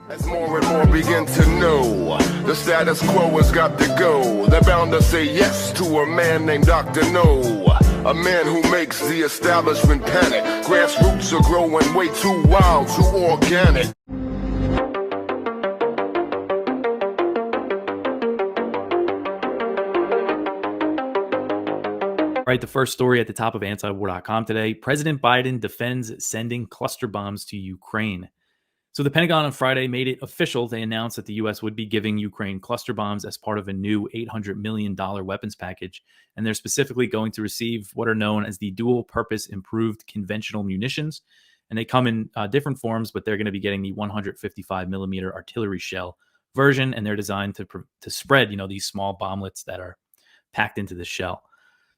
As more and more begin to know, the status quo has got to go. They're bound to say yes to a man named Dr. No, a man who makes the establishment panic. Grassroots are growing way too wild, too organic. All right, the first story at the top of antiwar.com today. President Biden defends sending cluster bombs to Ukraine. So the Pentagon on Friday made it official. They announced that the U.S. would be giving Ukraine cluster bombs as part of a new $800 million weapons package. And they're specifically going to receive what are known as the dual-purpose improved conventional munitions. And they come in different forms, but they're going to be getting the 155 millimeter artillery shell version. And they're designed to spread, these small bomblets that are packed into the shell.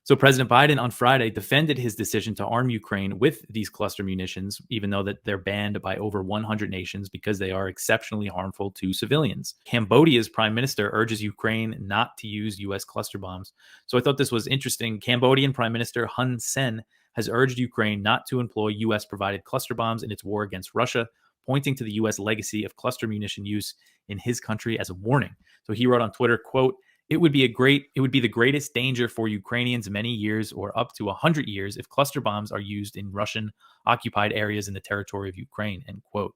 So President Biden on Friday defended his decision to arm Ukraine with these cluster munitions, even though that they're banned by over 100 nations because they are exceptionally harmful to civilians. Cambodia's prime minister urges Ukraine not to use U.S. cluster bombs. So I thought this was interesting. Cambodian Prime Minister Hun Sen has urged Ukraine not to employ U.S.-provided cluster bombs in its war against Russia, pointing to the U.S. legacy of cluster munition use in his country as a warning. So he wrote on Twitter, quote, It would be the greatest danger for Ukrainians many years or up to 100 years if cluster bombs are used in Russian occupied areas in the territory of Ukraine, end quote.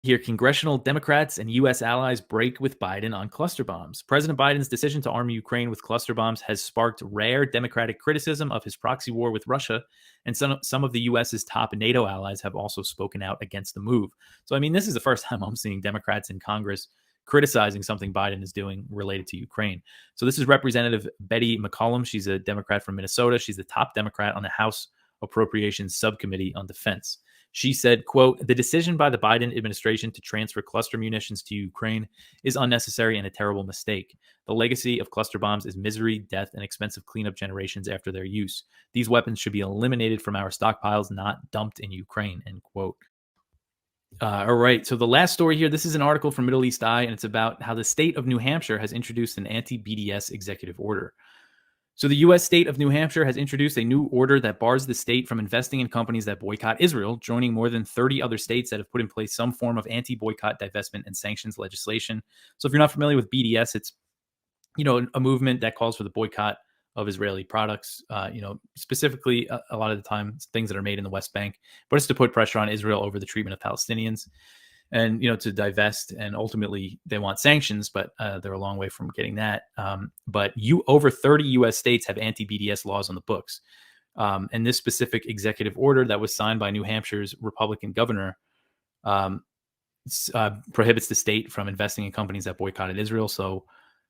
Here, congressional Democrats and U.S. allies break with Biden on cluster bombs. President Biden's decision to arm Ukraine with cluster bombs has sparked rare Democratic criticism of his proxy war with Russia, and some of the U.S.'s top NATO allies have also spoken out against the move. So, this is the first time I'm seeing Democrats in Congress criticizing something Biden is doing related to Ukraine. So this is Representative Betty McCollum. She's a Democrat from Minnesota. She's the top Democrat on the House Appropriations Subcommittee on Defense. She said, quote, the decision by the Biden administration to transfer cluster munitions to Ukraine is unnecessary and a terrible mistake. The legacy of cluster bombs is misery, death, and expensive cleanup generations after their use. These weapons should be eliminated from our stockpiles, not dumped in Ukraine, end quote. All right. So the last story here, this is an article from Middle East Eye, and it's about how the state of New Hampshire has introduced an anti-BDS executive order. So the U.S. state of New Hampshire has introduced a new order that bars the state from investing in companies that boycott Israel, joining more than 30 other states that have put in place some form of anti-boycott, divestment, and sanctions legislation. So if you're not familiar with BDS, it's, a movement that calls for the boycott of Israeli products, specifically a lot of the time things that are made in the West Bank, but it's to put pressure on Israel over the treatment of Palestinians and, to divest. And ultimately they want sanctions, but they're a long way from getting that. But over 30 U.S. states have anti-BDS laws on the books. And this specific executive order that was signed by New Hampshire's Republican governor prohibits the state from investing in companies that boycotted Israel. So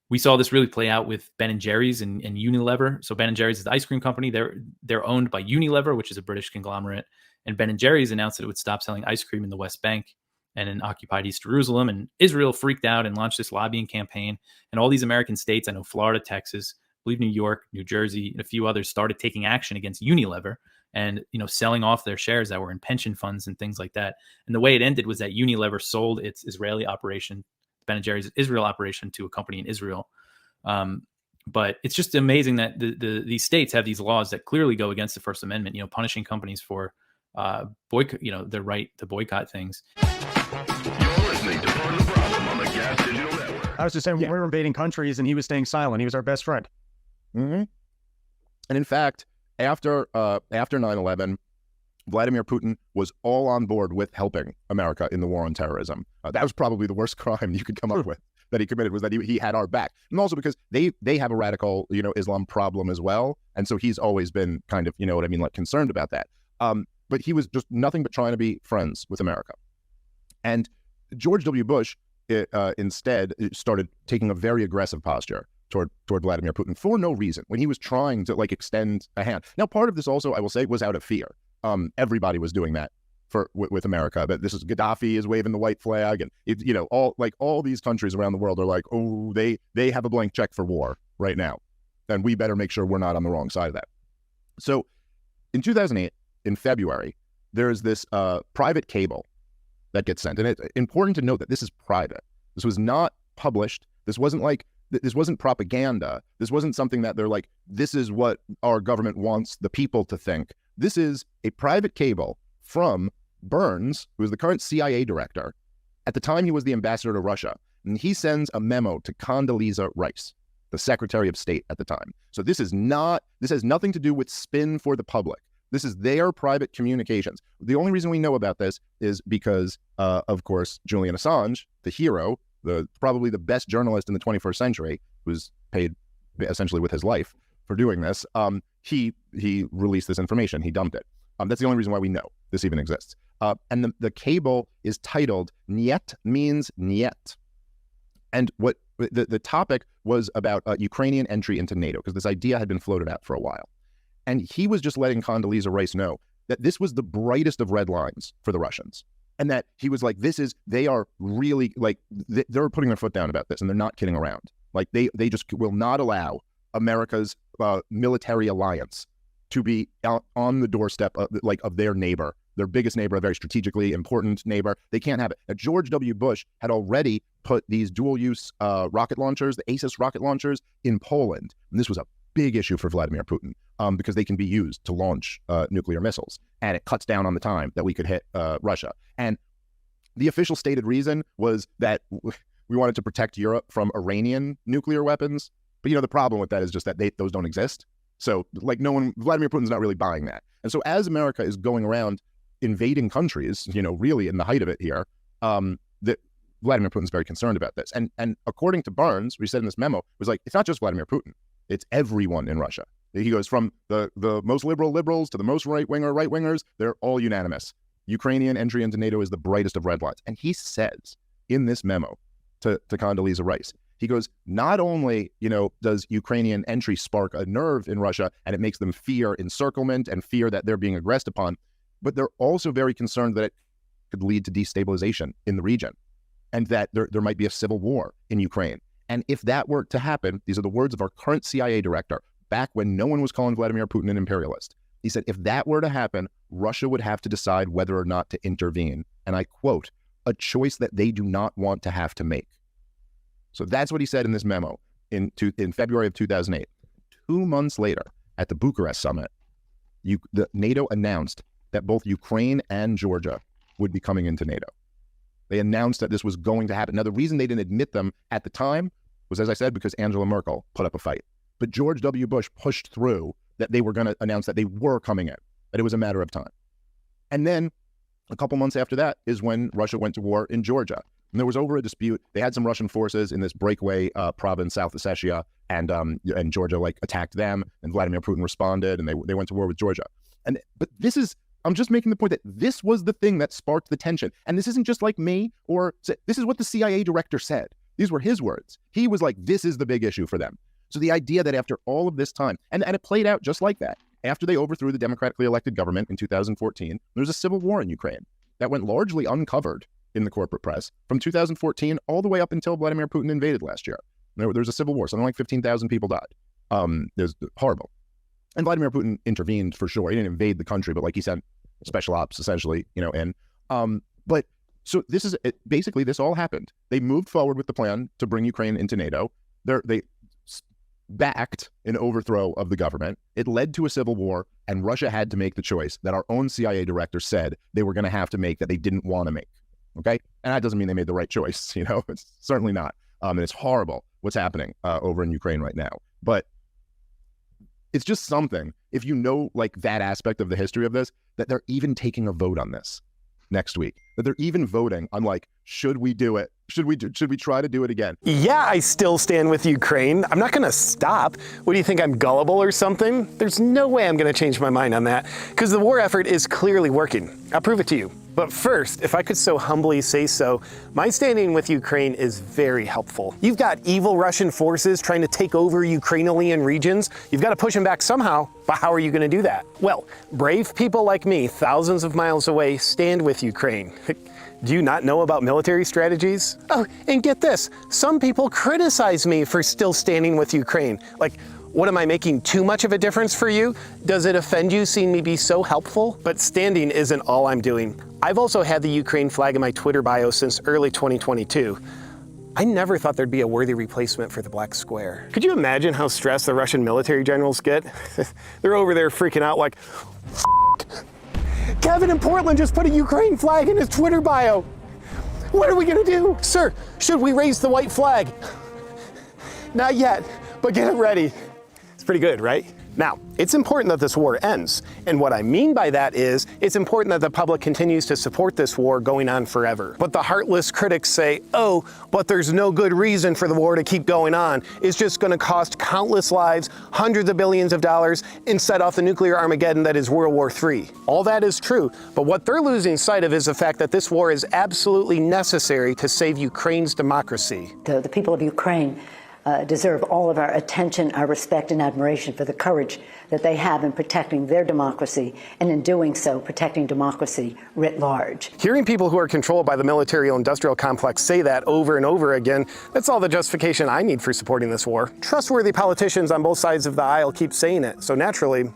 we saw this really play out with Ben & Jerry's and Unilever. So Ben & Jerry's is the ice cream company. They're owned by Unilever, which is a British conglomerate. And Ben & Jerry's announced that it would stop selling ice cream in the West Bank and in occupied East Jerusalem. And Israel freaked out and launched this lobbying campaign. And all these American states, I know Florida, Texas, I believe New York, New Jersey, and a few others started taking action against Unilever and, selling off their shares that were in pension funds and things like that. And the way it ended was that Unilever sold its Israeli operation, Ben & Jerry's Israel operation, to a company in Israel. But it's just amazing that these states have these laws that clearly go against the First Amendment, punishing companies for their right to boycott things. You're listening to Part of the Problem on the Gas Digital Network. I was just saying, we were invading countries and he was staying silent. He was our best friend. Mm-hmm. And in fact, after 9/11, Vladimir Putin was all on board with helping America in the war on terrorism. That was probably the worst crime you could come up with that he committed, was that he had our back. And also because they have a radical, Islam problem as well. And so he's always been kind of, concerned about that. But he was just nothing but trying to be friends with America. And George W. Bush instead started taking a very aggressive posture toward Vladimir Putin for no reason, when he was trying to extend a hand. Now, part of this also, I will say, was out of fear. Everybody was doing that with America. But this is Gaddafi is waving the white flag, and all these countries around the world are like, oh, they have a blank check for war right now, and we better make sure we're not on the wrong side of that. So, in 2008, in February, there's this private cable that gets sent, and it's important to note that this is private. This was not published. This wasn't propaganda. This wasn't something that they're like, this is what our government wants the people to think. This is a private cable from Burns, who is the current CIA director, At the time, he was the ambassador to Russia, and he sends a memo to Condoleezza Rice, the Secretary of State at the time. So this has nothing to do with spin for the public. This is their private communications. The only reason we know about this is because, of course, Julian Assange, the hero, probably the best journalist in the 21st century, who's paid essentially with his life for doing this, he released this information. He dumped it. That's the only reason why we know this even exists. And the cable is titled "Niet means Niet." And what the topic was about Ukrainian entry into NATO, because this idea had been floated out for a while. And he was just letting Condoleezza Rice know that this was the brightest of red lines for the Russians. And that he was like, they are really, like, they're putting their foot down about this, and they're not kidding around. Like, they just will not allow America's military alliance to be on the doorstep of their neighbor, their biggest neighbor, a very strategically important neighbor. They can't have it. Now, George W. Bush had already put these dual-use rocket launchers, the ACES rocket launchers, in Poland. And this was a big issue for Vladimir Putin because they can be used to launch nuclear missiles. And it cuts down on the time that we could hit Russia. And the official stated reason was that we wanted to protect Europe from Iranian nuclear weapons. But, the problem with that is just that those don't exist. So, like, Vladimir Putin's not really buying that. And so as America is going around invading countries, really in the height of it here, that Vladimir Putin's very concerned about this. And according to Barnes, we said in this memo, was like, it's not just Vladimir Putin, it's everyone in Russia. He goes from the most liberals to the most right-wingers, they're all unanimous. Ukrainian entry into NATO is the brightest of red lines. And he says in this memo to Condoleezza Rice, he goes, not only, does Ukrainian entry spark a nerve in Russia and it makes them fear encirclement and fear that they're being aggressed upon, but they're also very concerned that it could lead to destabilization in the region and that there might be a civil war in Ukraine. And if that were to happen, these are the words of our current CIA director, back when no one was calling Vladimir Putin an imperialist. He said, if that were to happen, Russia would have to decide whether or not to intervene. And I quote, a choice that they do not want to have to make. So that's what he said in this memo in February of 2008. 2 months later, at the Bucharest summit, the NATO announced that both Ukraine and Georgia would be coming into NATO. They announced that this was going to happen. Now, the reason they didn't admit them at the time was, as I said, because Angela Merkel put up a fight. But George W. Bush pushed through that they were going to announce that they were coming in, that it was a matter of time. And then a couple months after that is when Russia went to war in Georgia. And there was over a dispute. They had some Russian forces in this breakaway province, South Ossetia, and Georgia attacked them, and Vladimir Putin responded, and they went to war with Georgia. But I'm just making the point that this was the thing that sparked the tension. And this isn't just like me, this is what the CIA director said. These were his words. He was like, this is the big issue for them. So the idea that after all of this time, and it played out just like that. After they overthrew the democratically elected government in 2014, there was a civil war in Ukraine that went largely uncovered in the corporate press from 2014 all the way up until Vladimir Putin invaded last year. There was a civil war. Something like 15,000 people died. It was horrible. And Vladimir Putin intervened for sure. He didn't invade the country, but like he sent special ops essentially, in. But so this is it. Basically, this all happened. They moved forward with the plan to bring Ukraine into NATO. They backed an overthrow of the government. It led to a civil war, and Russia had to make the choice that our own CIA director said they were going to have to make, that they didn't want to make. Okay? And that doesn't mean they made the right choice, it's certainly not. And it's horrible what's happening over in Ukraine right now. But it's just something, if that aspect of the history of this, that they're even taking a vote on this next week, that they're even voting on should we do it? Should we try to do it again? Yeah, I still stand with Ukraine. I'm not gonna stop. What do you think, I'm gullible or something? There's no way I'm gonna change my mind on that, because the war effort is clearly working. I'll prove it to you. But first, if I could so humbly say so, my standing with Ukraine is very helpful. You've got evil Russian forces trying to take over Ukrainian regions. You've got to push them back somehow, but how are you going to do that? Well, brave people like me, thousands of miles away, stand with Ukraine. Do you not know about military strategies? Oh, and get this, some people criticize me for still standing with Ukraine. What, am I making too much of a difference for you? Does it offend you seeing me be so helpful? But standing isn't all I'm doing. I've also had the Ukraine flag in my Twitter bio since early 2022. I never thought there'd be a worthy replacement for the black square. Could you imagine how stressed the Russian military generals get? They're over there freaking out like, Kevin in Portland just put a Ukraine flag in his Twitter bio. What are we gonna do? Sir, should we raise the white flag? Not yet, but get it ready. It's pretty good, right? Now, it's important that this war ends. And what I mean by that is, it's important that the public continues to support this war going on forever. But the heartless critics say, oh, but there's no good reason for the war to keep going on. It's just gonna cost countless lives, hundreds of billions of dollars, and set off the nuclear Armageddon that is World War III. All that is true, but what they're losing sight of is the fact that this war is absolutely necessary to save Ukraine's democracy. The people of Ukraine deserve all of our attention, our respect and admiration for the courage that they have in protecting their democracy, and in doing so, protecting democracy writ large. Hearing people who are controlled by the military-industrial complex say that over and over again, that's all the justification I need for supporting this war. Trustworthy politicians on both sides of the aisle keep saying it, so naturally,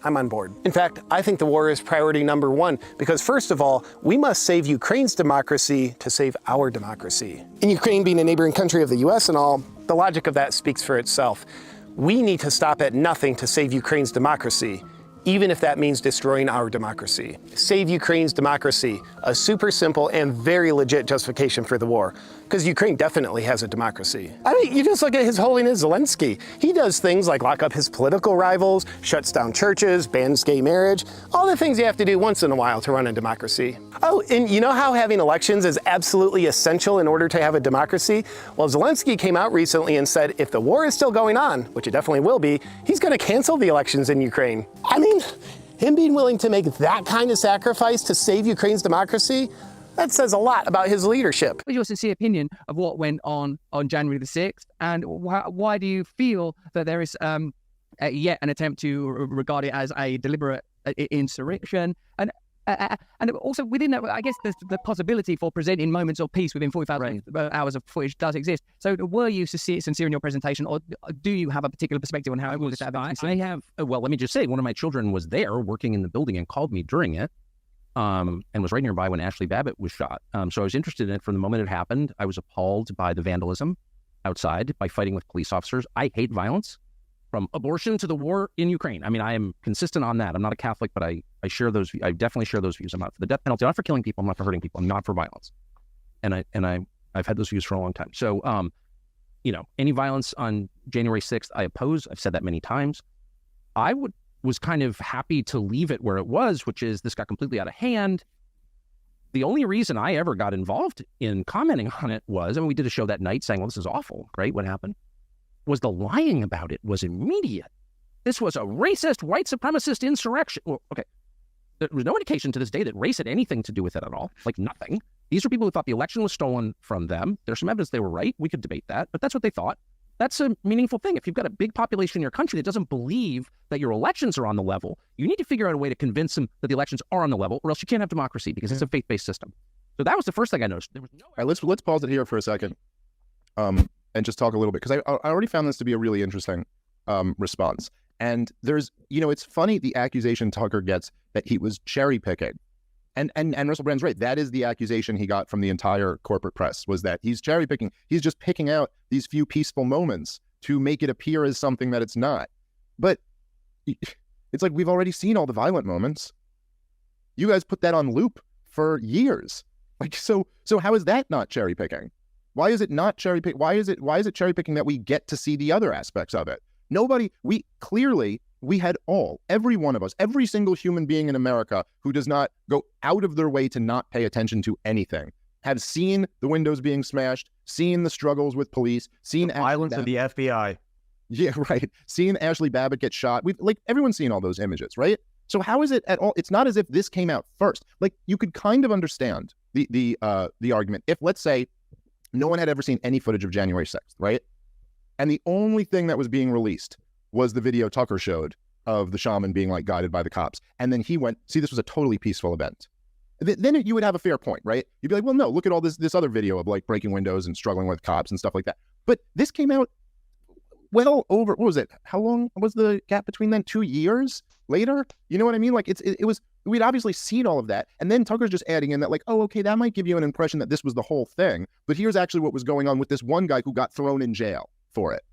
I'm on board. In fact, I think the war is priority number one because first of all, we must save Ukraine's democracy to save our democracy. And Ukraine being a neighboring country of the US and all, the logic of that speaks for itself. We need to stop at nothing to save Ukraine's democracy, even if that means destroying our democracy. Save Ukraine's democracy, a super simple and very legit justification for the war. Because Ukraine definitely has a democracy. I mean, you just look at His Holiness Zelensky. He does things like lock up his political rivals, shuts down churches, bans gay marriage, all the things you have to do once in a while to run a democracy. Oh, and you know how having elections is absolutely essential in order to have a democracy? Well, Zelensky came out recently and said if the war is still going on, which it definitely will be, he's going to cancel the elections in Ukraine. I mean, him being willing to make that kind of sacrifice to save Ukraine's democracy, that says a lot about his leadership. What's your sincere opinion of what went on January the 6th? And why do you feel that there is yet an attempt to regard it as a deliberate insurrection? And also within that, I guess there's the possibility for presenting moments of peace within 45 hours of footage does exist. So were you sincere in your presentation, or do you have a particular perspective on how it was? I have, well, let me just say, one of my children was there working in the building and called me during it. And was right nearby when Ashley Babbitt was shot. So I was interested in it from the moment it happened. I was appalled by the vandalism outside, by fighting with police officers. I hate violence, from abortion to the war in Ukraine. I mean, I am consistent on that. I'm not a Catholic, but I share those. I definitely share those views. I'm not for the death penalty. I'm not for killing people. I'm not for hurting people. I'm not for violence. And I've had those views for a long time. So, any violence on January 6th, I oppose. I've said that many times. Was kind of happy to leave it where it was, which is this got completely out of hand. The only reason I ever got involved in commenting on it was, and we did a show that night saying, well, this is awful, right? What happened? Was the lying about it was immediate. This was a racist, white supremacist insurrection. Well, okay. There was no indication to this day that race had anything to do with it at all, like nothing. These were people who thought the election was stolen from them. There's some evidence they were right. We could debate that, but that's what they thought. That's a meaningful thing. If you've got a big population in your country that doesn't believe that your elections are on the level, you need to figure out a way to convince them that the elections are on the level, or else you can't have democracy because it's a faith-based system. So that was the first thing I noticed. There was no. All right, let's pause it here for a second, and just talk a little bit, because I already found this to be a really interesting response. And there's, it's funny the accusation Tucker gets that he was cherry picking. And Russell Brand's right. That is the accusation he got from the entire corporate press, was that he's cherry picking. He's just picking out these few peaceful moments to make it appear as something that it's not. But it's like, we've already seen all the violent moments. You guys put that on loop for years. Like, so how is that not cherry picking? Why is it not cherry pick? Why is it cherry picking that we get to see the other aspects of it? We had every one of us, every single human being in America who does not go out of their way to not pay attention to anything, have seen the windows being smashed, seen the struggles with police, seen the violence of the FBI. Yeah, right. Seeing Ashley Babbitt get shot. Everyone's seen all those images, right? So how is it at all? It's not as if this came out first. Like, you could kind of understand the argument if, let's say, no one had ever seen any footage of January 6th, right? And the only thing that was being released was the video Tucker showed of the shaman being guided by the cops. And then he went, see, this was a totally peaceful event. Then you would have a fair point, right? You'd be like, well, no, look at all this other video of breaking windows and struggling with cops and stuff like that. But this came out well over, what was it? How long was the gap between then? 2 years later? You know what I mean? We'd obviously seen all of that. And then Tucker's just adding in that okay, that might give you an impression that this was the whole thing. But here's actually what was going on with this one guy who got thrown in jail for it.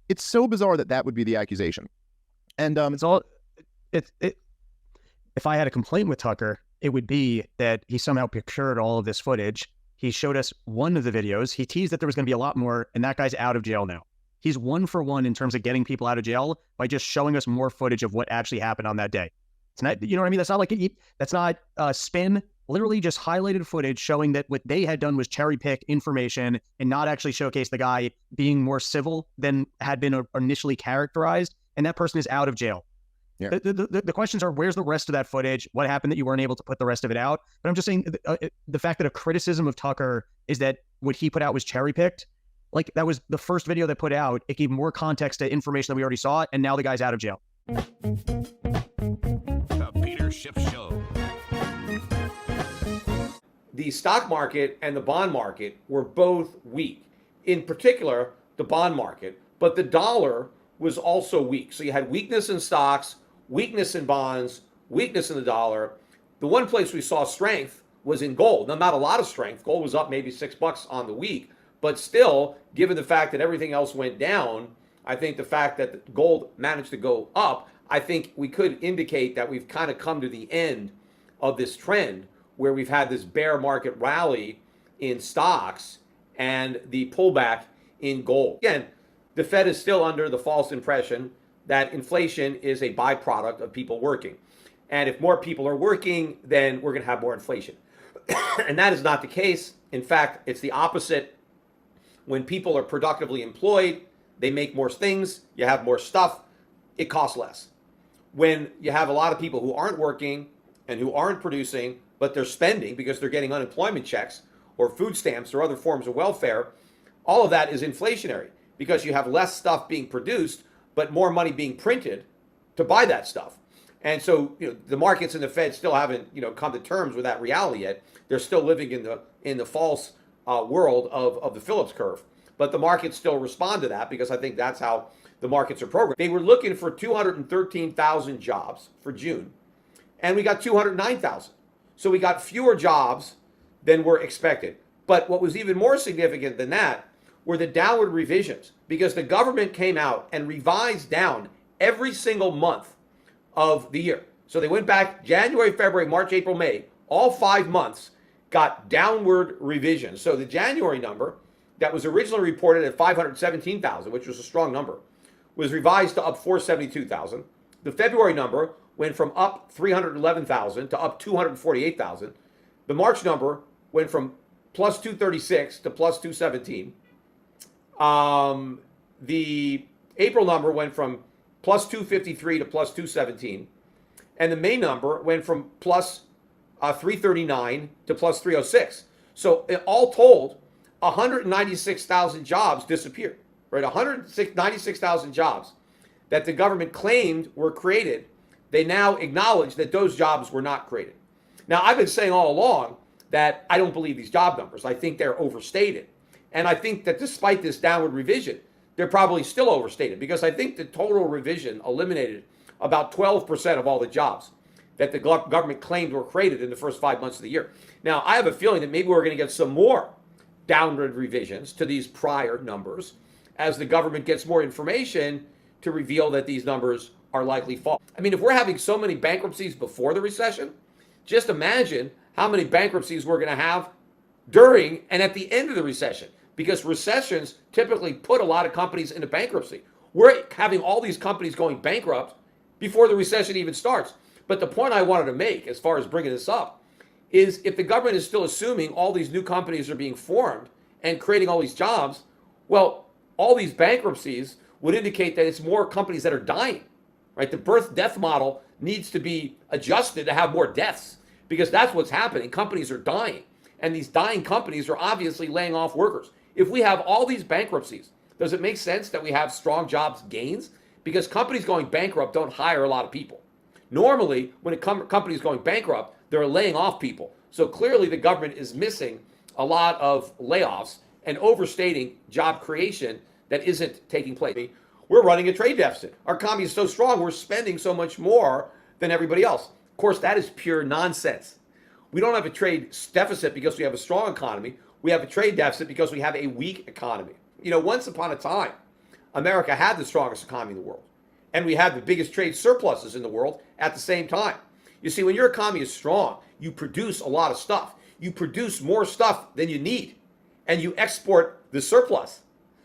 It's so bizarre that would be the accusation. And if I had a complaint with Tucker, it would be that he somehow procured all of this footage. He showed us one of the videos. He teased that there was going to be a lot more, and that guy's out of jail now. He's 1 for 1 in terms of getting people out of jail by just showing us more footage of what actually happened on that day. It's not, you know what I mean? That's not like that's not spin. Literally just highlighted footage showing that what they had done was cherry pick information and not actually showcase the guy being more civil than had been initially characterized. And that person is out of jail. Yeah. The questions are, where's the rest of that footage? What happened that you weren't able to put the rest of it out? But I'm just saying the fact that a criticism of Tucker is that what he put out was cherry picked. Like, that was the first video that put out. It gave more context to information that we already saw, and now the guy's out of jail. The Peter Schiff Show. The stock market and the bond market were both weak. In particular, the bond market, but the dollar was also weak. So you had weakness in stocks, weakness in bonds, weakness in the dollar. The one place we saw strength was in gold. Now, not a lot of strength. Gold was up maybe $6 on the week, but still, given the fact that everything else went down, I think the fact that gold managed to go up, I think we could indicate that we've kind of come to the end of this trend where we've had this bear market rally in stocks and the pullback in gold. Again, the Fed is still under the false impression that inflation is a byproduct of people working. And if more people are working, then we're going to have more inflation. And that is not the case. In fact, it's the opposite. When people are productively employed, they make more things, you have more stuff, it costs less. When you have a lot of people who aren't working and who aren't producing, but they're spending because they're getting unemployment checks or food stamps or other forms of welfare, all of that is inflationary because you have less stuff being produced, but more money being printed to buy that stuff. And so, the markets and the Fed still haven't, come to terms with that reality yet. They're still living in the false world of the Phillips curve. But the markets still respond to that because I think that's how the markets are programmed. They were looking for 213,000 jobs for June, and we got 209,000. So we got fewer jobs than were expected. But what was even more significant than that were the downward revisions, because the government came out and revised down every single month of the year. So they went back January, February, March, April, May, all 5 months got downward revisions. So the January number that was originally reported at 517,000, which was a strong number, was revised to up 472,000. The February number went from up 311,000 to up 248,000. The March number went from plus 236 to plus 217. The April number went from plus 253 to plus 217. And the May number went from plus 339 to plus 306. So all told, 196,000 jobs disappeared, right? 196,000 jobs that the government claimed were created. They now acknowledge that those jobs were not created. Now, I've been saying all along that I don't believe these job numbers. I think they're overstated. And I think that despite this downward revision, they're probably still overstated, because I think the total revision eliminated about 12% of all the jobs that the government claimed were created in the first 5 months of the year. Now, I have a feeling that maybe we're going to get some more downward revisions to these prior numbers as the government gets more information to reveal that these numbers are likely false. I mean, if we're having so many bankruptcies before the recession, just imagine how many bankruptcies we're going to have during and at the end of the recession, because recessions typically put a lot of companies into bankruptcy. We're having all these companies going bankrupt before the recession even starts. But the point I wanted to make as far as bringing this up is, if the government is still assuming all these new companies are being formed and creating all these jobs, well, all these bankruptcies would indicate that it's more companies that are dying, right? The birth-death model needs to be adjusted to have more deaths, because that's what's happening. Companies are dying, and these dying companies are obviously laying off workers. If we have all these bankruptcies, does it make sense that we have strong jobs gains? Because companies going bankrupt don't hire a lot of people. Normally, when a company is going bankrupt, they're laying off people. So clearly the government is missing a lot of layoffs and overstating job creation that isn't taking place. We're running a trade deficit. Our economy is so strong, we're spending so much more than everybody else. Of course, that is pure nonsense. We don't have a trade deficit because we have a strong economy. We have a trade deficit because we have a weak economy. Once upon a time, America had the strongest economy in the world, and we had the biggest trade surpluses in the world at the same time. You see, when your economy is strong, you produce a lot of stuff. You produce more stuff than you need, and you export the surplus.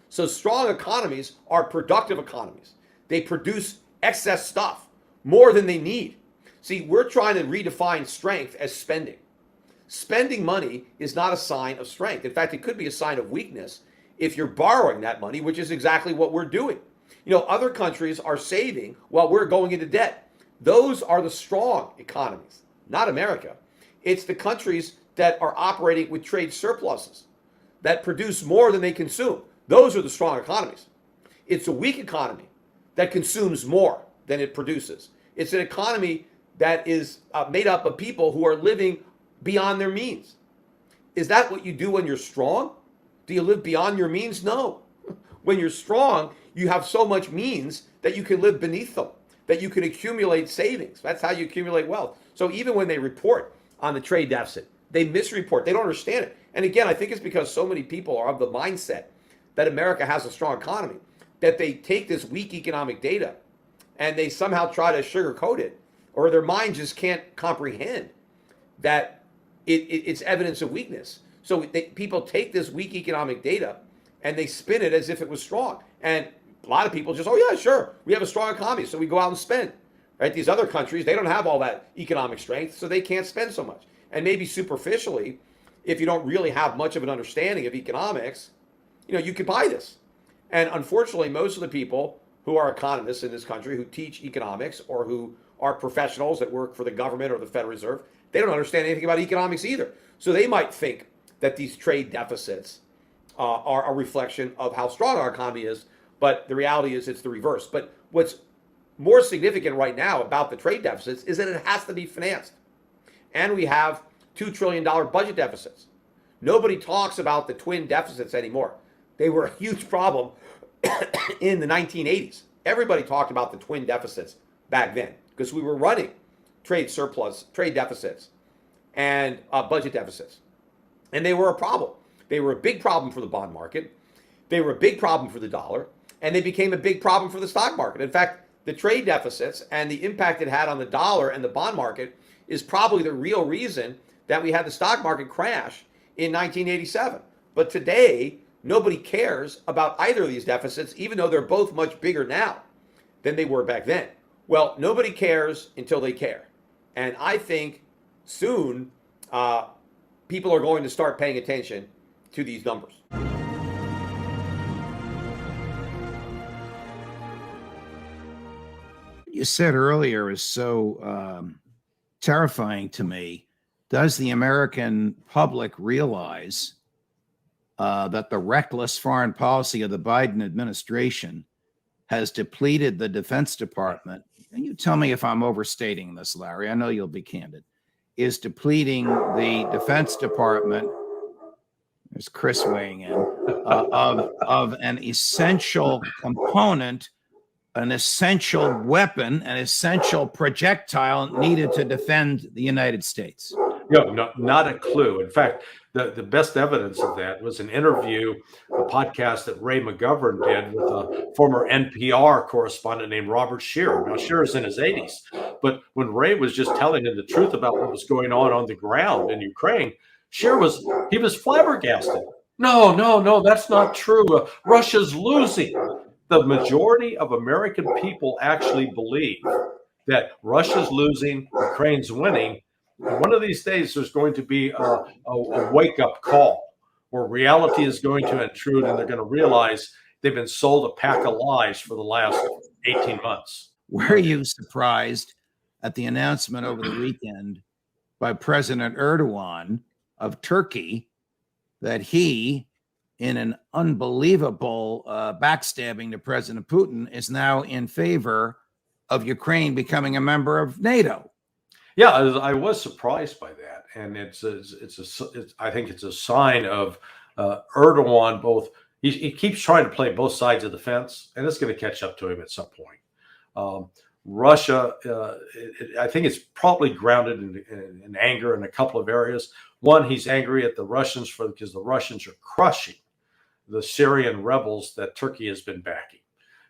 So strong economies are productive economies. They produce excess stuff, more than they need. See, we're trying to redefine strength as spending. Spending money is not a sign of strength. In fact, it could be a sign of weakness if you're borrowing that money, which is exactly what we're doing. You know, other countries are saving while we're going into debt. Those are the strong economies, not America. It's the countries that are operating with trade surpluses, that produce more than they consume. Those are the strong economies. It's a weak economy that consumes more than it produces. It's an economy that is made up of people who are living beyond their means. Is that what you do when you're strong? Do you live beyond your means? No. When you're strong, you have so much means that you can live beneath them, that you can accumulate savings. That's how you accumulate wealth. So even when they report on the trade deficit, they misreport. They don't understand it. And again, I think it's because so many people are of the mindset that America has a strong economy, that they take this weak economic data and they somehow try to sugarcoat it, or their mind just can't comprehend that it's evidence of weakness. So people take this weak economic data and they spin it as if it was strong. And a lot of people just, oh yeah, sure, we have a strong economy, so we go out and spend. Right? These other countries, they don't have all that economic strength, so they can't spend so much. And maybe superficially, if you don't really have much of an understanding of economics, you know, you could buy this. And unfortunately, most of the people who are economists in this country who teach economics or who are professionals that work for the government or the Federal Reserve, they don't understand anything about economics either. So they might think that these trade deficits are a reflection of how strong our economy is, but the reality is it's the reverse. But what's more significant right now about the trade deficits is that it has to be financed. And we have $2 trillion budget deficits. Nobody talks about the twin deficits anymore. They were a huge problem in the 1980s. Everybody talked about the twin deficits back then because we were running trade surplus, trade deficits, and budget deficits. And they were a problem. They were a big problem for the bond market. They were a big problem for the dollar. And they became a big problem for the stock market. In fact, the trade deficits and the impact it had on the dollar and the bond market is probably the real reason that we had the stock market crash in 1987. But today, nobody cares about either of these deficits, even though they're both much bigger now than they were back then. Well, nobody cares until they care. And I think soon people are going to start paying attention to these numbers. You said earlier is so terrifying to me. Does the American public realize that the reckless foreign policy of the Biden administration has depleted the Defense Department? And you tell me if I'm overstating this, Larry. I know you'll be candid. Is depleting the Defense Department, there's Chris weighing in, of an essential component, an essential weapon, an essential projectile needed to defend the United States. No, not a clue. In fact, the best evidence of that was an interview, a podcast that Ray McGovern did with a former NPR correspondent named Robert Scheer. Now, Scheer's in his 80s, but when Ray was just telling him the truth about what was going on the ground in Ukraine, Scheer was flabbergasted. No, that's not true. Russia's losing. The majority of American people actually believe that Russia's losing, Ukraine's winning. And one of these days, there's going to be a wake-up call where reality is going to intrude and they're going to realize they've been sold a pack of lies for the last 18 months. Were you surprised at the announcement over the weekend by President Erdogan of Turkey that he, in an unbelievable backstabbing to President Putin, is now in favor of Ukraine becoming a member of NATO? Yeah, I was surprised by that, and I think it's a sign of Erdogan. Both he keeps trying to play both sides of the fence, and it's going to catch up to him at some point. Russia, I think it's probably grounded in anger in a couple of areas. One, he's angry at the Russians because the Russians are crushing the Syrian rebels that Turkey has been backing.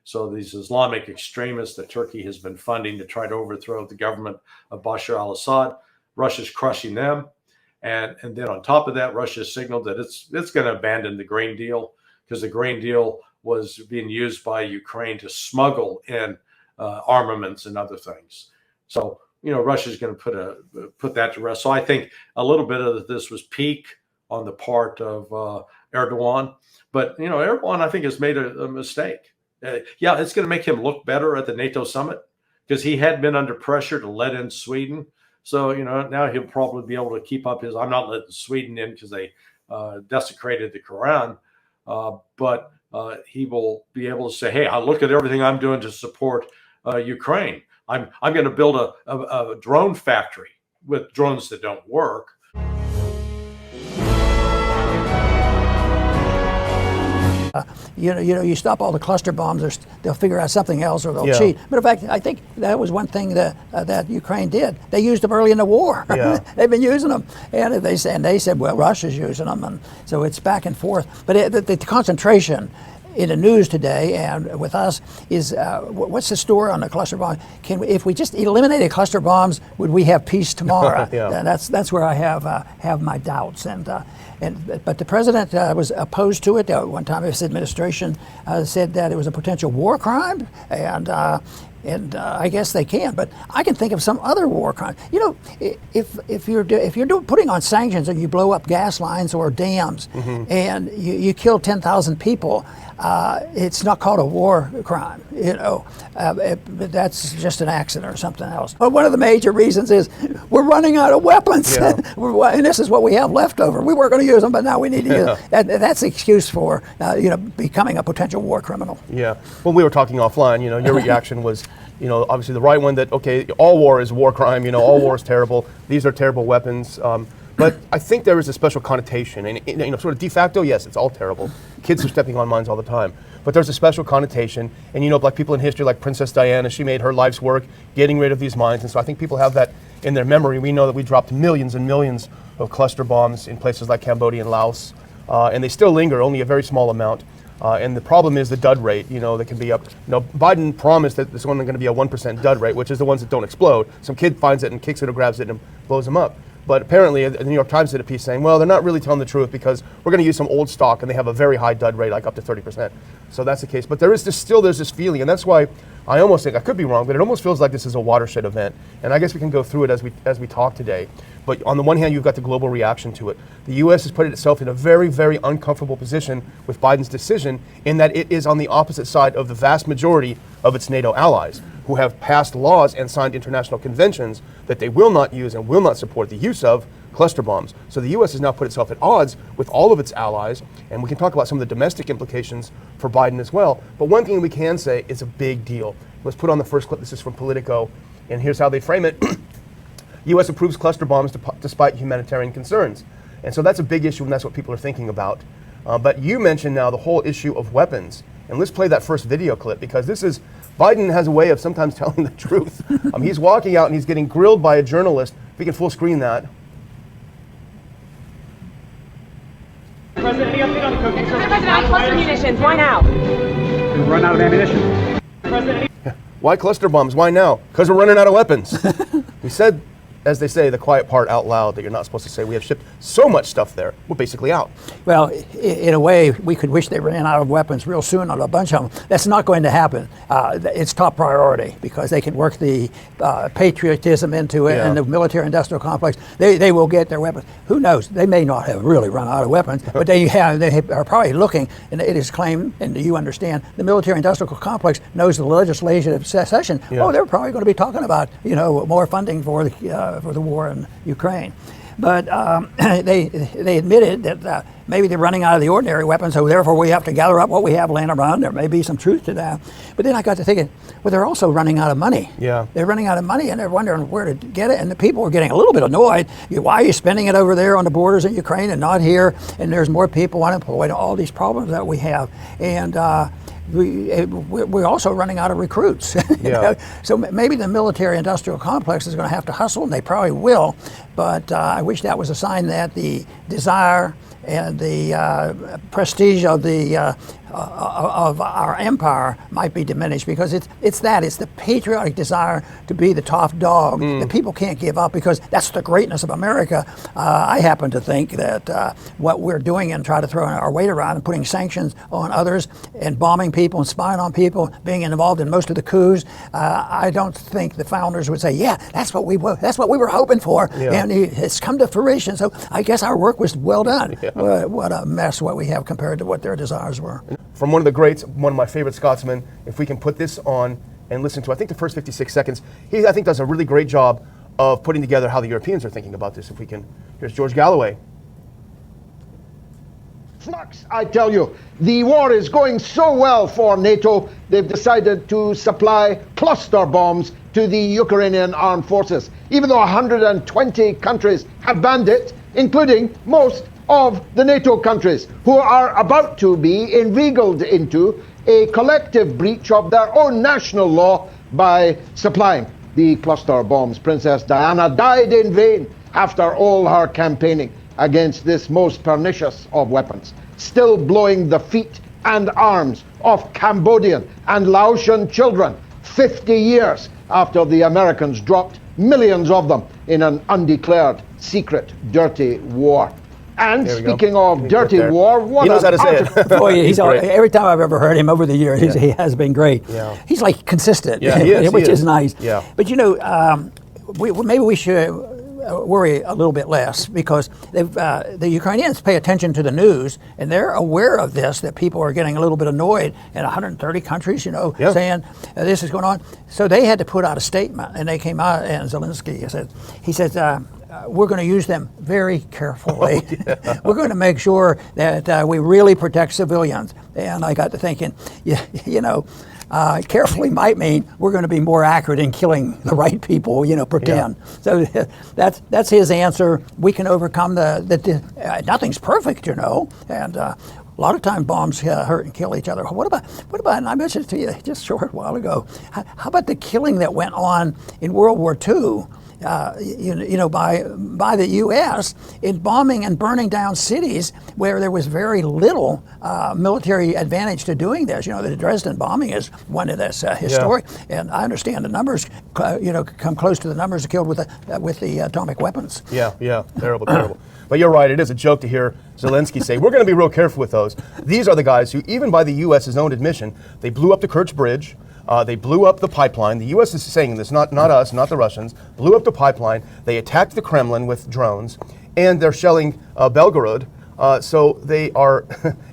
So these Islamic extremists that Turkey has been funding to try to overthrow the government of Bashar al-Assad, Russia's crushing them. And then on top of that, Russia signaled that it's going to abandon the grain deal, because the grain deal was being used by Ukraine to smuggle in armaments and other things. So, Russia's going to put that to rest. So I think a little bit of this was peak on the part of Erdogan. But, Erdogan, I think, has made a mistake. Yeah, it's going to make him look better at the NATO summit, because he had been under pressure to let in Sweden. So, now he'll probably be able to keep up his, I'm not letting Sweden in because they desecrated the Quran. But he will be able to say, hey, I look at everything I'm doing to support Ukraine. I'm going to build a drone factory with drones that don't work. You stop all the cluster bombs, they'll figure out something else, or they'll cheat. But in fact, I think that was one thing that Ukraine did. They used them early in the war. Yeah. They've been using them, and they said, well, Russia's using them, and so it's back and forth. But the concentration in the news today and with us is what's the story on the cluster bomb? If we just eliminated cluster bombs, would we have peace tomorrow? Yeah. That's where I have my doubts. But the president was opposed to it. One time his administration said that it was a potential war crime, and I guess they can. But I can think of some other war crime. If you're putting on sanctions and you blow up gas lines or dams, and you kill 10,000 people, it's not called a war crime. That's just an accident or something else. But one of the major reasons is we're running out of weapons, and this is what we have left over. We weren't going to use them, but now we need to use them. That's the excuse for becoming a potential war criminal. Yeah. When we were talking offline, your reaction was, obviously the right one, that okay, all war is war crime. All war is terrible. These are terrible weapons. But I think there is a special connotation, and sort of de facto, yes, it's all terrible. Kids are stepping on mines all the time. But there's a special connotation, and like people in history, like Princess Diana, she made her life's work getting rid of these mines, and so I think people have that in their memory. We know that we dropped millions and millions of cluster bombs in places like Cambodia and Laos, and they still linger, only a very small amount. And the problem is the dud rate, that can be up. Biden promised that there's only going to be a 1% dud rate, which is the ones that don't explode. Some kid finds it and kicks it or grabs it and blows them up. But apparently, the New York Times did a piece saying, well, they're not really telling the truth because we're going to use some old stock and they have a very high dud rate, like up to 30%. So that's the case. But there's this feeling, and that's why I almost think, I could be wrong, but it almost feels like this is a watershed event. And I guess we can go through it as we talk today. But on the one hand, you've got the global reaction to it. The U.S. has put itself in a very, very uncomfortable position with Biden's decision, in that it is on the opposite side of the vast majority of its NATO allies, who have passed laws and signed international conventions that they will not use and will not support the use of cluster bombs. So the U.S. has now put itself at odds with all of its allies, and we can talk about some of the domestic implications for Biden as well. But one thing we can say is a big deal. Let's put on the first clip. This is from Politico, and here's how they frame it. U.S. approves cluster bombs despite humanitarian concerns. And so that's a big issue, and that's what people are thinking about. But you mentioned now the whole issue of weapons. And let's play that first video clip, because Biden has a way of sometimes telling the truth. He's walking out and he's getting grilled by a journalist. If we can full screen that. President, any update on the cooking service? President, cluster munitions. Why now? We're running out of ammunition. President, why cluster bombs? Why now? Because we're running out of weapons. We said, as they say, the quiet part out loud that you're not supposed to say. We have shipped so much stuff there. We're basically out. Well, in a way, we could wish they ran out of weapons real soon on a bunch of them. That's not going to happen. It's top priority, because they can work the patriotism into it, and the military-industrial complex. They will get their weapons. Who knows? They may not have really run out of weapons, but they are probably looking, and it is claimed, and you understand, the military-industrial complex knows the legislative session. Oh, they're probably going to be talking about more funding for the war in Ukraine. But they admitted that maybe they're running out of the ordinary weapons, so therefore we have to gather up what we have laying around. There may be some truth to that. But then I got to thinking, well, they're also running out of money. Yeah. They're running out of money, and they're wondering where to get it. And the people are getting a little bit annoyed. Why are you spending it over there on the borders in Ukraine and not here? And there's more people unemployed, all these problems that we have. And we're also running out of recruits. So maybe the military-industrial complex is going to have to hustle, and they probably will. But I wish that was a sign that the desire and the prestige of the of our empire might be diminished, because it's the patriotic desire to be the top dog that people can't give up, because that's the greatness of America. I happen to think that what we're doing and try to throw our weight around and putting sanctions on others and bombing people and spying on people, being involved in most of the coups, I don't think the founders would say, yeah, that's what we were hoping for, and it's come to fruition. So I guess our work was well done. What a mess what we have compared to what their desires were. From one of the greats, one of my favorite Scotsmen, if we can put this on and listen to, I think, the first 56 seconds, he, I think, does a really great job of putting together how the Europeans are thinking about this. If we can, here's George Galloway. Flux, I tell you. The war is going so well for NATO, they've decided to supply cluster bombs to the Ukrainian armed forces, even though 120 countries have banned it, including most of the NATO countries, who are about to be inveigled into a collective breach of their own national law by supplying the cluster bombs. Princess Diana died in vain after all her campaigning against this most pernicious of weapons, still blowing the feet and arms of Cambodian and Laotian children 50 years after the Americans dropped millions of them in an undeclared, secret, dirty war. And speaking of dirty war, what he knows how to say it. Boy, every time I've ever heard him over the years, he has been great. Yeah. He's like consistent, which is nice. Yeah. But you know, maybe we should worry a little bit less, because the Ukrainians pay attention to the news, and they're aware of this, that people are getting a little bit annoyed in 130 countries, saying this is going on. So they had to put out a statement, and they came out, and Zelensky said, we're going to use them very carefully. We're going to make sure that we really protect civilians. And I got to thinking, carefully might mean we're going to be more accurate in killing the right people, pretend. So that's his answer. We can overcome nothing's perfect, and a lot of times bombs hurt and kill each other. What about, and I mentioned it to you just a short while ago, how about the killing that went on in World War II? By the U.S. in bombing and burning down cities where there was very little military advantage to doing this. The Dresden bombing is one of this historic, and I understand the numbers, come close to the numbers killed with the atomic weapons. Yeah, terrible. But you're right, it is a joke to hear Zelensky say, we're going to be real careful with those. These are the guys who, even by the U.S.'s own admission, they blew up the Kerch Bridge. They blew up the pipeline. The U.S. is saying this, not us, not the Russians. Blew up the pipeline. They attacked the Kremlin with drones, and they're shelling Belgorod. So they are,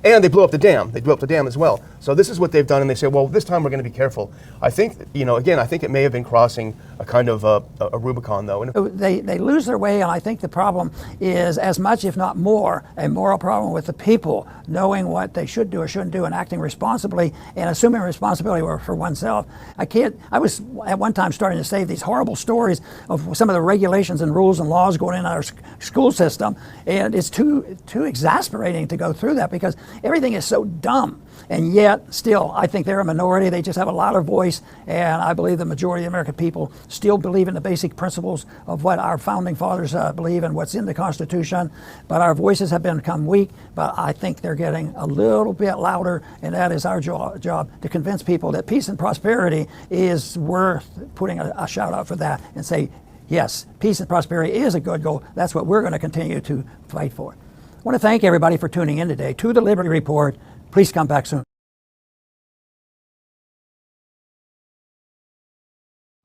and they blew up the dam. They blew up the dam as well. So this is what they've done, and they say, well, this time we're going to be careful. I think, again, I think it may have been crossing a kind of a Rubicon, though. They lose their way, and I think the problem is as much, if not more, a moral problem with the people knowing what they should do or shouldn't do and acting responsibly and assuming responsibility for oneself. I was at one time starting to say these horrible stories of some of the regulations and rules and laws going in our school system, and it's too exasperating to go through that because everything is so dumb. And yet, still, I think they're a minority. They just have a louder voice, and I believe the majority of the American people still believe in the basic principles of what our founding fathers believe and what's in the Constitution. But our voices have become weak, but I think they're getting a little bit louder, and that is our job to convince people that peace and prosperity is worth putting a shout out for that and say, yes, peace and prosperity is a good goal. That's what we're going to continue to fight for. I want to thank everybody for tuning in today to the Liberty Report. Please come back soon.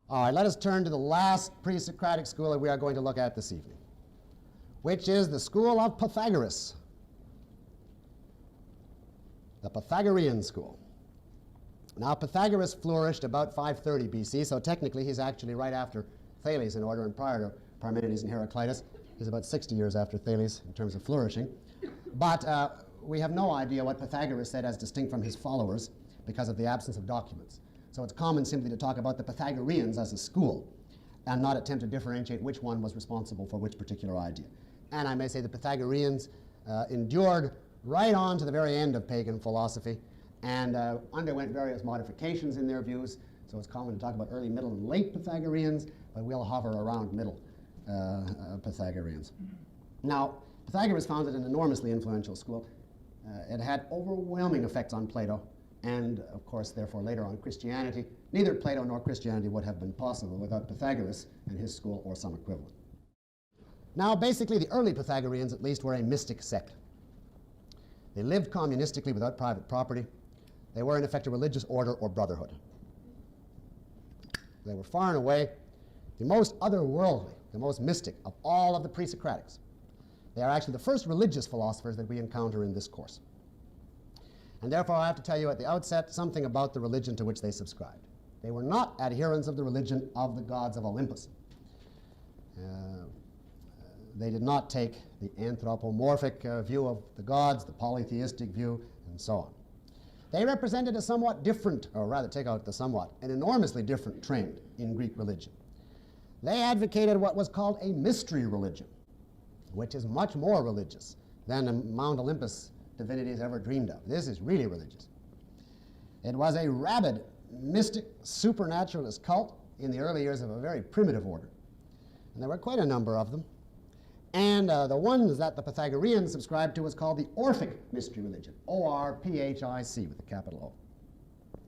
All right, let us turn to the last pre-Socratic school that we are going to look at this evening, which is the school of Pythagoras, the Pythagorean school. Now, Pythagoras flourished about 530 BC, so technically he's actually right after Thales in order, and prior to Parmenides and Heraclitus. He's about 60 years after Thales in terms of flourishing. But we have no idea what Pythagoras said as distinct from his followers because of the absence of documents. So it's common simply to talk about the Pythagoreans as a school and not attempt to differentiate which one was responsible for which particular idea. And I may say the Pythagoreans endured right on to the very end of pagan philosophy and underwent various modifications in their views. So it's common to talk about early, middle, and late Pythagoreans, but we'll hover around middle Pythagoreans. Now, Pythagoras founded an enormously influential school. It had overwhelming effects on Plato and, of course, therefore later on Christianity. Neither Plato nor Christianity would have been possible without Pythagoras and his school or some equivalent. Now, basically, the early Pythagoreans, at least, were a mystic sect. They lived communistically without private property. They were, in effect, a religious order or brotherhood. They were far and away the most otherworldly, the most mystic of all of the pre-Socratics. They are actually the first religious philosophers that we encounter in this course. And therefore, I have to tell you at the outset something about the religion to which they subscribed. They were not adherents of the religion of the gods of Olympus. They did not take the anthropomorphic view of the gods, the polytheistic view, and so on. They represented a somewhat different, or rather take out the somewhat, an enormously different trend in Greek religion. They advocated what was called a mystery religion, which is much more religious than the Mount Olympus divinities ever dreamed of. This is really religious. It was a rabid, mystic, supernaturalist cult in the early years of a very primitive order. And there were quite a number of them. And the ones that the Pythagoreans subscribed to was called the Orphic mystery religion, O-R-P-H-I-C with a capital O.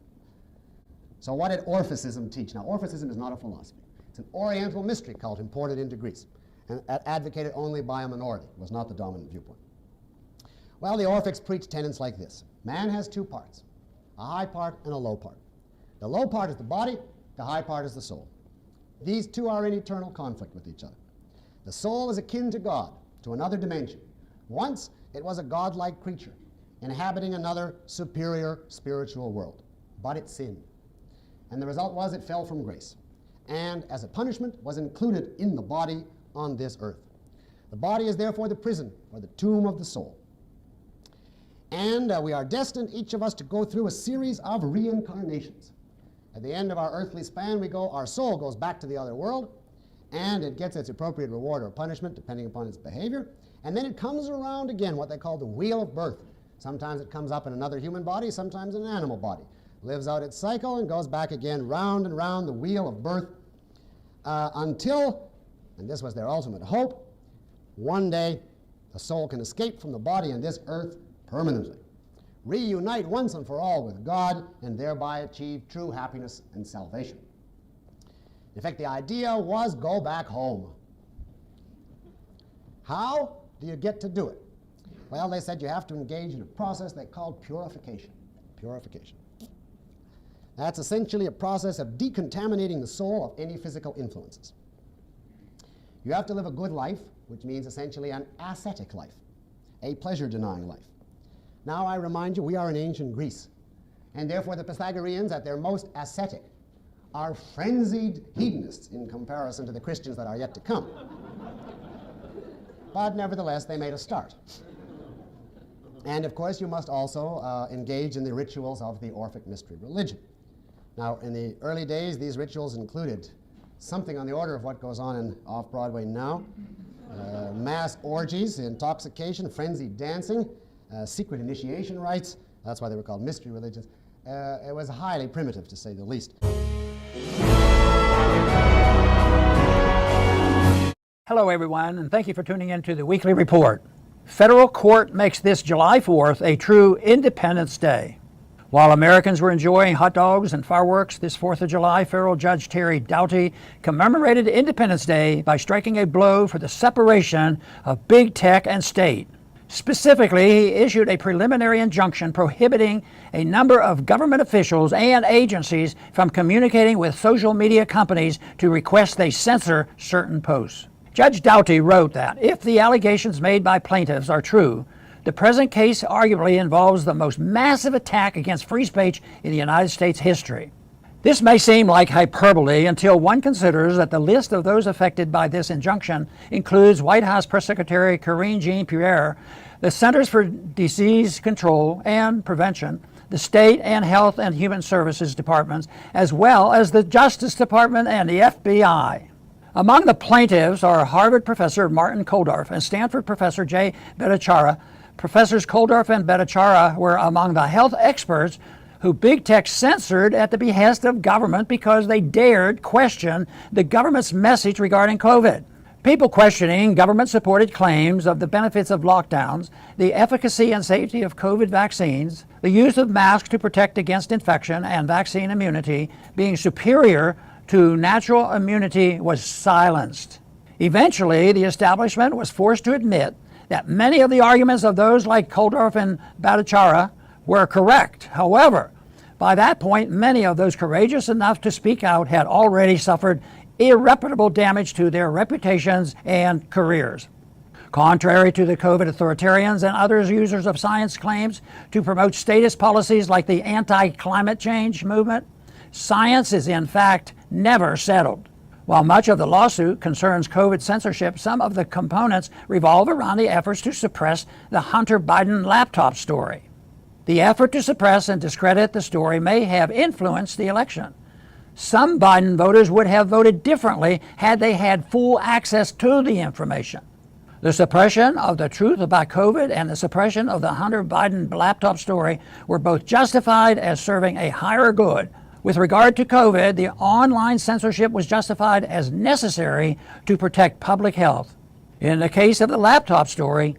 So what did Orphicism teach? Now, Orphicism is not a philosophy. It's an Oriental mystery cult imported into Greece and advocated only by a minority. It was not the dominant viewpoint. Well, the Orphics preached tenets like this. Man has two parts, a high part and a low part. The low part is the body, the high part is the soul. These two are in eternal conflict with each other. The soul is akin to God, to another dimension. Once it was a godlike creature, inhabiting another superior spiritual world. But it sinned. And the result was it fell from grace. And as a punishment was included in the body on this earth. The body is therefore the prison or the tomb of the soul. And we are destined, each of us, to go through a series of reincarnations. At the end of our earthly span, our soul goes back to the other world, and it gets its appropriate reward or punishment depending upon its behavior. And then it comes around again, what they call the wheel of birth. Sometimes it comes up in another human body, sometimes in an animal body. Lives out its cycle and goes back again round and round the wheel of birth until, and this was their ultimate hope, one day the soul can escape from the body and this earth permanently, reunite once and for all with God, and thereby achieve true happiness and salvation. In fact, the idea was go back home. How do you get to do it? Well, they said you have to engage in a process they called purification. Purification. That's essentially a process of decontaminating the soul of any physical influences. You have to live a good life, which means essentially an ascetic life, a pleasure-denying life. Now I remind you, we are in ancient Greece, and therefore the Pythagoreans, at their most ascetic, are frenzied hedonists in comparison to the Christians that are yet to come. But nevertheless, they made a start. And of course, you must also engage in the rituals of the Orphic mystery religion. Now, in the early days, these rituals included something on the order of what goes on in off-Broadway now. Mass orgies, intoxication, frenzied dancing, secret initiation rites. That's why they were called mystery religions. It was highly primitive, to say the least. Hello, everyone, and thank you for tuning in to the Weekly Report. Federal court makes this July 4th a true Independence Day. While Americans were enjoying hot dogs and fireworks this 4th of July, federal Judge Terry Doughty commemorated Independence Day by striking a blow for the separation of big tech and state. Specifically, he issued a preliminary injunction prohibiting a number of government officials and agencies from communicating with social media companies to request they censor certain posts. Judge Doughty wrote that if the allegations made by plaintiffs are true, the present case arguably involves the most massive attack against free speech in the United States history. This may seem like hyperbole until one considers that the list of those affected by this injunction includes White House Press Secretary Karine Jean-Pierre, the Centers for Disease Control and Prevention, the State and Health and Human Services Departments, as well as the Justice Department and the FBI. Among the plaintiffs are Harvard professor Martin Kulldorff and Stanford professor Jay Bhattacharya. Professors Kulldorff and Bhattacharya were among the health experts who big tech censored at the behest of government because they dared question the government's message regarding COVID. People questioning government-supported claims of the benefits of lockdowns, the efficacy and safety of COVID vaccines, the use of masks to protect against infection and vaccine immunity being superior to natural immunity was silenced. Eventually, the establishment was forced to admit that many of the arguments of those like Koldorf and Bhattacharya were correct. However, by that point, many of those courageous enough to speak out had already suffered irreparable damage to their reputations and careers. Contrary to the COVID authoritarians and other users of science claims to promote statist policies like the anti-climate change movement, science is in fact never settled. While much of the lawsuit concerns COVID censorship, some of the components revolve around the efforts to suppress the Hunter Biden laptop story. The effort to suppress and discredit the story may have influenced the election. Some Biden voters would have voted differently had they had full access to the information. The suppression of the truth about COVID and the suppression of the Hunter Biden laptop story were both justified as serving a higher good. With regard to COVID, the online censorship was justified as necessary to protect public health. In the case of the laptop story,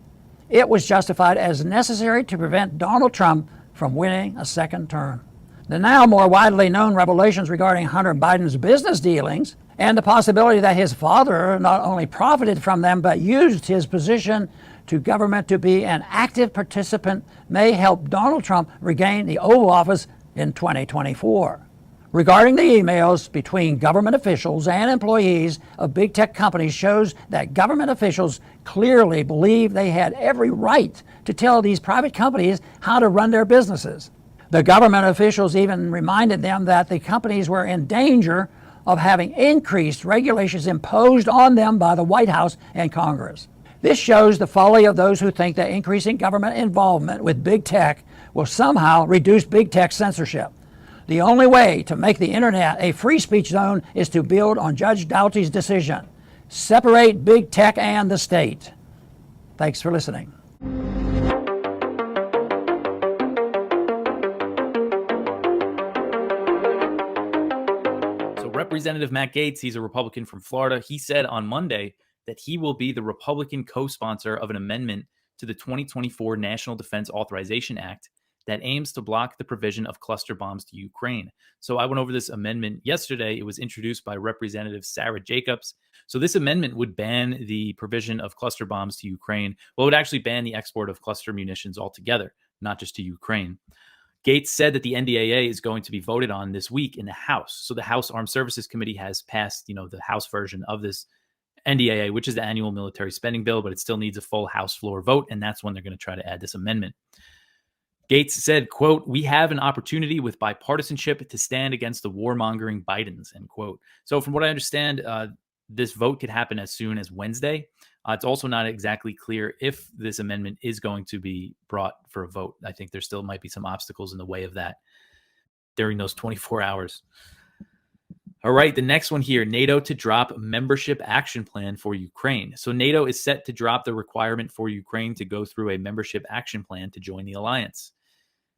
it was justified as necessary to prevent Donald Trump from winning a second term. The now more widely known revelations regarding Hunter Biden's business dealings and the possibility that his father not only profited from them but used his position to government to be an active participant may help Donald Trump regain the Oval Office in 2024. Regarding the emails between government officials and employees of big tech companies shows that government officials clearly believe they had every right to tell these private companies how to run their businesses. The government officials even reminded them that the companies were in danger of having increased regulations imposed on them by the White House and Congress. This shows the folly of those who think that increasing government involvement with big tech will somehow reduce big tech censorship. The only way to make the internet a free speech zone is to build on Judge Doughty's decision. Separate big tech and the state. Thanks for listening. Representative Matt Gaetz, he's a Republican from Florida. He said on Monday that he will be the Republican co-sponsor of an amendment to the 2024 National Defense Authorization Act that aims to block the provision of cluster bombs to Ukraine. So I went over this amendment yesterday. It was introduced by Representative Sarah Jacobs. So this amendment would ban the provision of cluster bombs to Ukraine. Well, it would actually ban the export of cluster munitions altogether, not just to Ukraine. Gaetz said that the NDAA is going to be voted on this week in the House. So the House Armed Services Committee has passed, the House version of this NDAA, which is the annual military spending bill, but it still needs a full House floor vote. And that's when they're going to try to add this amendment. Gaetz said, quote, "We have an opportunity with bipartisanship to stand against the warmongering Bidens," end quote. So from what I understand, this vote could happen as soon as Wednesday. It's also not exactly clear if this amendment is going to be brought for a vote. I think there still might be some obstacles in the way of that during those 24 hours. All right, the next one here, NATO to drop membership action plan for Ukraine. So NATO is set to drop the requirement for Ukraine to go through a membership action plan to join the alliance.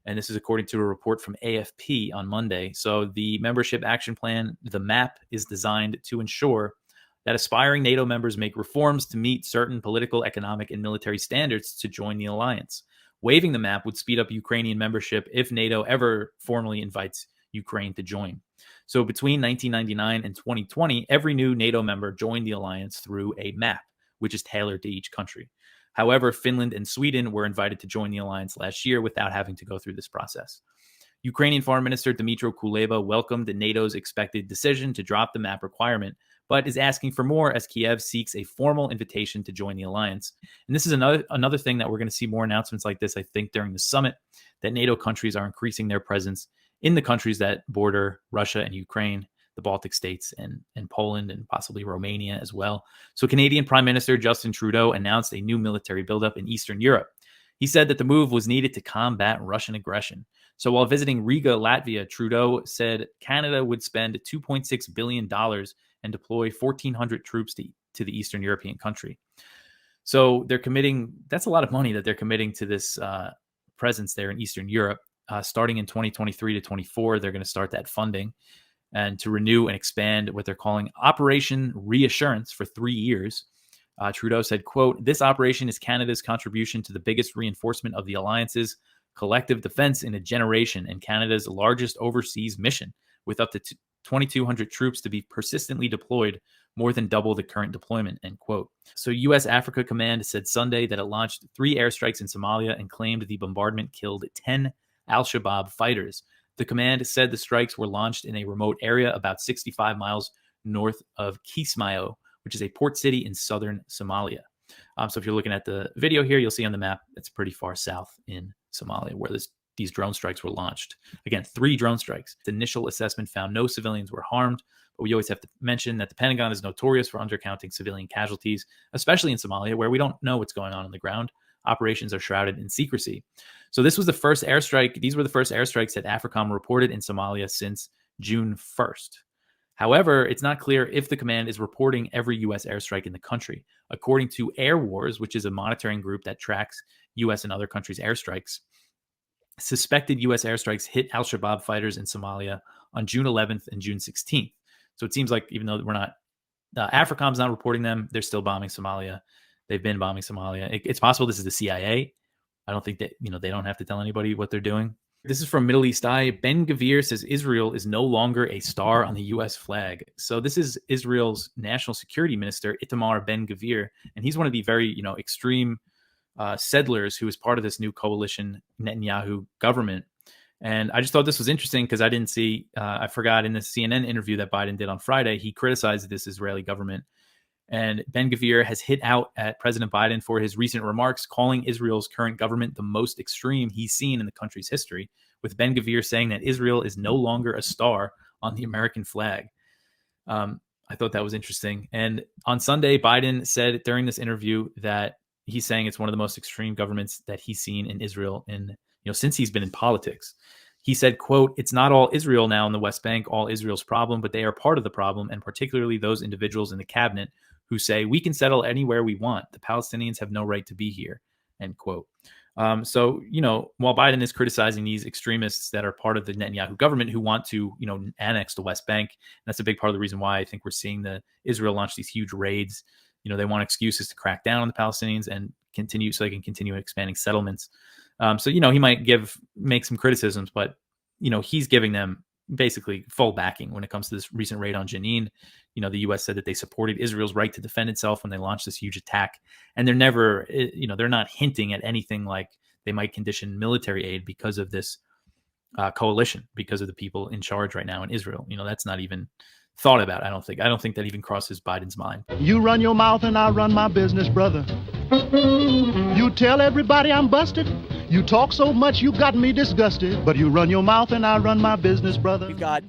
And this is according to a report from AFP on Monday. So the membership action plan, the MAP, is designed to ensure that aspiring NATO members make reforms to meet certain political, economic, and military standards to join the alliance. Waiving the MAP would speed up Ukrainian membership if NATO ever formally invites Ukraine to join. So between 1999 and 2020, every new NATO member joined the alliance through a MAP, which is tailored to each country. However, Finland and Sweden were invited to join the alliance last year without having to go through this process. Ukrainian Foreign Minister Dmytro Kuleba welcomed NATO's expected decision to drop the MAP requirement, but is asking for more as Kiev seeks a formal invitation to join the alliance. And this is another thing that we're going to see more announcements like this, I think, during the summit, that NATO countries are increasing their presence in the countries that border Russia and Ukraine, the Baltic states, and Poland, and possibly Romania as well. So Canadian Prime Minister Justin Trudeau announced a new military buildup in Eastern Europe. He said that the move was needed to combat Russian aggression. So while visiting Riga, Latvia, Trudeau said Canada would spend $2.6 billion and deploy 1,400 troops to the Eastern European country. So they're committing, that's a lot of money that they're committing to this presence there in Eastern Europe. Starting in 2023 to 24, they're going to start that funding and to renew and expand what they're calling Operation Reassurance for 3 years. Trudeau said, quote, "This operation is Canada's contribution to the biggest reinforcement of the alliance's collective defense in a generation and Canada's largest overseas mission, with up to 2,200 troops to be persistently deployed, more than double the current deployment," end quote. So U.S. Africa Command said Sunday that it launched 3 airstrikes in Somalia and claimed the bombardment killed 10 al-Shabaab fighters. The command said the strikes were launched in a remote area about 65 miles north of Kismayo, which is a port city in southern Somalia. So if you're looking at the video here, you'll see on the map it's pretty far south in Somalia where these drone strikes were launched. Again, 3 drone strikes. The initial assessment found no civilians were harmed, but we always have to mention that the Pentagon is notorious for undercounting civilian casualties, especially in Somalia, where we don't know what's going on the ground. Operations are shrouded in secrecy. So this was the first airstrike. These were the first airstrikes that AFRICOM reported in Somalia since June 1st. However, it's not clear if the command is reporting every U.S. airstrike in the country. According to Air Wars, which is a monitoring group that tracks U.S. and other countries' airstrikes, suspected U.S. airstrikes hit al-Shabaab fighters in Somalia on June 11th and June 16th. So it seems like even though we're not, AFRICOM's not reporting them, they're still bombing Somalia. They've been bombing Somalia. It's possible this is the CIA. I don't think that, they don't have to tell anybody what they're doing. This is from Middle East Eye. Ben Gvir says Israel is no longer a star on the U.S. flag. So this is Israel's national security minister, Itamar Ben Gvir, and he's one of the very, extreme settlers who is part of this new coalition Netanyahu government. And I just thought this was interesting because I didn't see, I forgot in the CNN interview that Biden did on Friday, he criticized this Israeli government. And Ben Gvir has hit out at President Biden for his recent remarks, calling Israel's current government the most extreme he's seen in the country's history, with Ben Gvir saying that Israel is no longer a star on the American flag. I thought that was interesting. And on Sunday, Biden said during this interview that he's saying it's one of the most extreme governments that he's seen in Israel since he's been in politics. He said, quote, "It's not all Israel now in the West Bank, all Israel's problem, but they are part of the problem, and particularly those individuals in the cabinet who say we can settle anywhere we want. The Palestinians have no right to be here," end quote. So, while Biden is criticizing these extremists that are part of the Netanyahu government who want to, annex the West Bank, and that's a big part of the reason why I think we're seeing Israel launch these huge raids. They want excuses to crack down on the Palestinians and continue so they can continue expanding settlements. So, he might make some criticisms, but, he's giving them basically full backing when it comes to this recent raid on Jenin. The U.S. said that they supported Israel's right to defend itself when they launched this huge attack. And they're never, they're not hinting at anything like they might condition military aid because of this coalition, because of the people in charge right now in Israel. That's not even thought about. I don't think that even crosses Biden's mind. You run your mouth and I run my business, brother. You tell everybody I'm busted. You talk so much you got me disgusted. But you run your mouth and I run my business, brother. We've got,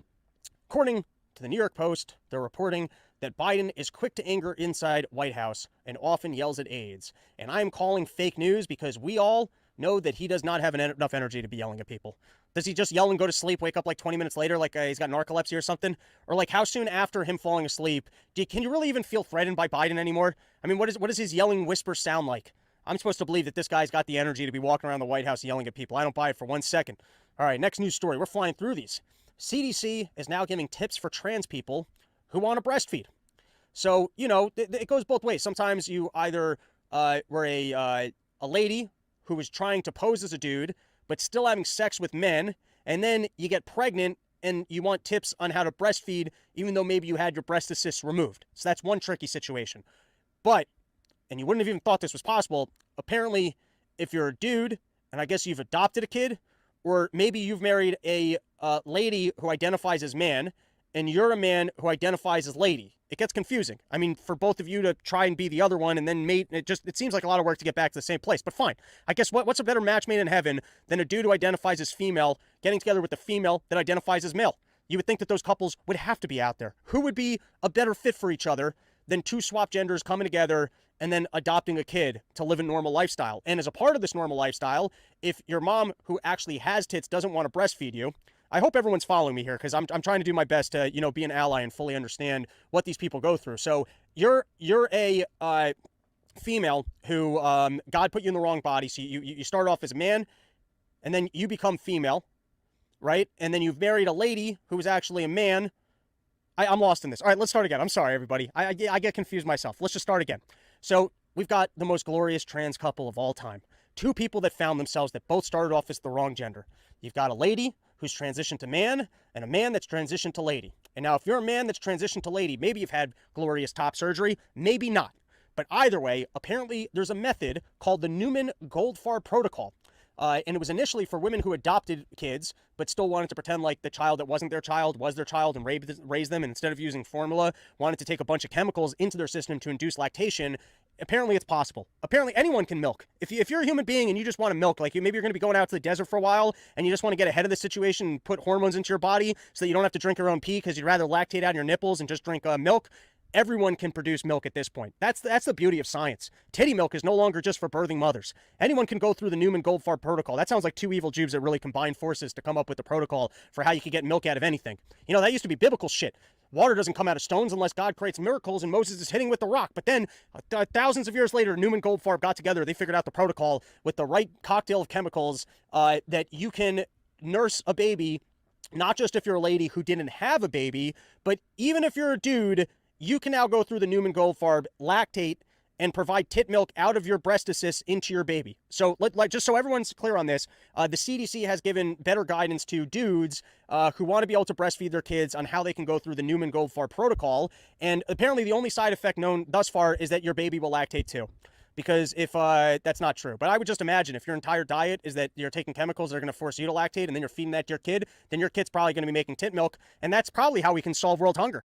according to the New York Post, they're reporting that Biden is quick to anger inside White House and often yells at aides. And I'm calling fake news because we all know that he does not have enough energy to be yelling at people. Does he just yell and go to sleep, wake up like 20 minutes later like he's got narcolepsy or something? Or like how soon after him falling asleep, can you really even feel threatened by Biden anymore? I mean, what does his yelling whisper sound like? I'm supposed to believe that this guy's got the energy to be walking around the White House yelling at people. I don't buy it for 1 second. All right, next news story. We're flying through these. CDC is now giving tips for trans people who want to breastfeed. So, it goes both ways. Sometimes you either were a lady who was trying to pose as a dude, but still having sex with men, and then you get pregnant and you want tips on how to breastfeed, even though maybe you had your breast assists removed. So that's one tricky situation. But, and you wouldn't have even thought this was possible, apparently, if you're a dude, and I guess you've adopted a kid, or maybe you've married a lady who identifies as man, and you're a man who identifies as lady, it gets confusing. I mean, for both of you to try and be the other one and then mate, it seems like a lot of work to get back to the same place. But fine. I guess what's a better match made in heaven than a dude who identifies as female getting together with a female that identifies as male? You would think that those couples would have to be out there. Who would be a better fit for each other than two swap genders coming together and then adopting a kid to live a normal lifestyle? And as a part of this normal lifestyle, if your mom who actually has tits doesn't want to breastfeed you, I hope everyone's following me here because I'm trying to do my best to, be an ally and fully understand what these people go through. So you're a female who God put you in the wrong body. So you start off as a man and then you become female, right? And then you've married a lady who was actually a man. I'm lost in this. All right, let's start again. I'm sorry, everybody. I get confused myself. Let's just start again. So we've got the most glorious trans couple of all time. Two people that found themselves that both started off as the wrong gender. You've got a lady who's transitioned to man and a man that's transitioned to lady. And now if you're a man that's transitioned to lady, maybe you've had glorious top surgery, maybe not. But either way, apparently there's a method called the Newman-Goldfarb protocol. And it was initially for women who adopted kids, but still wanted to pretend like the child that wasn't their child was their child and raised them. And instead of using formula, wanted to take a bunch of chemicals into their system to induce lactation. Apparently it's possible. Apparently anyone can milk. If you're a human being and you just want to milk, like maybe you're going to be going out to the desert for a while and you just want to get ahead of the situation and put hormones into your body so that you don't have to drink your own pee because you'd rather lactate out your nipples and just drink milk. Everyone can produce milk at this point. That's the beauty of science. Titty milk is no longer just for birthing mothers. Anyone can go through the Newman-Goldfarb protocol. That sounds like two evil Jews that really combined forces to come up with the protocol for how you could get milk out of anything. You know, that used to be biblical shit. Water doesn't come out of stones unless God creates miracles, and Moses is hitting with the rock. But then, thousands of years later, Newman-Goldfarb got together. They figured out the protocol with the right cocktail of chemicals that you can nurse a baby, not just if you're a lady who didn't have a baby, but even if you're a dude, you can now go through the Newman-Goldfarb, lactate, and provide tit milk out of your breast assist into your baby. So, just so everyone's clear on this, the CDC has given better guidance to dudes who want to be able to breastfeed their kids on how they can go through the Newman-Goldfarb protocol. And apparently the only side effect known thus far is that your baby will lactate too. Because if that's not true. But I would just imagine if your entire diet is that you're taking chemicals that are going to force you to lactate and then you're feeding that to your kid, then your kid's probably going to be making tit milk. And that's probably how we can solve world hunger.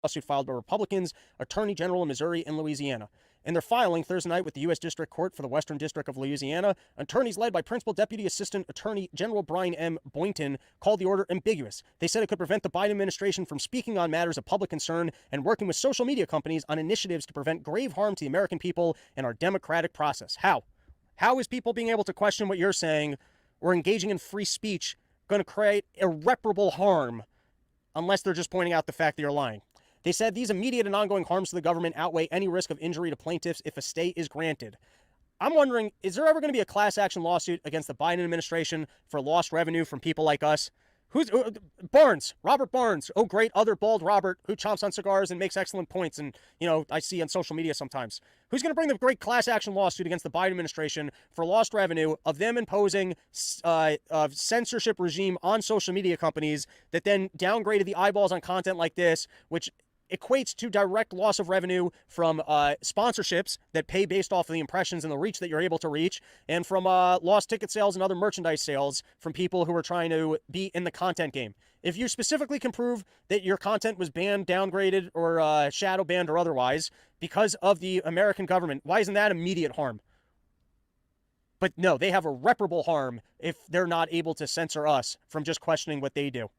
Lawsuit filed by Republicans, Attorney General in Missouri and Louisiana. In their filing Thursday night with the U.S. District Court for the Western District of Louisiana, attorneys led by Principal Deputy Assistant Attorney General Brian M. Boynton called the order ambiguous. They said it could prevent the Biden administration from speaking on matters of public concern and working with social media companies on initiatives to prevent grave harm to the American people and our democratic process. How? How is people being able to question what you're saying or engaging in free speech going to create irreparable harm unless they're just pointing out the fact that you're lying? They said these immediate and ongoing harms to the government outweigh any risk of injury to plaintiffs if a stay is granted. I'm wondering, is there ever going to be a class action lawsuit against the Biden administration for lost revenue from people like us? Who's Barnes, Robert Barnes, oh great other bald Robert who chomps on cigars and makes excellent points and, you know, I see on social media sometimes. Who's going to bring the great class action lawsuit against the Biden administration for lost revenue of them imposing a censorship regime on social media companies that then downgraded the eyeballs on content like this, which equates to direct loss of revenue from sponsorships that pay based off of the impressions and the reach that you're able to reach, and from lost ticket sales and other merchandise sales from people who are trying to be in the content game. If you specifically can prove that your content was banned, downgraded, or shadow banned or otherwise because of the American government, why isn't that immediate harm? But no, they have irreparable harm if they're not able to censor us from just questioning what they do.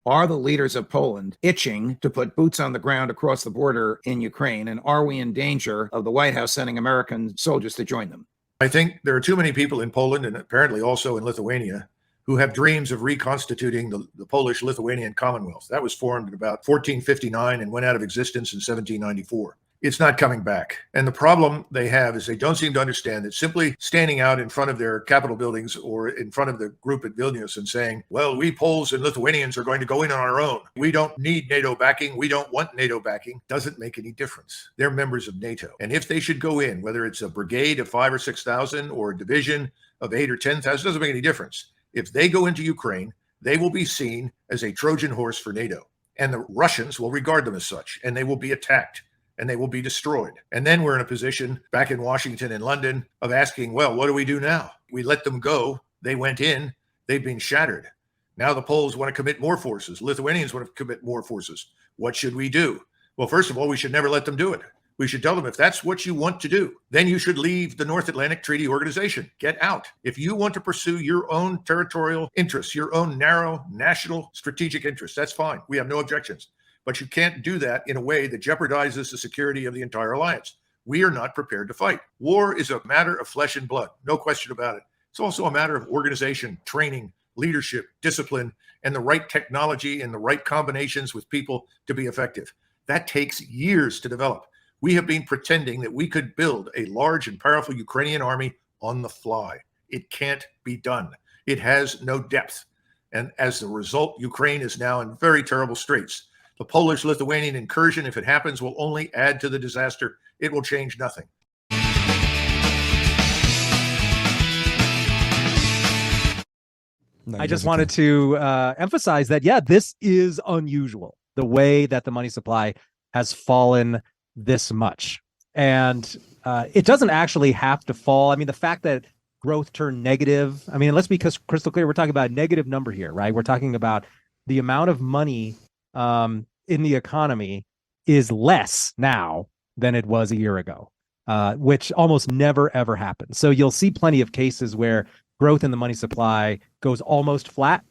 Are the leaders of Poland itching to put boots on the ground across the border in Ukraine? And are we in danger of the White House sending American soldiers to join them? I think there are too many people in Poland and apparently also in Lithuania who have dreams of reconstituting the Polish-Lithuanian Commonwealth. That was formed in about 1459 and went out of existence in 1794. It's not coming back. And the problem they have is they don't seem to understand that simply standing out in front of their Capitol buildings or in front of the group at Vilnius and saying, well, we Poles and Lithuanians are going to go in on our own. We don't need NATO backing. We don't want NATO backing. Doesn't make any difference. They're members of NATO. And if they should go in, whether it's a brigade of 5,000 or 6,000 or a division of 8,000 or 10,000, doesn't make any difference. If they go into Ukraine, they will be seen as a Trojan horse for NATO. And the Russians will regard them as such, and they will be attacked. And they will be destroyed. And then we're in a position back in Washington and London of asking, well, what do we do now? We let them go. They went in. They've been shattered. Now the Poles want to commit more forces. Lithuanians want to commit more forces. What should we do? Well, first of all, we should never let them do it. We should tell them if that's what you want to do, then you should leave the North Atlantic Treaty Organization. Get out. If you want to pursue your own territorial interests, your own narrow national strategic interests, that's fine. We have no objections. But you can't do that in a way that jeopardizes the security of the entire alliance. We are not prepared to fight. War is a matter of flesh and blood, no question about it. It's also a matter of organization, training, leadership, discipline, and the right technology and the right combinations with people to be effective. That takes years to develop. We have been pretending that we could build a large and powerful Ukrainian army on the fly. It can't be done. It has no depth. And as the result, Ukraine is now in very terrible straits. The Polish-Lithuanian incursion, if it happens, will only add to the disaster. It will change nothing. I just wanted to emphasize that, yeah, this is unusual, the way that the money supply has fallen this much. And it doesn't actually have to fall. I mean, the fact that growth turned negative, I mean, let's be crystal clear, we're talking about a negative number here, right? We're talking about the amount of money in the economy is less now than it was a year ago, which almost never, ever happens. So you'll see plenty of cases where growth in the money supply goes almost flat.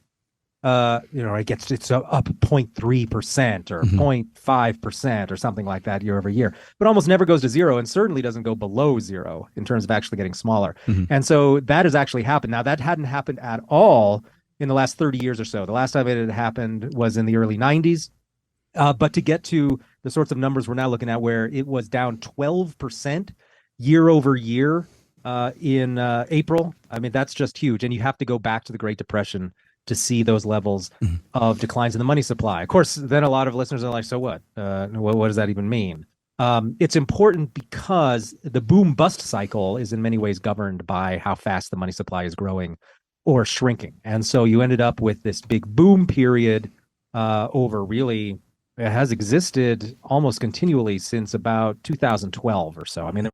It gets it's up 0.3% or 0.5% or something like that year over year, but almost never goes to zero, and certainly doesn't go below zero in terms of actually getting smaller. And so that has actually happened. Now, that hadn't happened at all in the last 30 years or so. The last time it had happened was in the early 90s. But to get to the sorts of numbers we're now looking at, where it was down 12% year over year in April, I mean, that's just huge. And you have to go back to the Great Depression to see those levels of declines in the money supply. Of course, then a lot of listeners are like, so what? What does that even mean? It's important because the boom-bust cycle is in many ways governed by how fast the money supply is growing or shrinking. And so you ended up with this big boom period over really, it has existed almost continually since about 2012 or so. I mean,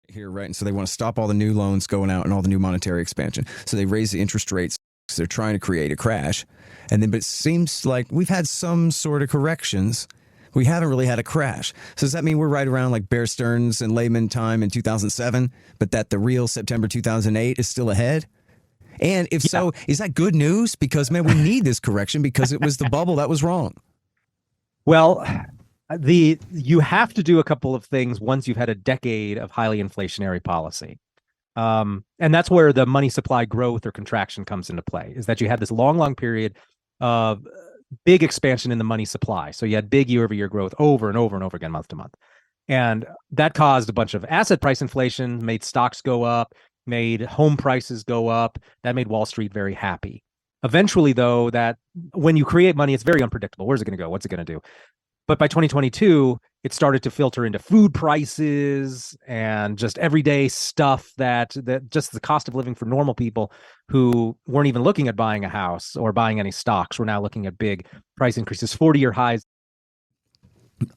here, right? And so they want to stop all the new loans going out and all the new monetary expansion. So they raise the interest rates. They're trying to create a crash. And then, but it seems like we've had some sort of corrections. We haven't really had a crash. So does that mean we're right around like Bear Stearns and Lehman time in 2007, but that the real September 2008 is still ahead? And if so, is that good news? Because, man, we need this correction because it was the bubble that was wrong. Well, you have to do a couple of things once you've had a decade of highly inflationary policy. And that's where the money supply growth or contraction comes into play, is that you had this long period of big expansion in the money supply. So you had big year-over-year growth over and over and over again, month to month. And that caused a bunch of asset price inflation, made stocks go up, made home prices go up. That made Wall Street very happy. Eventually, though, that when you create money, it's very unpredictable. Where's it going to go? What's it going to do? But by 2022, it started to filter into food prices and just everyday stuff that just the cost of living for normal people who weren't even looking at buying a house or buying any stocks. We're now looking at big price increases, 40-year highs.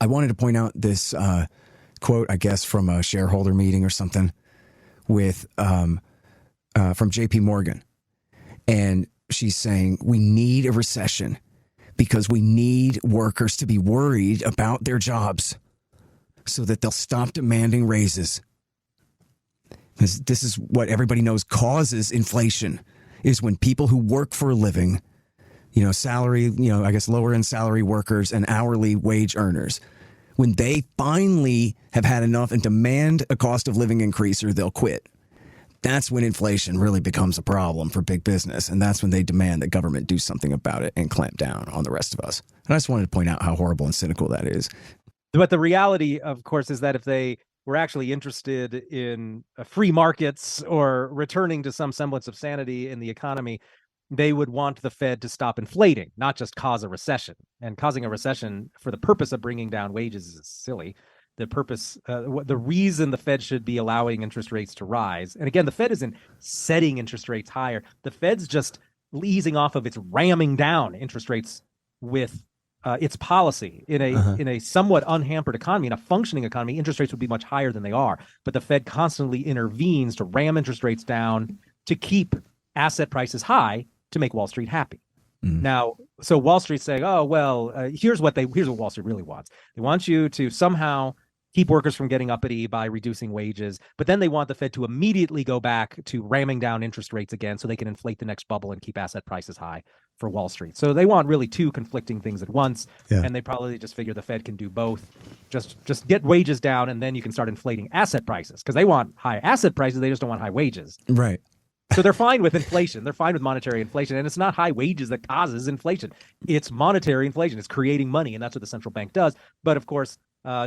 I wanted to point out this quote, I guess, from a shareholder meeting or something with from JP Morgan. And she's saying, we need a recession because we need workers to be worried about their jobs so that they'll stop demanding raises. This is what everybody knows causes inflation, is when people who work for a living, salary, I guess lower end salary workers and hourly wage earners, when they finally have had enough and demand a cost of living increase or they'll quit. That's when inflation really becomes a problem for big business. And that's when they demand that government do something about it and clamp down on the rest of us. And I just wanted to point out how horrible and cynical that is. But the reality, of course, is that if they were actually interested in free markets or returning to some semblance of sanity in the economy, they would want the Fed to stop inflating, not just cause a recession. And causing a recession for the purpose of bringing down wages is silly. The purpose, the reason the Fed should be allowing interest rates to rise. And again, the Fed isn't setting interest rates higher. The Fed's just easing off of its ramming down interest rates with its policy. In a somewhat unhampered economy, in a functioning economy, interest rates would be much higher than they are. But the Fed constantly intervenes to ram interest rates down to keep asset prices high to make Wall Street happy. Now, so Wall Street's saying, oh, well, here's what Wall Street really wants. They want you to somehow keep workers from getting uppity by reducing wages, but then they want the Fed to immediately go back to ramming down interest rates again so they can inflate the next bubble and keep asset prices high for Wall Street. So they want really two conflicting things at once, and they probably just figure the Fed can do both. Just get wages down, and then you can start inflating asset prices, because they want high asset prices, they just don't want high wages. Right. So they're fine with inflation. They're fine with monetary inflation. And it's not high wages that causes inflation. It's monetary inflation. It's creating money. And that's what the central bank does. But of course,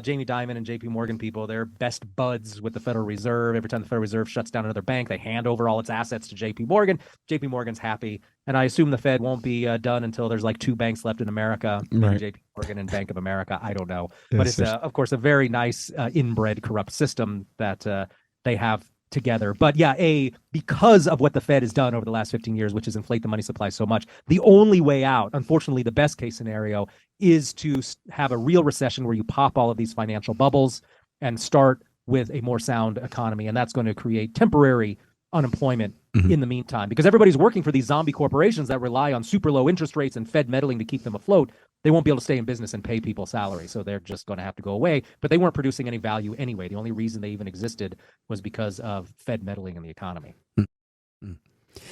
Jamie Dimon and JP Morgan people, they're best buds with the Federal Reserve. Every time the Federal Reserve shuts down another bank, they hand over all its assets to JP Morgan. JP Morgan's happy. And I assume the Fed won't be done until there's like 2 banks left in America, Right. JP Morgan and Bank of America. I don't know. Yes, But it's, of course, a very nice inbred corrupt system that they have together. But yeah, because of what the Fed has done over the last 15 years, which is inflate the money supply so much, the only way out, unfortunately, the best case scenario is to have a real recession where you pop all of these financial bubbles and start with a more sound economy. And that's going to create temporary unemployment in the meantime, because everybody's working for these zombie corporations that rely on super low interest rates and Fed meddling to keep them afloat. They won't be able to stay in business and pay people salary, so they're just going to have to go away. But they weren't producing any value anyway. The only reason they even existed was because of Fed meddling in the economy.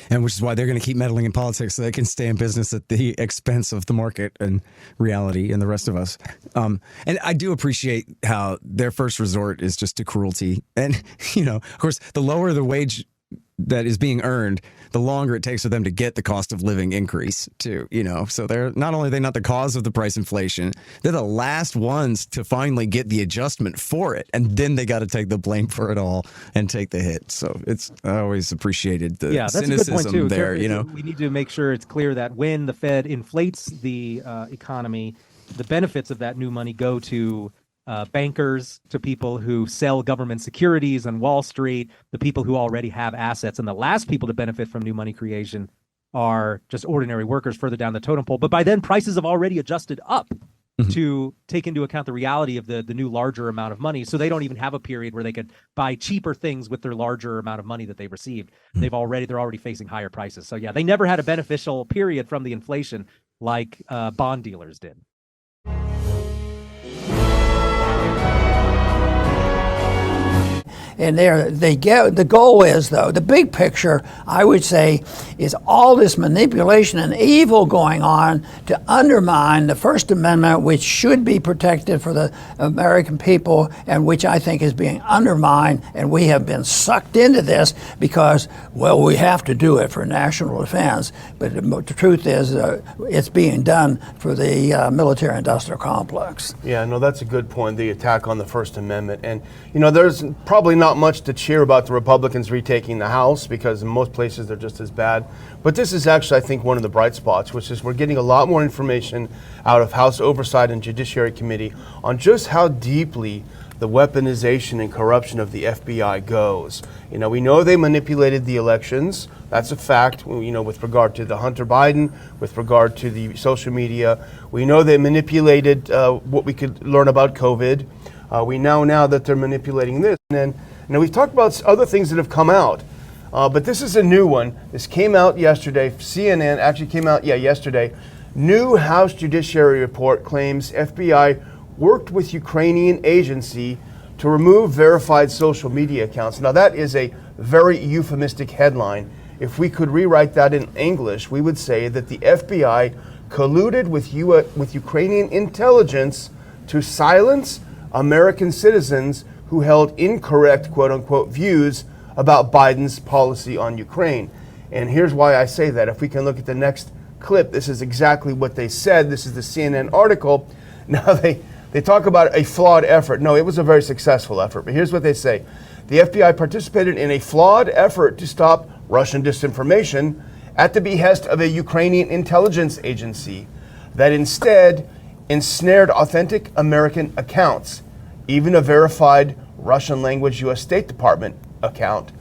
And which is why they're going to keep meddling in politics so they can stay in business at the expense of the market and reality and the rest of us. And I do appreciate how their first resort is just to cruelty. And, of course, the lower the wage that is being earned, the longer it takes for them to get the cost of living increase too, So they're not the cause of the price inflation, they're the last ones to finally get the adjustment for it. And then they got to take the blame for it all and take the hit. So I always appreciated the that's cynicism a good point too. there, We need to make sure it's clear that when the Fed inflates the economy, the benefits of that new money go to bankers, to people who sell government securities on Wall Street, the people who already have assets. And the last people to benefit from new money creation are just ordinary workers further down the totem pole. But by then, prices have already adjusted up to take into account the reality of the new larger amount of money. So they don't even have a period where they could buy cheaper things with their larger amount of money that they received. They're already facing higher prices. So yeah, they never had a beneficial period from the inflation like bond dealers did. And the goal is, though, the big picture, I would say, is all this manipulation and evil going on to undermine the First Amendment, which should be protected for the American people, and which I think is being undermined. And we have been sucked into this because, well, we have to do it for national defense. But the truth is, it's being done for the military-industrial complex. Yeah, no, that's a good point, the attack on the First Amendment. And, there's probably not much to cheer about the Republicans retaking the House, because in most places they're just as bad. But this is actually, I think, one of the bright spots, which is we're getting a lot more information out of House Oversight and Judiciary Committee on just how deeply the weaponization and corruption of the FBI goes. We know they manipulated the elections. That's a fact, with regard to the Hunter Biden, with regard to the social media. We know they manipulated what we could learn about COVID. We know now that they're manipulating this. And then, we've talked about other things that have come out, but this is a new one. This came out yesterday. CNN actually came out, yesterday. New House Judiciary report claims FBI worked with Ukrainian agency to remove verified social media accounts. Now, that is a very euphemistic headline. If we could rewrite that in English, we would say that the FBI colluded with Ukrainian intelligence to silence American citizens who held incorrect, quote-unquote, views about Biden's policy on Ukraine. And here's why I say that. If we can look at the next clip, this is exactly what they said. This is the CNN article. Now, they talk about a flawed effort. No, it was a very successful effort. But here's what they say. The FBI participated in a flawed effort to stop Russian disinformation at the behest of a Ukrainian intelligence agency that instead ensnared authentic American accounts, even a verified Russian language U.S. State Department account,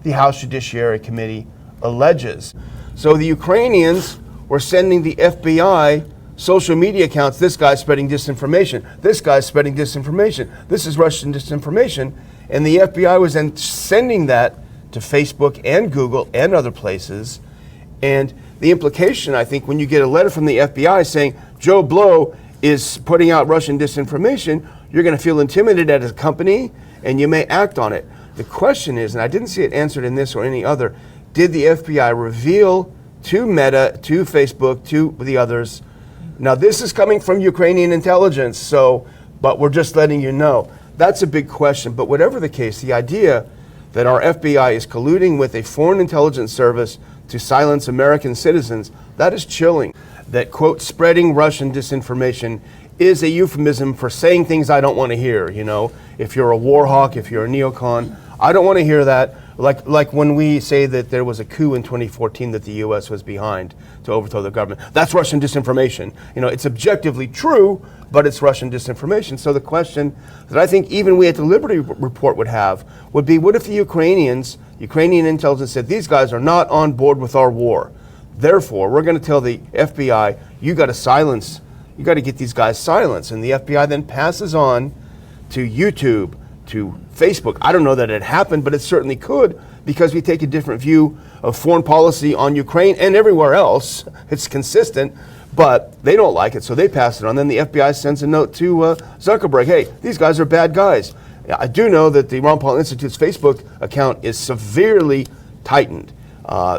the House Judiciary Committee alleges. So the Ukrainians were sending the FBI social media accounts. This guy's spreading disinformation. This guy's spreading disinformation. This is Russian disinformation. And the FBI was then sending that to Facebook and Google and other places. And the implication, I think, when you get a letter from the FBI saying Joe Blow is putting out Russian disinformation, you're going to feel intimidated as a company and you may act on it. The question is, and I didn't see it answered in this or any other, did the FBI reveal to Meta, to Facebook, to the others? Now, this is coming from Ukrainian intelligence, but we're just letting you know. That's a big question. But whatever the case, the idea that our FBI is colluding with a foreign intelligence service to silence American citizens, that is chilling. That, quote, spreading Russian disinformation is a euphemism for saying things I don't want to hear. You know, if you're a war hawk, if you're a neocon, I don't want to hear that. Like when we say that there was a coup in 2014 that the U.S. was behind to overthrow the government. That's Russian disinformation. You know, it's objectively true, but it's Russian disinformation. So the question that I think even we at the Liberty Report would have would be, what if the Ukrainian intelligence said, these guys are not on board with our war. Therefore, we're going to tell the FBI, you got to get these guys silenced. And the FBI then passes on to YouTube, to Facebook. I don't know that it happened, but it certainly could, because we take a different view of foreign policy on Ukraine and everywhere else. It's consistent, but they don't like it, so they pass it on. Then the FBI sends a note to Zuckerberg, hey, these guys are bad guys. I do know that the Ron Paul Institute's Facebook account is severely tightened.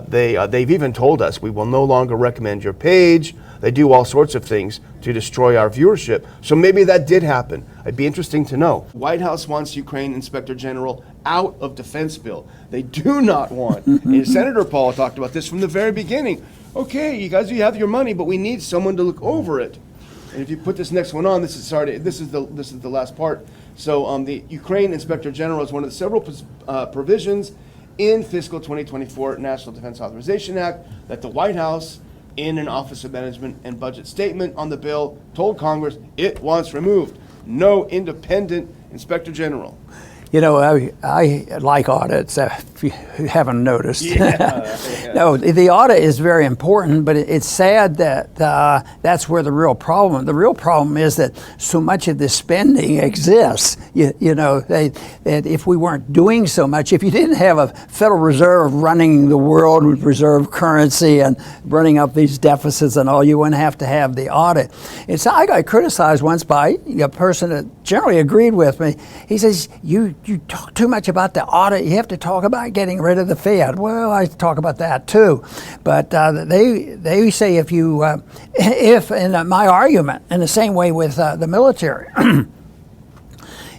They've even told us, we will no longer recommend your page. They do all sorts of things to destroy our viewership. So maybe that did happen. It'd be interesting to know. White House wants Ukraine Inspector General out of defense bill. They do not want, and Senator Paul talked about this from the very beginning. Okay, you guys, you have your money, but we need someone to look over it. And if you put this next one on, this is the last part. So the Ukraine Inspector General is one of the several provisions in fiscal 2024 National Defense Authorization Act that the White House, in an Office of Management and Budget statement on the bill, told Congress it wants removed. No independent Inspector General. You know, I like audits, if you haven't noticed. No, the audit is very important, but it's sad that that's where the real problem is that so much of the spending exists. You know, that if we weren't doing so much, if you didn't have a Federal Reserve running the world with reserve currency and running up these deficits and all, you wouldn't have to have the audit. I got criticized once by a person that generally agreed with me. He says, you talk too much about the audit. You have to talk about getting rid of the Fed. Well, I talk about that too, but they say if in my argument, in the same way with the military,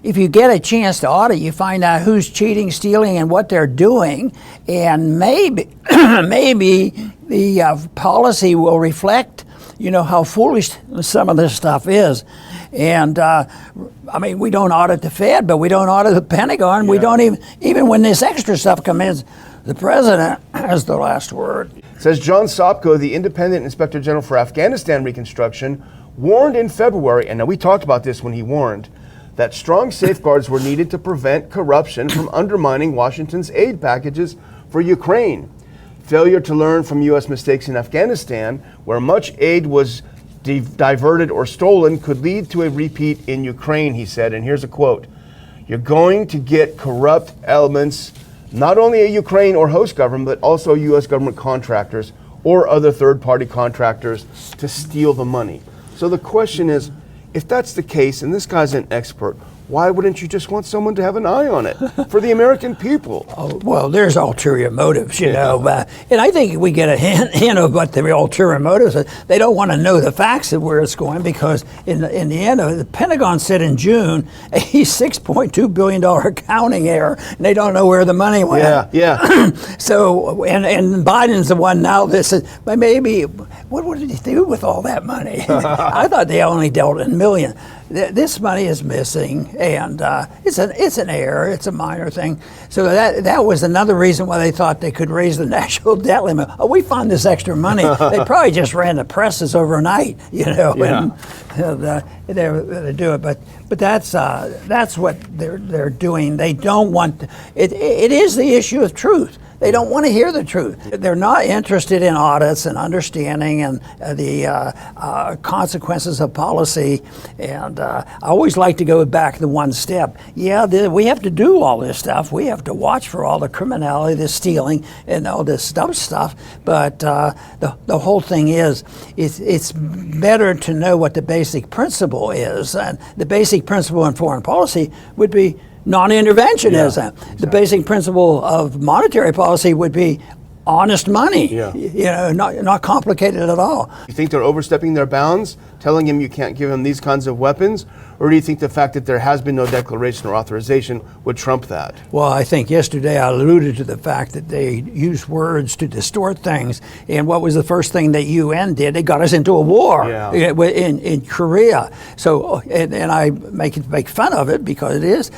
if you get a chance to audit, you find out who's cheating, stealing, and what they're doing, and maybe the policy will reflect, you know, how foolish some of this stuff is. And I mean, we don't audit the Fed, but we don't audit the Pentagon. Yeah. We don't even when this extra stuff comes in, the president has the last word. Says John Sopko, the independent Inspector General for Afghanistan reconstruction, warned in February, and now we talked about this when he warned, that strong safeguards were needed to prevent corruption from undermining Washington's aid packages for Ukraine. Failure to learn from U.S. mistakes in Afghanistan, where much aid was diverted or stolen, could lead to a repeat in Ukraine, he said. And here's a quote: "You're going to get corrupt elements, not only at Ukraine or host government, but also U.S. government contractors or other third-party contractors to steal the money." So the question is, if that's the case, and this guy's an expert, why wouldn't you just want someone to have an eye on it for the American people? Oh, well, there's ulterior motives, you know. And I think we get a hint of what the ulterior motives are. They don't want to know the facts of where it's going, because in the end of it, the Pentagon said in June a $6.2 billion accounting error, and they don't know where the money went. Yeah. So, and Biden's the one now that says, but maybe, what did he do with all that money? I thought they only dealt in millions. This money is missing, and it's an error. It's a minor thing. So that was another reason why they thought they could raise the national debt limit. Oh, we found this extra money. They probably just ran the presses overnight, you know, and they do it. But that's what they're doing. They don't want it. It is the issue of truth. They don't want to hear the truth. They're not interested in audits and understanding and the consequences of policy. And I always like to go back the one step. Yeah, we have to do all this stuff. We have to watch for all the criminality, the stealing, and all this dumb stuff. But the whole thing is, it's better to know what the basic principle is. And the basic principle in foreign policy would be non-interventionism. Exactly. The basic principle of monetary policy would be honest money. Not complicated at all. You think they're overstepping their bounds, telling him you can't give him these kinds of weapons? Or do you think the fact that there has been no declaration or authorization would trump that? Well, I think yesterday I alluded to the fact that they use words to distort things. And what was the first thing that UN did? They got us into a war in Korea. So, and I make fun of it because it is,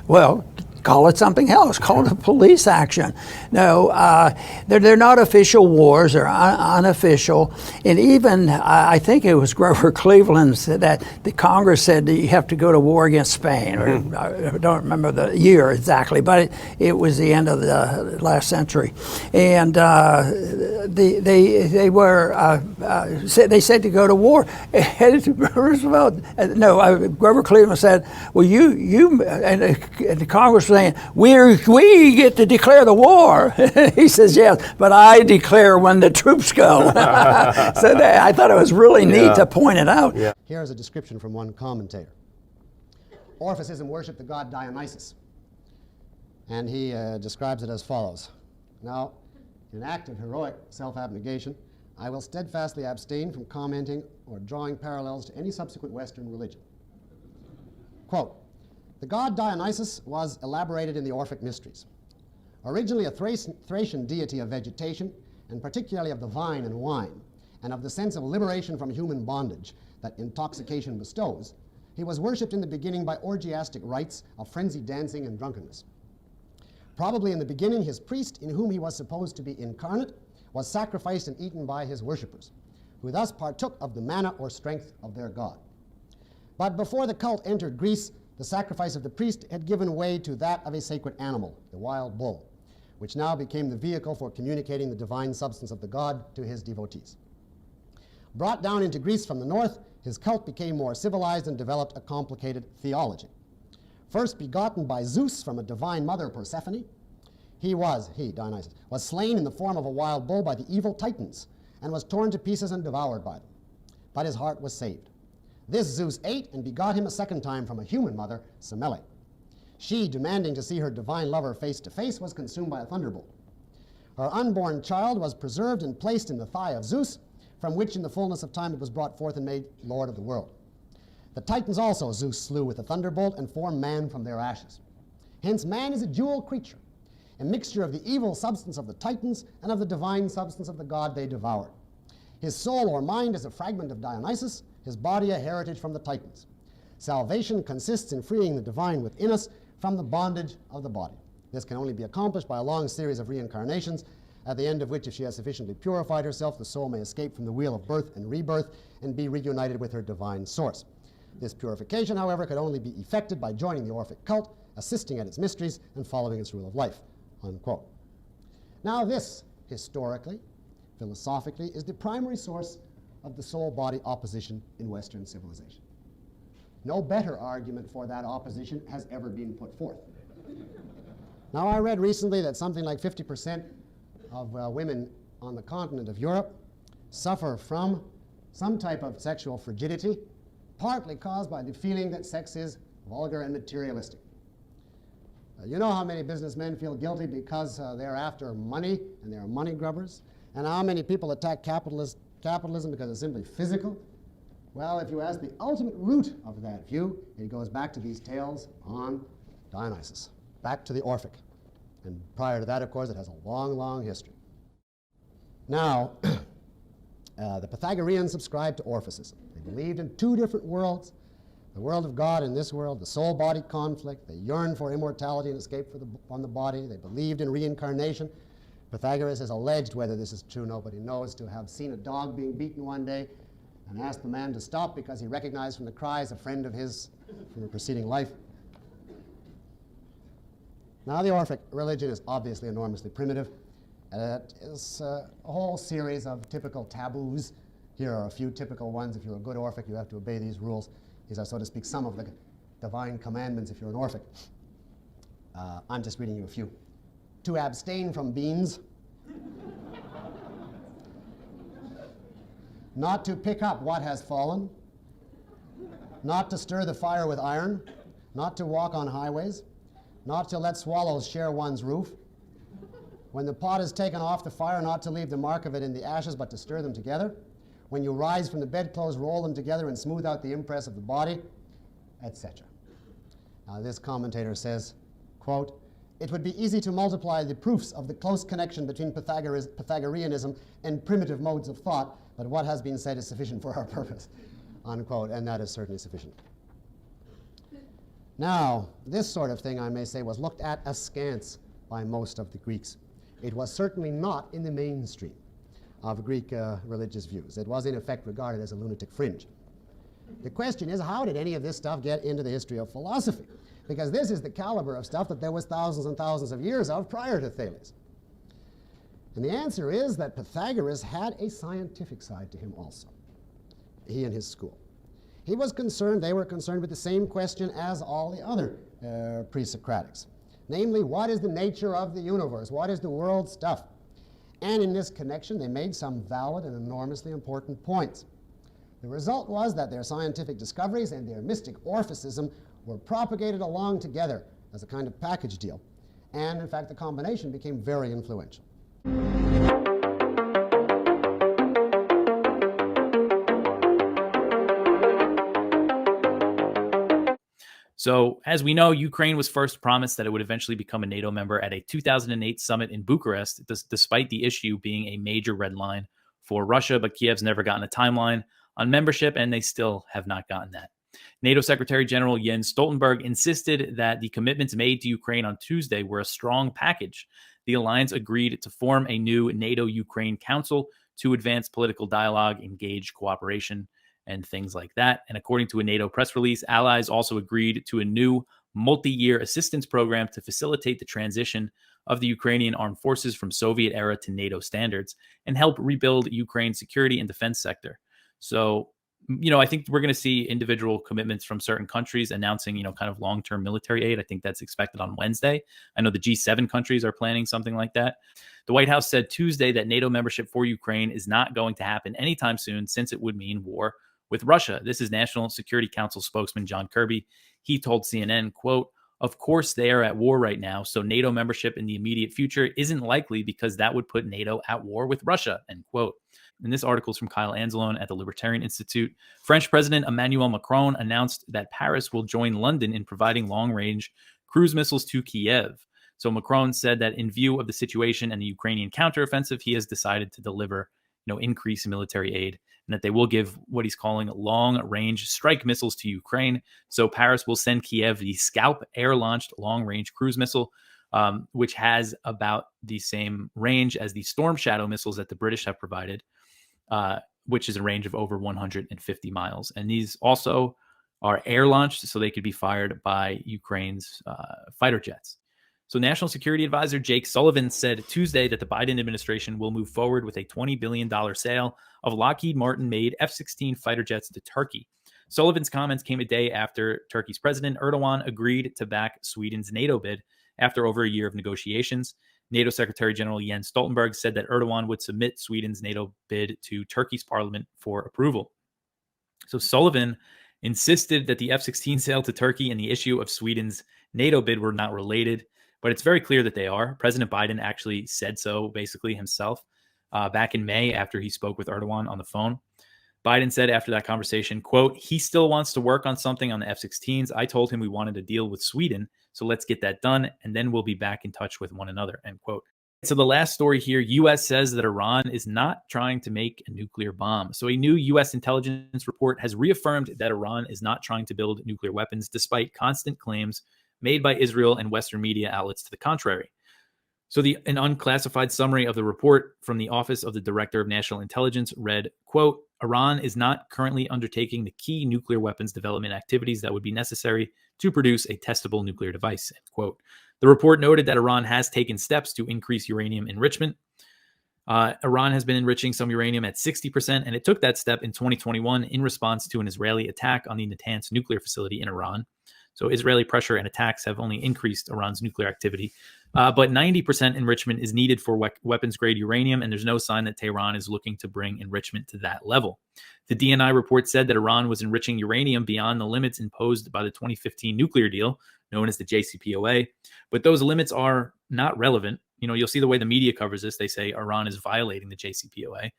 well, call it something else. Call it a police action. No, they're not official wars. They're unofficial. And even, I think it was Grover Cleveland said that the Congress said that you have to go to war against Spain. Or I don't remember the year exactly, but it was the end of the last century. And they said to go to war. Roosevelt, Grover Cleveland said, well, you and the Congress saying, we get to declare the war. He says, yes, but I declare when the troops go. So I thought it was really neat to point it out. Here is a description from one commentator. Orphicism worshipped the god Dionysus, and he describes it as follows. Now, in an act of heroic self-abnegation, I will steadfastly abstain from commenting or drawing parallels to any subsequent Western religion. Quote, the god Dionysus was elaborated in the Orphic mysteries. Originally a Thracian deity of vegetation, and particularly of the vine and wine, and of the sense of liberation from human bondage that intoxication bestows, he was worshipped in the beginning by orgiastic rites of frenzied dancing and drunkenness. Probably in the beginning, his priest, in whom he was supposed to be incarnate, was sacrificed and eaten by his worshippers, who thus partook of the manna or strength of their god. But before the cult entered Greece, the sacrifice of the priest had given way to that of a sacred animal, the wild bull, which now became the vehicle for communicating the divine substance of the god to his devotees. Brought down into Greece from the north, his cult became more civilized and developed a complicated theology. First begotten by Zeus from a divine mother, Persephone, Dionysus, was slain in the form of a wild bull by the evil Titans and was torn to pieces and devoured by them. But his heart was saved. This Zeus ate and begot him a second time from a human mother, Semele. She, demanding to see her divine lover face to face, was consumed by a thunderbolt. Her unborn child was preserved and placed in the thigh of Zeus, from which in the fullness of time it was brought forth and made Lord of the world. The Titans also Zeus slew with a thunderbolt and formed man from their ashes. Hence man is a dual creature, a mixture of the evil substance of the Titans and of the divine substance of the god they devoured. His soul or mind is a fragment of Dionysus, his body a heritage from the Titans. Salvation consists in freeing the divine within us from the bondage of the body. This can only be accomplished by a long series of reincarnations, at the end of which, if she has sufficiently purified herself, the soul may escape from the wheel of birth and rebirth and be reunited with her divine source. This purification, however, could only be effected by joining the Orphic cult, assisting at its mysteries, and following its rule of life, unquote. Now this, historically, philosophically, is the primary source of the soul-body opposition in Western civilization. No better argument for that opposition has ever been put forth. Now, I read recently that something like 50% of women on the continent of Europe suffer from some type of sexual frigidity, partly caused by the feeling that sex is vulgar and materialistic. You know how many businessmen feel guilty because they're after money and they're money grubbers, and how many people attack capitalism because it's simply physical? Well, if you ask the ultimate root of that view, it goes back to these tales on Dionysus, back to the Orphic. And prior to that, of course, it has a long, long history. Now, the Pythagoreans subscribed to Orphicism. They believed in two different worlds, the world of God and this world, the soul-body conflict. They yearned for immortality and escape from the body. They believed in reincarnation. Pythagoras has alleged, whether this is true nobody knows, to have seen a dog being beaten one day and asked the man to stop because he recognized from the cries a friend of his from a preceding life. Now, the Orphic religion is obviously enormously primitive. It is a whole series of typical taboos. Here are a few typical ones. If you're a good Orphic, you have to obey these rules. These are, so to speak, some of the divine commandments if you're an Orphic. I'm just reading you a few. To abstain from beans. Not to pick up what has fallen. Not to stir the fire with iron. Not to walk on highways. Not to let swallows share one's roof. When the pot is taken off the fire, not to leave the mark of it in the ashes, but to stir them together. When you rise from the bedclothes, roll them together and smooth out the impress of the body, etc. Now this commentator says, quote, "It would be easy to multiply the proofs of the close connection between Pythagoreanism and primitive modes of thought, but what has been said is sufficient for our purpose," unquote, and that is certainly sufficient. Now, this sort of thing, I may say, was looked at askance by most of the Greeks. It was certainly not in the mainstream of Greek religious views. It was, in effect, regarded as a lunatic fringe. The question is, how did any of this stuff get into the history of philosophy? Because this is the caliber of stuff that there was thousands and thousands of years of prior to Thales. And the answer is that Pythagoras had a scientific side to him also, he and his school. They were concerned with the same question as all the other pre-Socratics. Namely, what is the nature of the universe? What is the world stuff? And in this connection, they made some valid and enormously important points. The result was that their scientific discoveries and their mystic orphicism were propagated along together as a kind of package deal. And in fact, the combination became very influential. So, as we know, Ukraine was first promised that it would eventually become a NATO member at a 2008 summit in Bucharest, despite the issue being a major red line for Russia. But Kiev's never gotten a timeline on membership, and they still have not gotten that. NATO Secretary General Jens Stoltenberg insisted that the commitments made to Ukraine on Tuesday were a strong package. The alliance agreed to form a new NATO-Ukraine Council to advance political dialogue, engage cooperation, and things like that. And according to a NATO press release, allies also agreed to a new multi-year assistance program to facilitate the transition of the Ukrainian armed forces from Soviet era to NATO standards and help rebuild Ukraine's security and defense sector. So, I think we're going to see individual commitments from certain countries announcing, kind of long-term military aid. I think that's expected on Wednesday. I know the G7 countries are planning something like that. The White House said Tuesday that NATO membership for Ukraine is not going to happen anytime soon, since it would mean war with Russia. This is National Security Council spokesman John Kirby. He told CNN, quote, "Of course they are at war right now, so NATO membership in the immediate future isn't likely because that would put NATO at war with Russia," end quote. And this article is from Kyle Anzalone at the Libertarian Institute. French President Emmanuel Macron announced that Paris will join London in providing long-range cruise missiles to Kiev. So Macron said that in view of the situation and the Ukrainian counteroffensive, he has decided to deliver, increase in military aid, and that they will give what he's calling long-range strike missiles to Ukraine. So Paris will send Kiev the Scalp air-launched long-range cruise missile, which has about the same range as the Storm Shadow missiles that the British have provided, which is a range of over 150 miles. And these also are air-launched, so they could be fired by Ukraine's fighter jets. So National Security Advisor Jake Sullivan said Tuesday that the Biden administration will move forward with a $20 billion sale of Lockheed Martin-made F-16 fighter jets to Turkey. Sullivan's comments came a day after Turkey's President Erdogan agreed to back Sweden's NATO bid after over a year of negotiations. NATO Secretary General Jens Stoltenberg said that Erdogan would submit Sweden's NATO bid to Turkey's parliament for approval. So Sullivan insisted that the F-16 sale to Turkey and the issue of Sweden's NATO bid were not related, but it's very clear that they are. President Biden actually said so basically himself back in May after he spoke with Erdogan on the phone. Biden said after that conversation, quote, "He still wants to work on something on the F-16s. I told him we wanted to deal with Sweden, so let's get that done, and then we'll be back in touch with one another," end quote. So the last story here, U.S. says that Iran is not trying to make a nuclear bomb. So a new U.S. intelligence report has reaffirmed that Iran is not trying to build nuclear weapons, despite constant claims made by Israel and Western media outlets to the contrary. So an unclassified summary of the report from the Office of the Director of National Intelligence read, quote, "Iran is not currently undertaking the key nuclear weapons development activities that would be necessary to produce a testable nuclear device," end quote. The report noted that Iran has taken steps to increase uranium enrichment. Iran has been enriching some uranium at 60%, and it took that step in 2021 in response to an Israeli attack on the Natanz nuclear facility in Iran. So Israeli pressure and attacks have only increased Iran's nuclear activity. But 90% enrichment is needed for weapons-grade uranium, and there's no sign that Tehran is looking to bring enrichment to that level. The DNI report said that Iran was enriching uranium beyond the limits imposed by the 2015 nuclear deal, known as the JCPOA. But those limits are not relevant you'll see the way the media covers this. They say Iran is violating the JCPOA,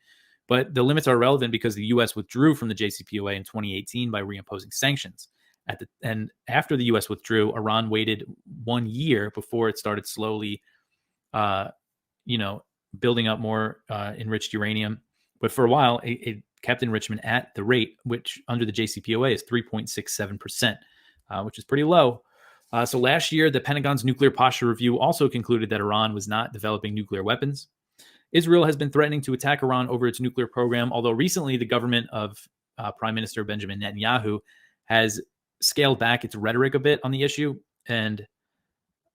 but the limits are relevant because the U.S. withdrew from the JCPOA in 2018 by reimposing sanctions. And after the U.S. withdrew, Iran waited 1 year before it started slowly, building up more enriched uranium. But for a while, it kept enrichment at the rate, which under the JCPOA is 3.67%, which is pretty low. So last year, the Pentagon's nuclear posture review also concluded that Iran was not developing nuclear weapons. Israel has been threatening to attack Iran over its nuclear program, although recently the government of Prime Minister Benjamin Netanyahu has scaled back its rhetoric a bit on the issue. And,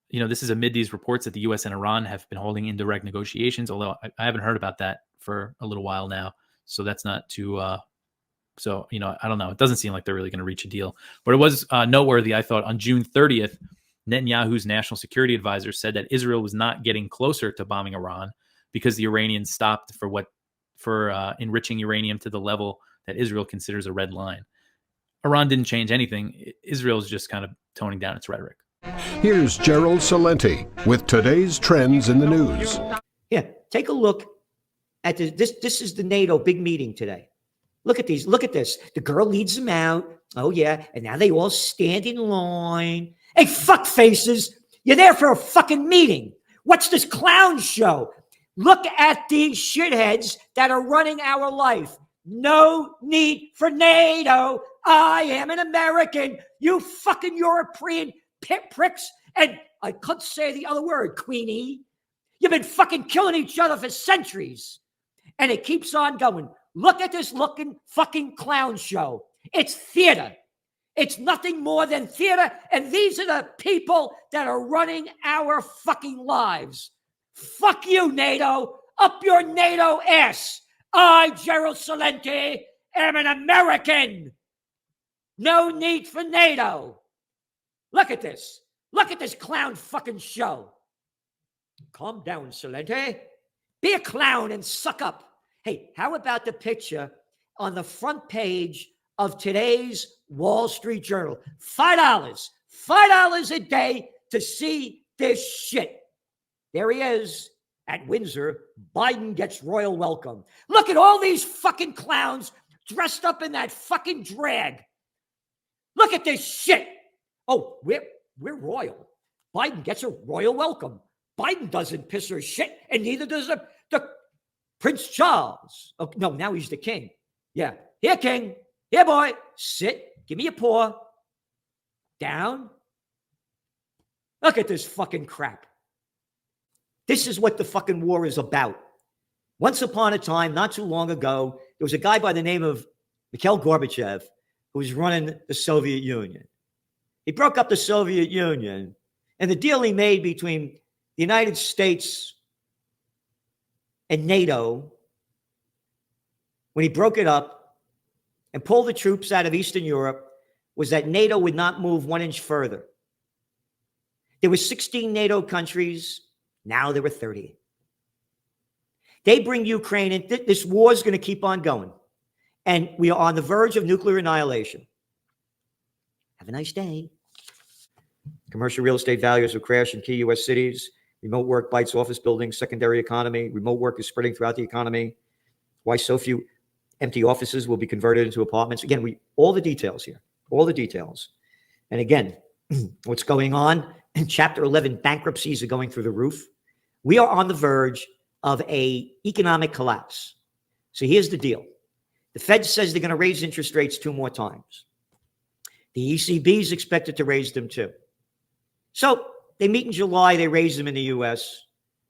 this is amid these reports that the U.S. and Iran have been holding indirect negotiations, although I haven't heard about that for a little while now. So that's not too... I don't know. It doesn't seem like they're really going to reach a deal. But it was noteworthy, I thought, on June 30th, Netanyahu's national security advisor said that Israel was not getting closer to bombing Iran because the Iranians stopped for enriching uranium to the level that Israel considers a red line. Iran didn't change anything. Israel's just kind of toning down its rhetoric. Here's Gerald Salenti with today's trends in the news. Yeah, take a look at this. This is the NATO big meeting today. Look at these. Look at this. The girl leads them out. Oh, yeah. And now they all stand in line. Hey, fuck faces. You're there for a fucking meeting. What's this clown show? Look at these shitheads that are running our life. No need for NATO. I am an American. You fucking European pricks. And I couldn't say the other word, Queenie. You've been fucking killing each other for centuries. And it keeps on going. Look at this fucking clown show. It's theater. It's nothing more than theater. And these are the people that are running our fucking lives. Fuck you, NATO. Up your NATO ass. I, Gerald Salenti, am an American. No need for NATO. Look at this. Look at this clown fucking show. Calm down, Salenti. Be a clown and suck up. Hey, how about the picture on the front page of today's Wall Street Journal? $5. $5 a day to see this shit. There he is at Windsor. Biden gets royal welcome. Look at all these fucking clowns dressed up in that fucking drag. Look at this shit. Oh, we're royal. Biden gets a royal welcome. Biden doesn't piss or shit, and neither does the Prince Charles. Oh, no, now he's the king. Yeah. Here, king. Here, boy. Sit. Give me a paw. Down. Look at this fucking crap. This is what the fucking war is about. Once upon a time, not too long ago, there was a guy by the name of Mikhail Gorbachev who was running the Soviet Union. He broke up the Soviet Union, and the deal he made between the United States and NATO, when he broke it up and pulled the troops out of Eastern Europe, was that NATO would not move 1 inch further. There were 16 NATO countries. Now there were 30. They bring Ukraine in. This war is going to keep on going. And we are on the verge of nuclear annihilation. Have a nice day. Commercial real estate values have crashed in key U.S. cities. Remote work bites office buildings, secondary economy. Remote work is spreading throughout the economy. Why so few empty offices will be converted into apartments. Again, all the details here, all the details. And again, what's going on in Chapter 11 bankruptcies are going through the roof. We are on the verge of an economic collapse. So here's the deal. The Fed says they're going to raise interest rates 2 more times. The ECB is expected to raise them too. So they meet in July, they raise them in the U.S.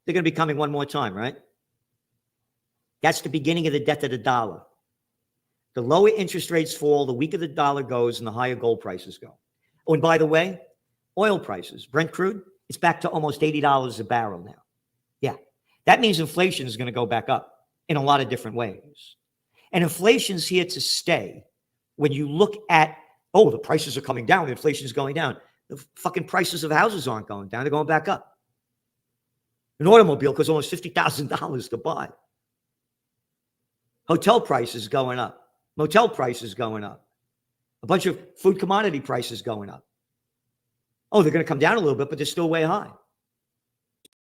They're going to be coming 1 more time, right? That's the beginning of the death of the dollar. The lower interest rates fall, the weaker the dollar goes, and the higher gold prices go. Oh, and by the way, oil prices, Brent crude, it's back to almost $80 a barrel now. Yeah, that means inflation is going to go back up in a lot of different ways. And inflation's here to stay. When you look at, oh, the prices are coming down, inflation is going down. The fucking prices of houses aren't going down, they're going back up. An automobile costs almost $50,000 to buy. Hotel prices going up. Motel prices going up. A bunch of food commodity prices going up. Oh, they're going to come down a little bit, but they're still way high.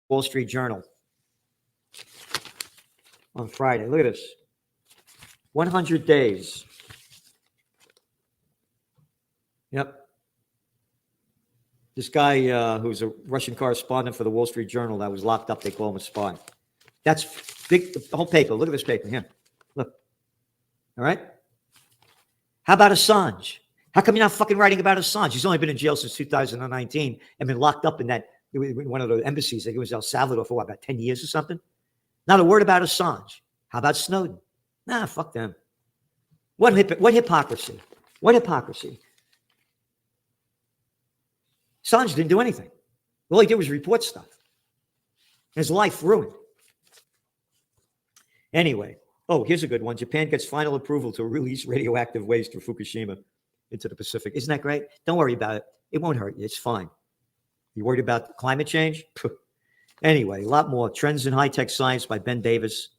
Wall Street Journal on Friday. Look at this. 100 days. Yep. This guy who's a Russian correspondent for the Wall Street Journal that was locked up, they call him a spy. That's big, the whole paper. Look at this paper here. Look. All right? How about Assange? How come you're not fucking writing about Assange? He's only been in jail since 2019 and been locked up in one of the embassies. I think it was El Salvador for about 10 years or something. Not a word about Assange. How about Snowden? Nah, fuck them. What hypocrisy? What hypocrisy? Assange didn't do anything. All he did was report stuff. His life ruined. Anyway, here's a good one. Japan gets final approval to release radioactive waste from Fukushima into the Pacific. Isn't that great? Don't worry about it. It won't hurt you. It's fine. You worried about climate change? Anyway, a lot more. Trends in High-Tech Science by Ben Davis.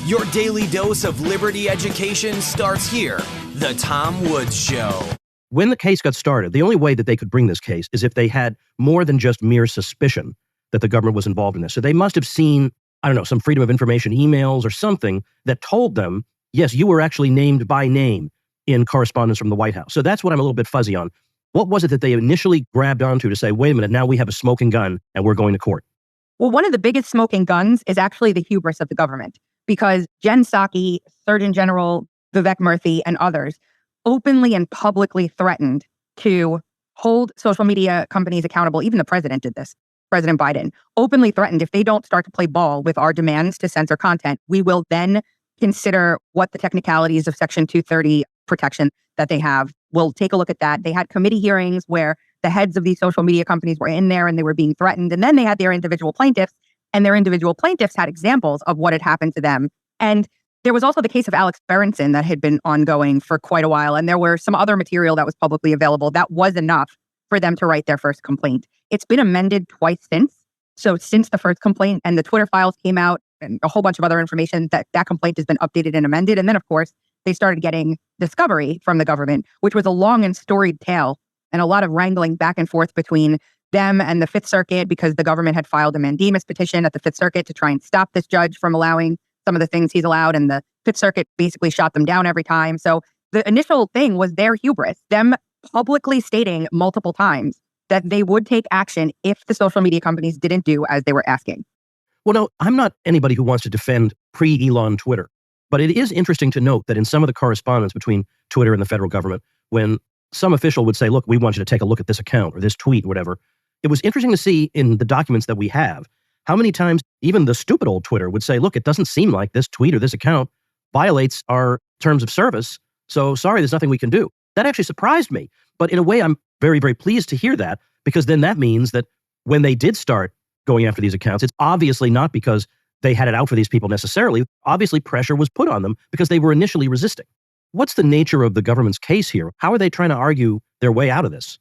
Your daily dose of liberty education starts here. The Tom Woods Show. When the case got started, the only way that they could bring this case is if they had more than just mere suspicion that the government was involved in this. So they must have seen, I don't know, some Freedom of Information emails or something that told them, yes, you were actually named by name in correspondence from the White House. So that's what I'm a little bit fuzzy on. What was it that they initially grabbed onto to say, wait a minute, now we have a smoking gun and we're going to court? Well, one of the biggest smoking guns is actually the hubris of the government, because Jen Psaki, Surgeon General Vivek Murthy, and others openly and publicly threatened to hold social media companies accountable. Even the president did this. President Biden openly threatened, if they don't start to play ball with our demands to censor content, we will then consider what the technicalities of Section 230 protection that they have. We'll take a look at that. They had committee hearings where the heads of these social media companies were in there and they were being threatened. And then they had their individual plaintiffs, and their individual plaintiffs had examples of what had happened to them. And there was also the case of Alex Berenson that had been ongoing for quite a while. And there were some other material that was publicly available that was enough for them to write their first complaint. It's been amended twice since. So since the first complaint, and the Twitter files came out and a whole bunch of other information, that complaint has been updated and amended. And then, of course, they started getting discovery from the government, which was a long and storied tale and a lot of wrangling back and forth between them and the Fifth Circuit, because the government had filed a mandamus petition at the Fifth Circuit to try and stop this judge from allowing some of the things he's allowed, and the Fifth Circuit basically shot them down every time. So the initial thing was their hubris, them publicly stating multiple times that they would take action if the social media companies didn't do as they were asking. Well, no, I'm not anybody who wants to defend pre-Elon Twitter, but it is interesting to note that in some of the correspondence between Twitter and the federal government, when some official would say, look, we want you to take a look at this account or this tweet or whatever, it was interesting to see in the documents that we have how many times even the stupid old Twitter would say, look, it doesn't seem like this tweet or this account violates our terms of service. So sorry, there's nothing we can do. That actually surprised me. But in a way, I'm very, very pleased to hear that, because then that means that when they did start going after these accounts, it's obviously not because they had it out for these people necessarily. Obviously, pressure was put on them because they were initially resisting. What's the nature of the government's case here? How are they trying to argue their way out of this?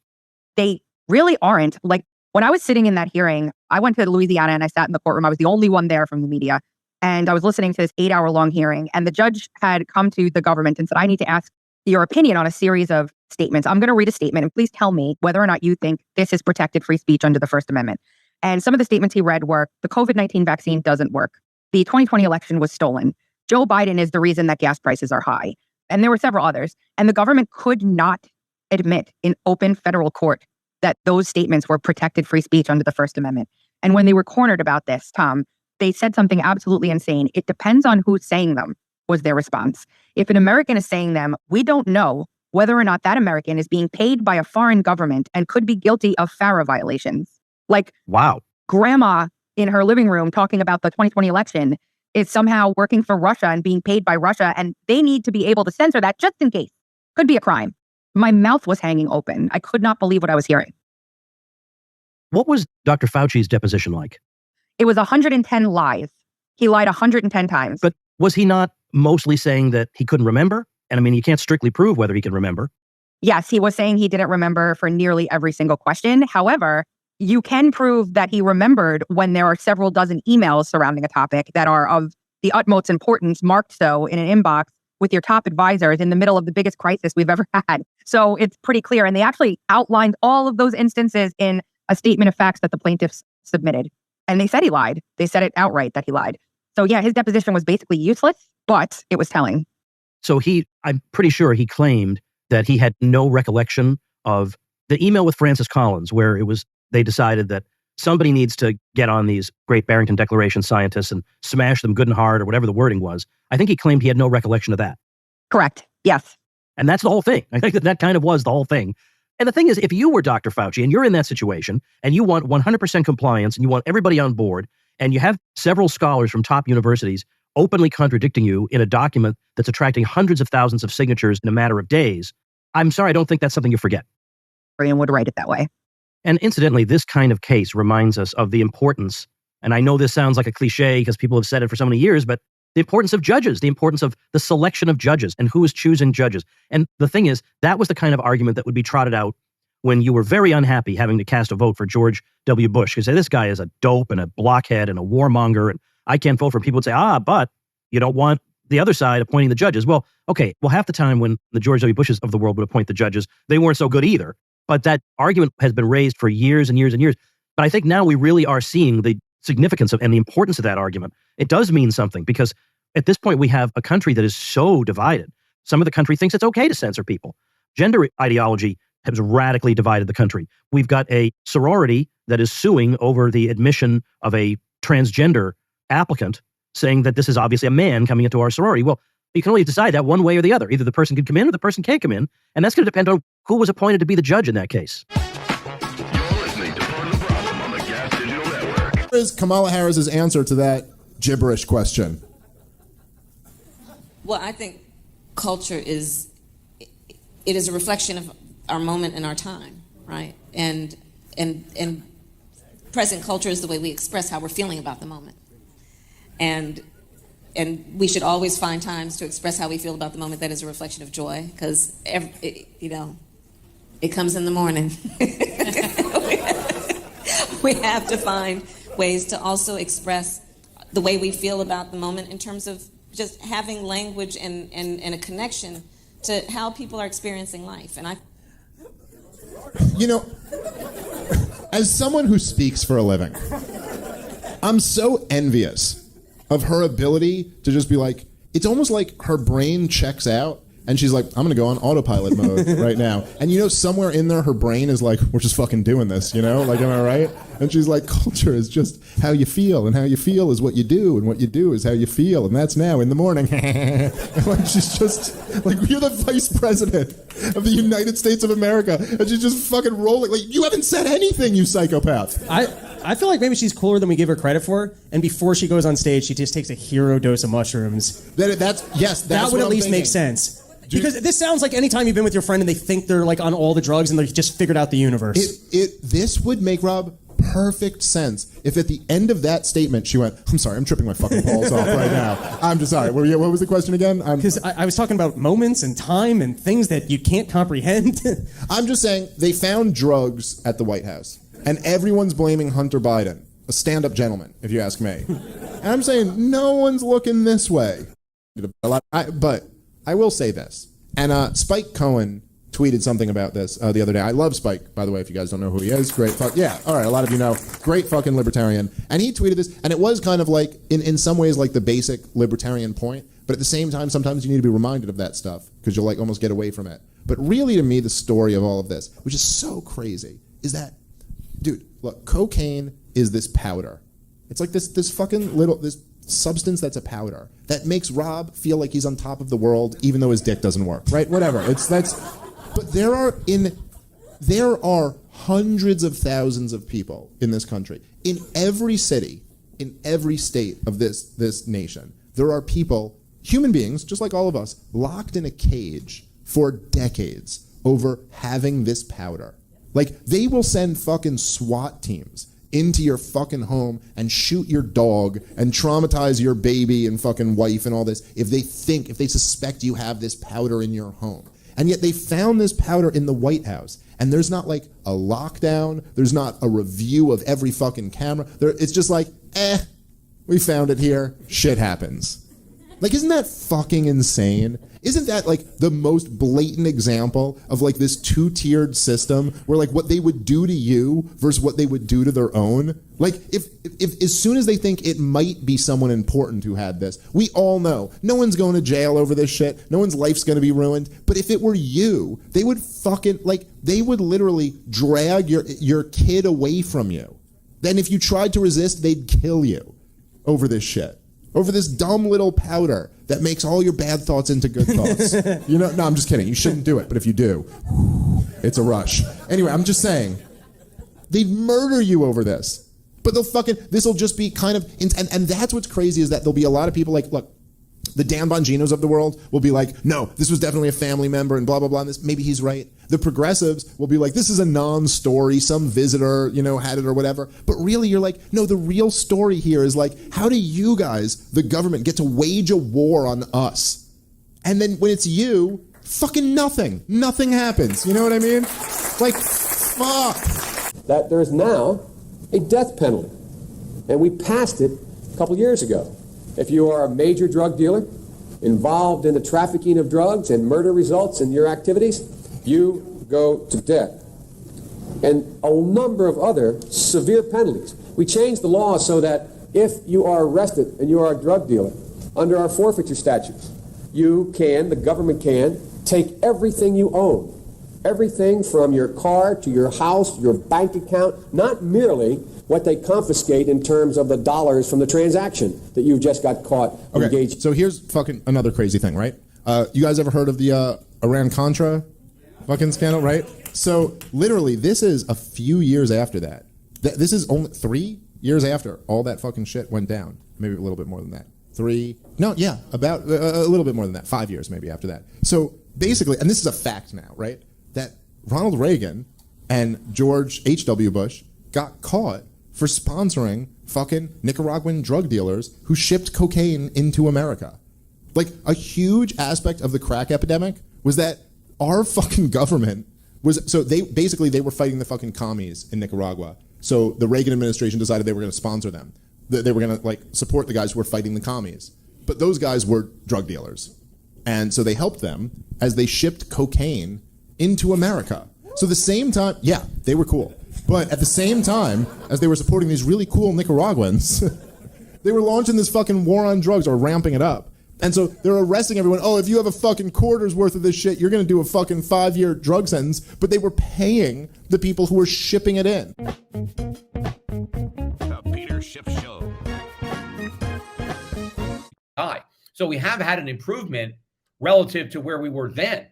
They really aren't. Like, when I was sitting in that hearing, I went to Louisiana and I sat in the courtroom. I was the only one there from the media. And I was listening to this 8-hour-long hearing. And the judge had come to the government and said, I need to ask your opinion on a series of statements. I'm going to read a statement, and please tell me whether or not you think this is protected free speech under the First Amendment. And some of the statements he read were, the COVID-19 vaccine doesn't work. The 2020 election was stolen. Joe Biden is the reason that gas prices are high. And there were several others. And the government could not admit in open federal court that those statements were protected free speech under the First Amendment. And when they were cornered about this, Tom, they said something absolutely insane. It depends on who's saying them, was their response. If an American is saying them, we don't know whether or not that American is being paid by a foreign government and could be guilty of FARA violations. Like, wow, grandma in her living room talking about the 2020 election is somehow working for Russia and being paid by Russia, and they need to be able to censor that just in case. Could be a crime. My mouth was hanging open. I could not believe what I was hearing. What was Dr. Fauci's deposition like? It was 110 lies. He lied 110 times. But was he not mostly saying that he couldn't remember? And I mean, you can't strictly prove whether he can remember. Yes, he was saying he didn't remember for nearly every single question. However, you can prove that he remembered when there are several dozen emails surrounding a topic that are of the utmost importance, marked so in an inbox with your top advisors in the middle of the biggest crisis we've ever had. So it's pretty clear. And they actually outlined all of those instances in a statement of facts that the plaintiffs submitted. And they said he lied. They said it outright that he lied. So yeah, his deposition was basically useless, but it was telling. So I'm pretty sure he claimed that he had no recollection of the email with Francis Collins, where they decided that somebody needs to get on these Great Barrington Declaration scientists and smash them good and hard, or whatever the wording was. I think he claimed he had no recollection of that. Correct. Yes. And that's the whole thing. I think that kind of was the whole thing. And the thing is, if you were Dr. Fauci and you're in that situation and you want 100% compliance and you want everybody on board and you have several scholars from top universities openly contradicting you in a document that's attracting hundreds of thousands of signatures in a matter of days, I'm sorry, I don't think that's something you forget. And would write it that way. And incidentally, this kind of case reminds us of the importance, and I know this sounds like a cliche because people have said it for so many years, but the importance of judges, the importance of the selection of judges and who is choosing judges. And the thing is, that was the kind of argument that would be trotted out when you were very unhappy having to cast a vote for George W. Bush. You say, this guy is a dope and a blockhead and a warmonger, and I can't vote for him. People would say, but you don't want the other side appointing the judges. Well, okay, half the time when the George W. Bushes of the world would appoint the judges, they weren't so good either. But that argument has been raised for years and years and years. But I think now we really are seeing the significance of and the importance of that argument. It does mean something because at this point we have a country that is so divided. Some of the country thinks it's okay to censor people. Gender ideology has radically divided the country. We've got a sorority that is suing over the admission of a transgender applicant, saying that this is obviously a man coming into our sorority. Well, you can only decide that one way or the other. Either the person can come in or the person can't come in. And that's going to depend on who was appointed to be the judge in that case. What is Kamala Harris's answer to that gibberish question? Well, I think culture is a reflection of our moment and our time, right? And present culture is the way we express how we're feeling about the moment. And we should always find times to express how we feel about the moment that is a reflection of joy, because it comes in the morning. We have to find ways to also express the way we feel about the moment in terms of just having language and a connection to how people are experiencing life. And as someone who speaks for a living, I'm so envious of her ability to just be like, it's almost like her brain checks out and she's like, I'm going to go on autopilot mode right now. And somewhere in there, her brain is like, we're just fucking doing this, like, am I right? And she's like, culture is just how you feel, and how you feel is what you do, and what you do is how you feel, and that's now in the morning. Like, she's just, like, you're the vice president of the United States of America, and she's just fucking rolling. Like, you haven't said anything, you psychopath. I feel like maybe she's cooler than we give her credit for, and before she goes on stage, she just takes a hero dose of mushrooms. That would at least make sense. Because this sounds like any time you've been with your friend and they think they're like on all the drugs and they've just figured out the universe. This would make, Rob, perfect sense if at the end of that statement she went, I'm sorry, I'm tripping my fucking balls off right now. I'm just sorry. What was the question again? Because I was talking about moments and time and things that you can't comprehend. I'm just saying they found drugs at the White House and everyone's blaming Hunter Biden, a stand-up gentleman, if you ask me. And I'm saying no one's looking this way. But I will say this, and Spike Cohen tweeted something about this the other day. I love Spike, by the way, if you guys don't know who he is. Great all right, a lot of you know. Great fucking libertarian. And he tweeted this, and it was kind of like, in some ways, like the basic libertarian point, but at the same time, sometimes you need to be reminded of that stuff, because you'll like almost get away from it. But really, to me, the story of all of this, which is so crazy, is that, dude, look, cocaine is this powder. It's like this fucking this substance that's a powder that makes Rob feel like he's on top of the world, even though his dick doesn't work, right? Whatever. But there are hundreds of thousands of people in this country, in every city, in every state of this nation. There are people, human beings, just like all of us, locked in a cage for decades over having this powder. Like, they will send fucking SWAT teams into your fucking home and shoot your dog and traumatize your baby and fucking wife and all this if they suspect you have this powder in your home. And yet they found this powder in the White House, and there's not like a lockdown, there's not a review of every fucking camera. It's just like, we found it here, shit happens. Like, isn't that fucking insane? Isn't that like the most blatant example of like this two-tiered system where like what they would do to you versus what they would do to their own? Like if as soon as they think it might be someone important who had this, we all know no one's going to jail over this shit. No one's life's going to be ruined. But if it were you, they would fucking like, they would literally drag your kid away from you. Then if you tried to resist, they'd kill you over this shit. Over this dumb little powder that makes all your bad thoughts into good thoughts. You know, no, I'm just kidding. You shouldn't do it. But if you do, it's a rush. Anyway, I'm just saying, they'd murder you over this. But they'll fucking, this will just be kind of, and that's what's crazy is that there'll be a lot of people like, look, the Dan Bonginos of the world will be like, no, this was definitely a family member and blah, blah, blah. And this, maybe he's right. The progressives will be like, this is a non-story, some visitor, you know, had it or whatever. But really, you're like, no, the real story here is like, how do you guys, the government, get to wage a war on us? And then when it's you, fucking nothing happens. You know what I mean? Like, fuck. That there is now a death penalty. And we passed it a couple years ago. If you are a major drug dealer involved in the trafficking of drugs and murder results in your activities, you go to death. And a number of other severe penalties. We changed the law so that if you are arrested and you are a drug dealer, under our forfeiture statutes, the government can, take everything you own. Everything from your car to your house, your bank account, not merely what they confiscate in terms of the dollars from the transaction that you just got caught engaged. So here's fucking another crazy thing, right? You guys ever heard of the Iran-Contra fucking scandal, right? So literally, this is a few years after that. This is only 3 years after all that fucking shit went down. Maybe a little bit more than that. About a little bit more than that. 5 years maybe after that. So basically, and this is a fact now, right? That Ronald Reagan and George H.W. Bush got caught for sponsoring fucking Nicaraguan drug dealers who shipped cocaine into America. Like, a huge aspect of the crack epidemic was that our fucking government was, so they were fighting the fucking commies in Nicaragua. So the Reagan administration decided they were going to sponsor them. They were going to like support the guys who were fighting the commies. But those guys were drug dealers. And so they helped them as they shipped cocaine into America. So the same time, yeah, they were cool. But at the same time, as they were supporting these really cool Nicaraguans, they were launching this fucking war on drugs or ramping it up. And so they're arresting everyone. Oh, if you have a fucking quarter's worth of this shit, you're going to do a fucking 5-year drug sentence. But they were paying the people who were shipping it in. The Peter Schiff Show. High. So we have had an improvement relative to where we were then.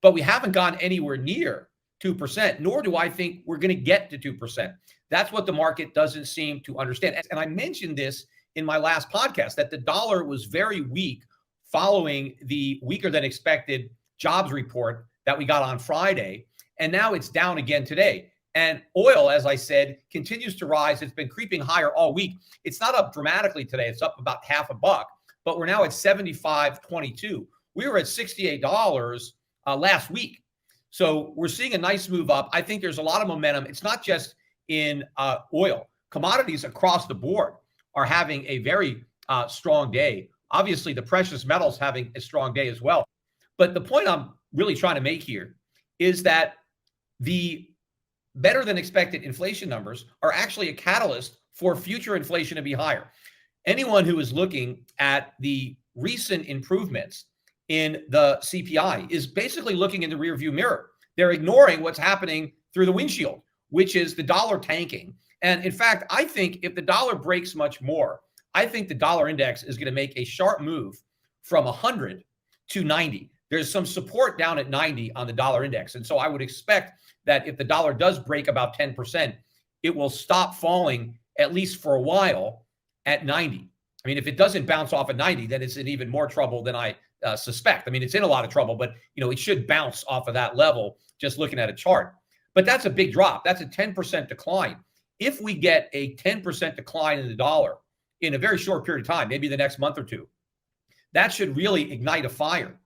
But we haven't gone anywhere near 2%, nor do I think we're going to get to 2%. That's what the market doesn't seem to understand. And I mentioned this in my last podcast, that the dollar was very weak following the weaker than expected jobs report that we got on Friday. And now it's down again today. And oil, as I said, continues to rise. It's been creeping higher all week. It's not up dramatically today. It's up about half a buck, but we're now at $75.22. We were at $68 last week. So we're seeing a nice move up. I think there's a lot of momentum. It's not just in oil. Commodities across the board are having a very strong day. Obviously, the precious metals having a strong day as well. But the point I'm really trying to make here is that the better than expected inflation numbers are actually a catalyst for future inflation to be higher. Anyone who is looking at the recent improvements in the CPI is basically looking in the rearview mirror. They're ignoring what's happening through the windshield, which is the dollar tanking. And in fact, I think if the dollar breaks much more, I think the dollar index is going to make a sharp move from 100 to 90. There's some support down at 90 on the dollar index. And so I would expect that if the dollar does break about 10%, it will stop falling, at least for a while, at 90. I mean, if it doesn't bounce off at 90, then it's in even more trouble than I suspect. I mean, it's in a lot of trouble, but it should bounce off of that level just looking at a chart. But that's a big drop. That's a 10% decline. If we get a 10% decline in the dollar in a very short period of time, maybe the next month or two, that should really ignite a fire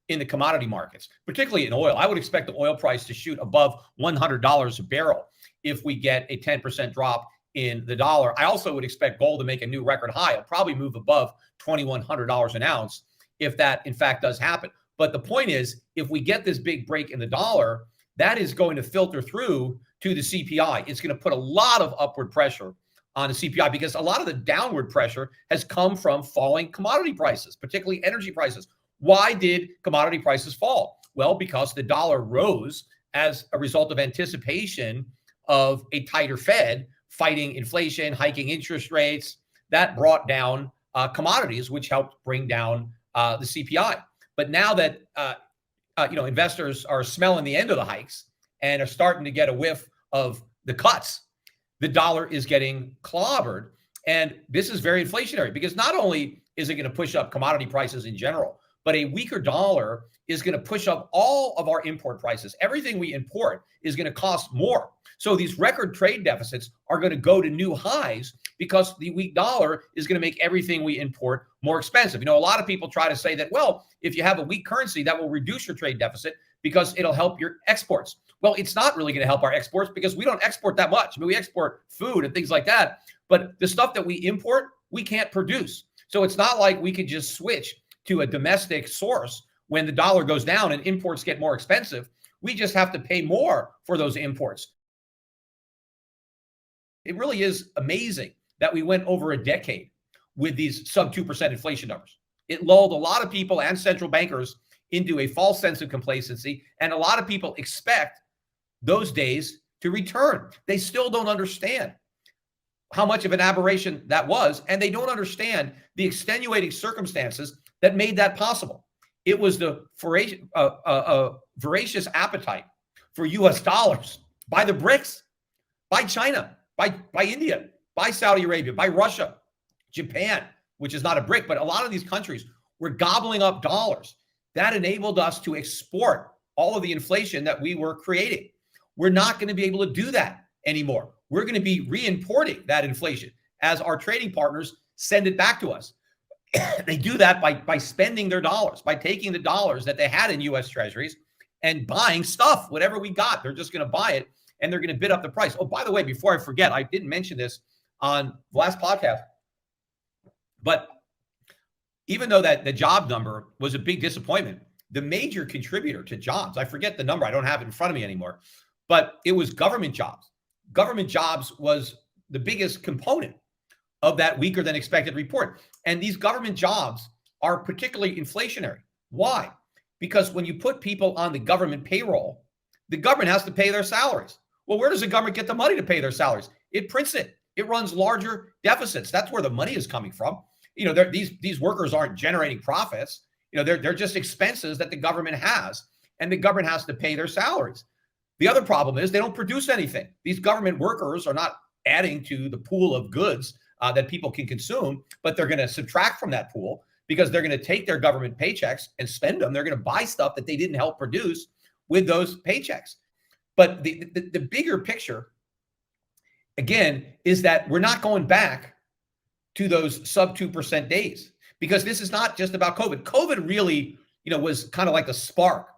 in the commodity markets, particularly in oil. I would expect the oil price to shoot above $100 a barrel if we get a 10% drop in the dollar. I also would expect gold to make a new record high. It'll probably move above $2,100 an ounce if that in fact does happen. But the point is, if we get this big break in the dollar, that is going to filter through to the CPI. It's going to put a lot of upward pressure on the CPI because a lot of the downward pressure has come from falling commodity prices, particularly energy prices. Why did commodity prices fall? Well, because the dollar rose as a result of anticipation of a tighter Fed fighting inflation, hiking interest rates. That brought down commodities, which helped bring down the CPI. But now that investors are smelling the end of the hikes and are starting to get a whiff of the cuts, the dollar is getting clobbered. And this is very inflationary because not only is it going to push up commodity prices in general, but a weaker dollar is going to push up all of our import prices. Everything we import is going to cost more. So these record trade deficits are going to go to new highs because the weak dollar is going to make everything we import more expensive. You know, a lot of people try to say that, well, if you have a weak currency, that will reduce your trade deficit because it'll help your exports. Well, it's not really going to help our exports because we don't export that much. I mean, we export food and things like that, but the stuff that we import, we can't produce. So it's not like we could just switch to a domestic source when the dollar goes down and imports get more expensive. We just have to pay more for those imports. It really is amazing that we went over a decade with these sub 2% inflation numbers. It lulled a lot of people and central bankers into a false sense of complacency, and a lot of people expect those days to return. They still don't understand how much of an aberration that was, and they don't understand the extenuating circumstances that made that possible. It was the voracious appetite for U.S. dollars by the BRICS, by China, by India, by Saudi Arabia, by Russia, Japan, which is not a BRIC, but a lot of these countries were gobbling up dollars. That enabled us to export all of the inflation that we were creating. We're not going to be able to do that anymore. We're going to be re-importing that inflation as our trading partners send it back to us. They do that by spending their dollars, by taking the dollars that they had in U.S. treasuries and buying stuff, whatever we got. They're just going to buy it and they're going to bid up the price. Oh, by the way, before I forget, I didn't mention this on the last podcast, but even though that the job number was a big disappointment, the major contributor to jobs, I forget the number, I don't have it in front of me anymore, but it was government jobs. Government jobs was the biggest component of that weaker than expected report. And these government jobs are particularly inflationary. Why? Because when you put people on the government payroll, the government has to pay their salaries. Well, where does the government get the money to pay their salaries? It prints it. It runs larger deficits. That's where the money is coming from. You know, these workers aren't generating profits. You know, they're just expenses that the government has, and the government has to pay their salaries. The other problem is they don't produce anything. These government workers are not adding to the pool of goods that people can consume, but they're going to subtract from that pool because they're going to take their government paychecks and spend them. They're going to buy stuff that they didn't help produce with those paychecks. But the bigger picture, again, is that we're not going back to those sub 2% days because this is not just about COVID. COVID really, was kind of like the spark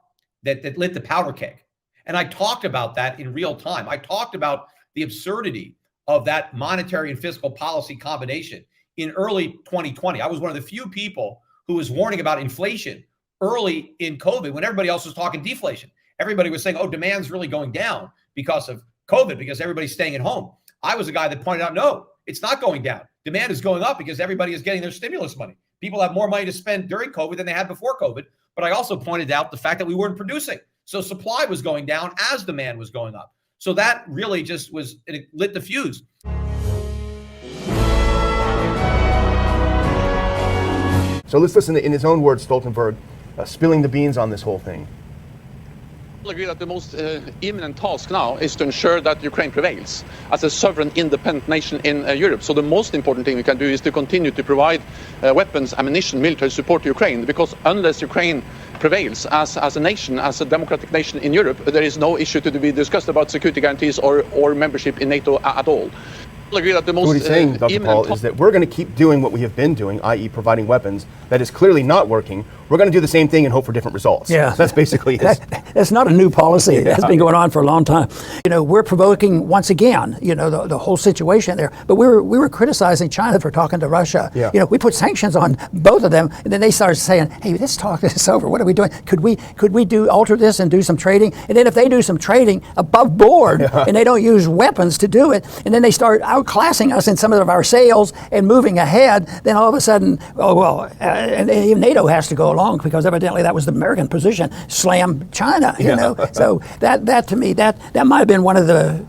that lit the powder keg. And I talked about that in real time. I talked about the absurdity of that monetary and fiscal policy combination in early 2020. I was one of the few people who was warning about inflation early in COVID when everybody else was talking deflation. Everybody was saying, oh, demand's really going down because of COVID, because everybody's staying at home. I was the guy that pointed out, no, it's not going down. Demand is going up because everybody is getting their stimulus money. People have more money to spend during COVID than they had before COVID. But I also pointed out the fact that we weren't producing. So supply was going down as demand was going up. So that really just it lit the fuse. So let's listen to, in his own words, Stoltenberg spilling the beans on this whole thing. I agree that the most imminent task now is to ensure that Ukraine prevails as a sovereign, independent nation in Europe. So the most important thing we can do is to continue to provide weapons, ammunition, military support to Ukraine, because unless Ukraine prevails as a nation, as a democratic nation in Europe, there is no issue to be discussed about security guarantees or membership in NATO at all. I agree that the most what he's saying, Dr. Paul, is that we're going to keep doing what we have been doing, i.e. providing weapons, that is clearly not working. we're going to do the same thing and hope for different results. Yeah. So that's basically it. That's not a new policy. That's been going on for a long time. We're provoking once again, the whole situation there. But we were criticizing China for talking to Russia. Yeah. We put sanctions on both of them, and then they started saying, "Hey, let's talk this over. What are we doing? Could we alter this and do some trading?" And then if they do some trading above board and they don't use weapons to do it, and then they start outclassing us in some of our sales and moving ahead, then all of a sudden, and even NATO has to go along, because evidently that was the American position, slam China, So that to me, that might have been one of the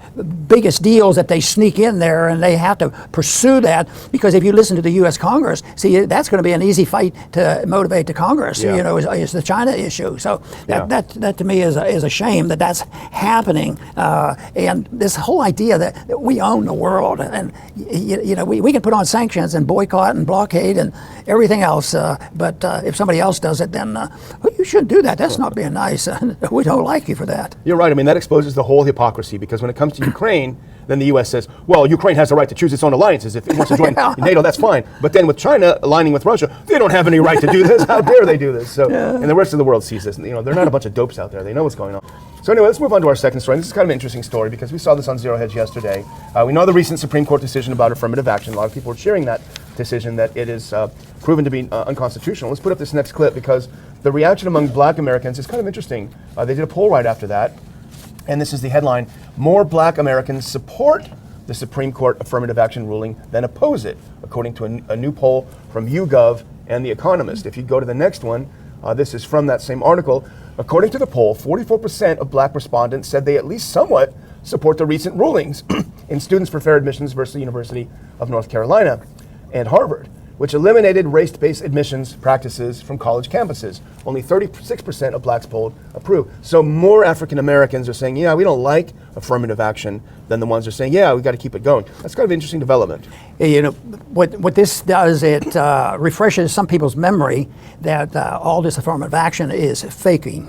biggest deals that they sneak in there, and they have to pursue that, because if you listen to the U.S. Congress, see, that's going to be an easy fight to motivate the Congress, is the China issue. So that to me is a shame that that's happening, and this whole idea that we own the world, and we can put on sanctions and boycott and blockade and everything else, but if somebody else does it, then you shouldn't do that. That's not being nice. We don't like you for that. You're right. I mean, that exposes the whole hypocrisy, because when it comes to Ukraine, then the U.S. says, well, Ukraine has the right to choose its own alliances. If it wants to join NATO, that's fine. But then with China aligning with Russia, they don't have any right to do this. How dare they do this? So, and the rest of the world sees this. They're not a bunch of dopes out there. They know what's going on. So anyway, let's move on to our second story. This is kind of an interesting story, because we saw this on Zero Hedge yesterday. We know the recent Supreme Court decision about affirmative action. A lot of people are cheering that decision, that it is proven to be unconstitutional. Let's put up this next clip, because the reaction among black Americans is kind of interesting. They did a poll right after that, and this is the headline: more black Americans support the Supreme Court affirmative action ruling than oppose it, according to a new poll from YouGov and The Economist. If you go to the next one, this is from that same article. According to the poll, 44% of black respondents said they at least somewhat support the recent rulings in Students for Fair Admissions versus the University of North Carolina and Harvard, which eliminated race-based admissions practices from college campuses. Only 36% of blacks polled approve. So more African Americans are saying, yeah, we don't like affirmative action, than the ones that are saying, yeah, we got to keep it going. That's kind of an interesting development. What this does, it refreshes some people's memory that all this affirmative action is faking.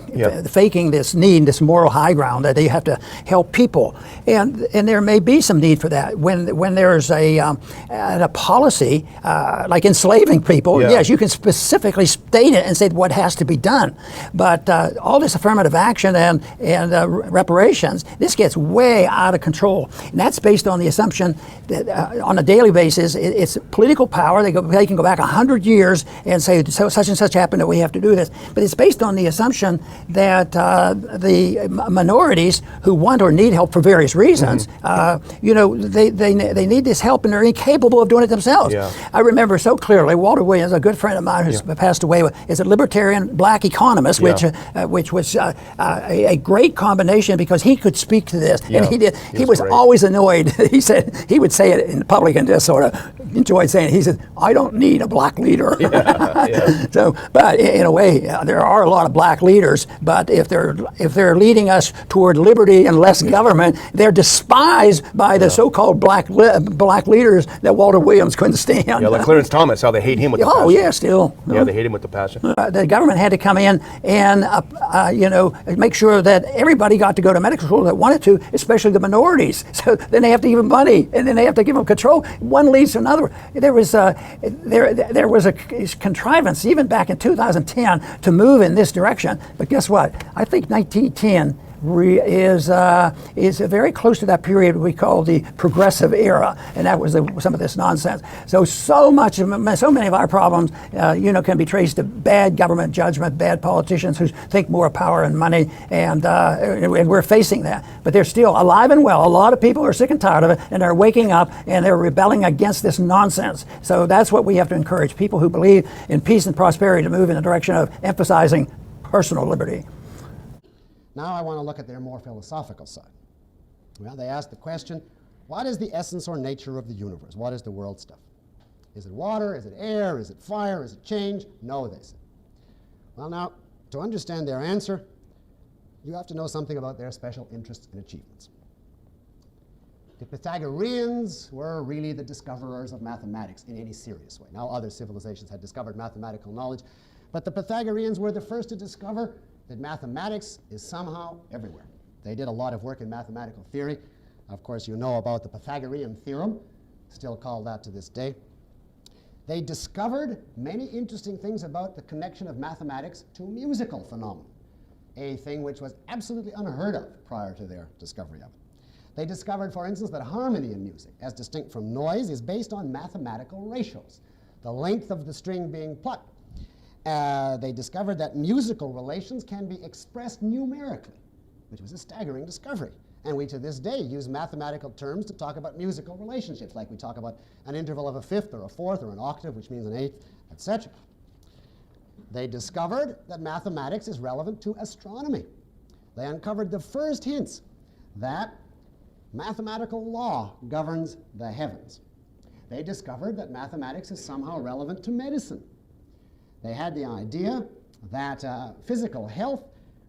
Faking this need, this moral high ground that they have to help people. And there may be some need for that. When there's a policy, like enslaving people, yes, you can specifically state it and say what has to be done. But all this affirmative action and reparations, this gets way out of control. And that's based on the assumption that on a daily basis, it's political power. They can go back 100 years and say, so such and such happened that we have to do this. But it's based on the assumption that the minorities who want or need help for various reasons, they need this help, and they're incapable of doing it themselves. I remember so clearly, Walter Williams, a good friend of mine who's passed away, is a libertarian black economist, which was a great combination, because he could speak to this, and he did. He was always annoyed. He said he would say it in public and just sort of enjoyed saying it. He said, "I don't need a black leader." So, but in a way, there are a lot of black leaders. But if they're leading us toward liberty and less government, they're despised by the so-called black leaders that Walter Williams couldn't stand. Yeah, like Clarence Thomas, how they hate him with the passion. Oh yeah, still. Yeah, they hate him with the passion. The government had to come in and make sure that everybody got to go to medical school that wanted to, especially the minorities. So then they have to give them money, and then they have to give them control. One leads to another. There was a contrivance even back in 2010 to move in this direction. But guess what? I think 1910 is very close to that period we call the progressive era, and that was some of this nonsense. So many of our problems, can be traced to bad government judgment, bad politicians who think more of power and money, and we're facing that. But they're still alive and well. A lot of people are sick and tired of it, and they're waking up and they're rebelling against this nonsense. So that's what we have to encourage: people who believe in peace and prosperity to move in the direction of emphasizing personal liberty. Now I want to look at their more philosophical side. Well, they ask the question, what is the essence or nature of the universe? What is the world stuff? Is it water? Is it air? Is it fire? Is it change? No, they say. Well, now, to understand their answer, you have to know something about their special interests and achievements. The Pythagoreans were really the discoverers of mathematics in any serious way. Now, other civilizations had discovered mathematical knowledge, but the Pythagoreans were the first to discover that mathematics is somehow everywhere. They did a lot of work in mathematical theory. Of course, you know about the Pythagorean theorem, still called that to this day. They discovered many interesting things about the connection of mathematics to musical phenomena, a thing which was absolutely unheard of prior to their discovery of it. They discovered, for instance, that harmony in music, as distinct from noise, is based on mathematical ratios, the length of the string being plucked. They discovered that musical relations can be expressed numerically, which was a staggering discovery. And we, to this day, use mathematical terms to talk about musical relationships, like we talk about an interval of a fifth or a fourth or an octave, which means an eighth, etc. They discovered that mathematics is relevant to astronomy. They uncovered the first hints that mathematical law governs the heavens. They discovered that mathematics is somehow relevant to medicine. They had the idea that physical health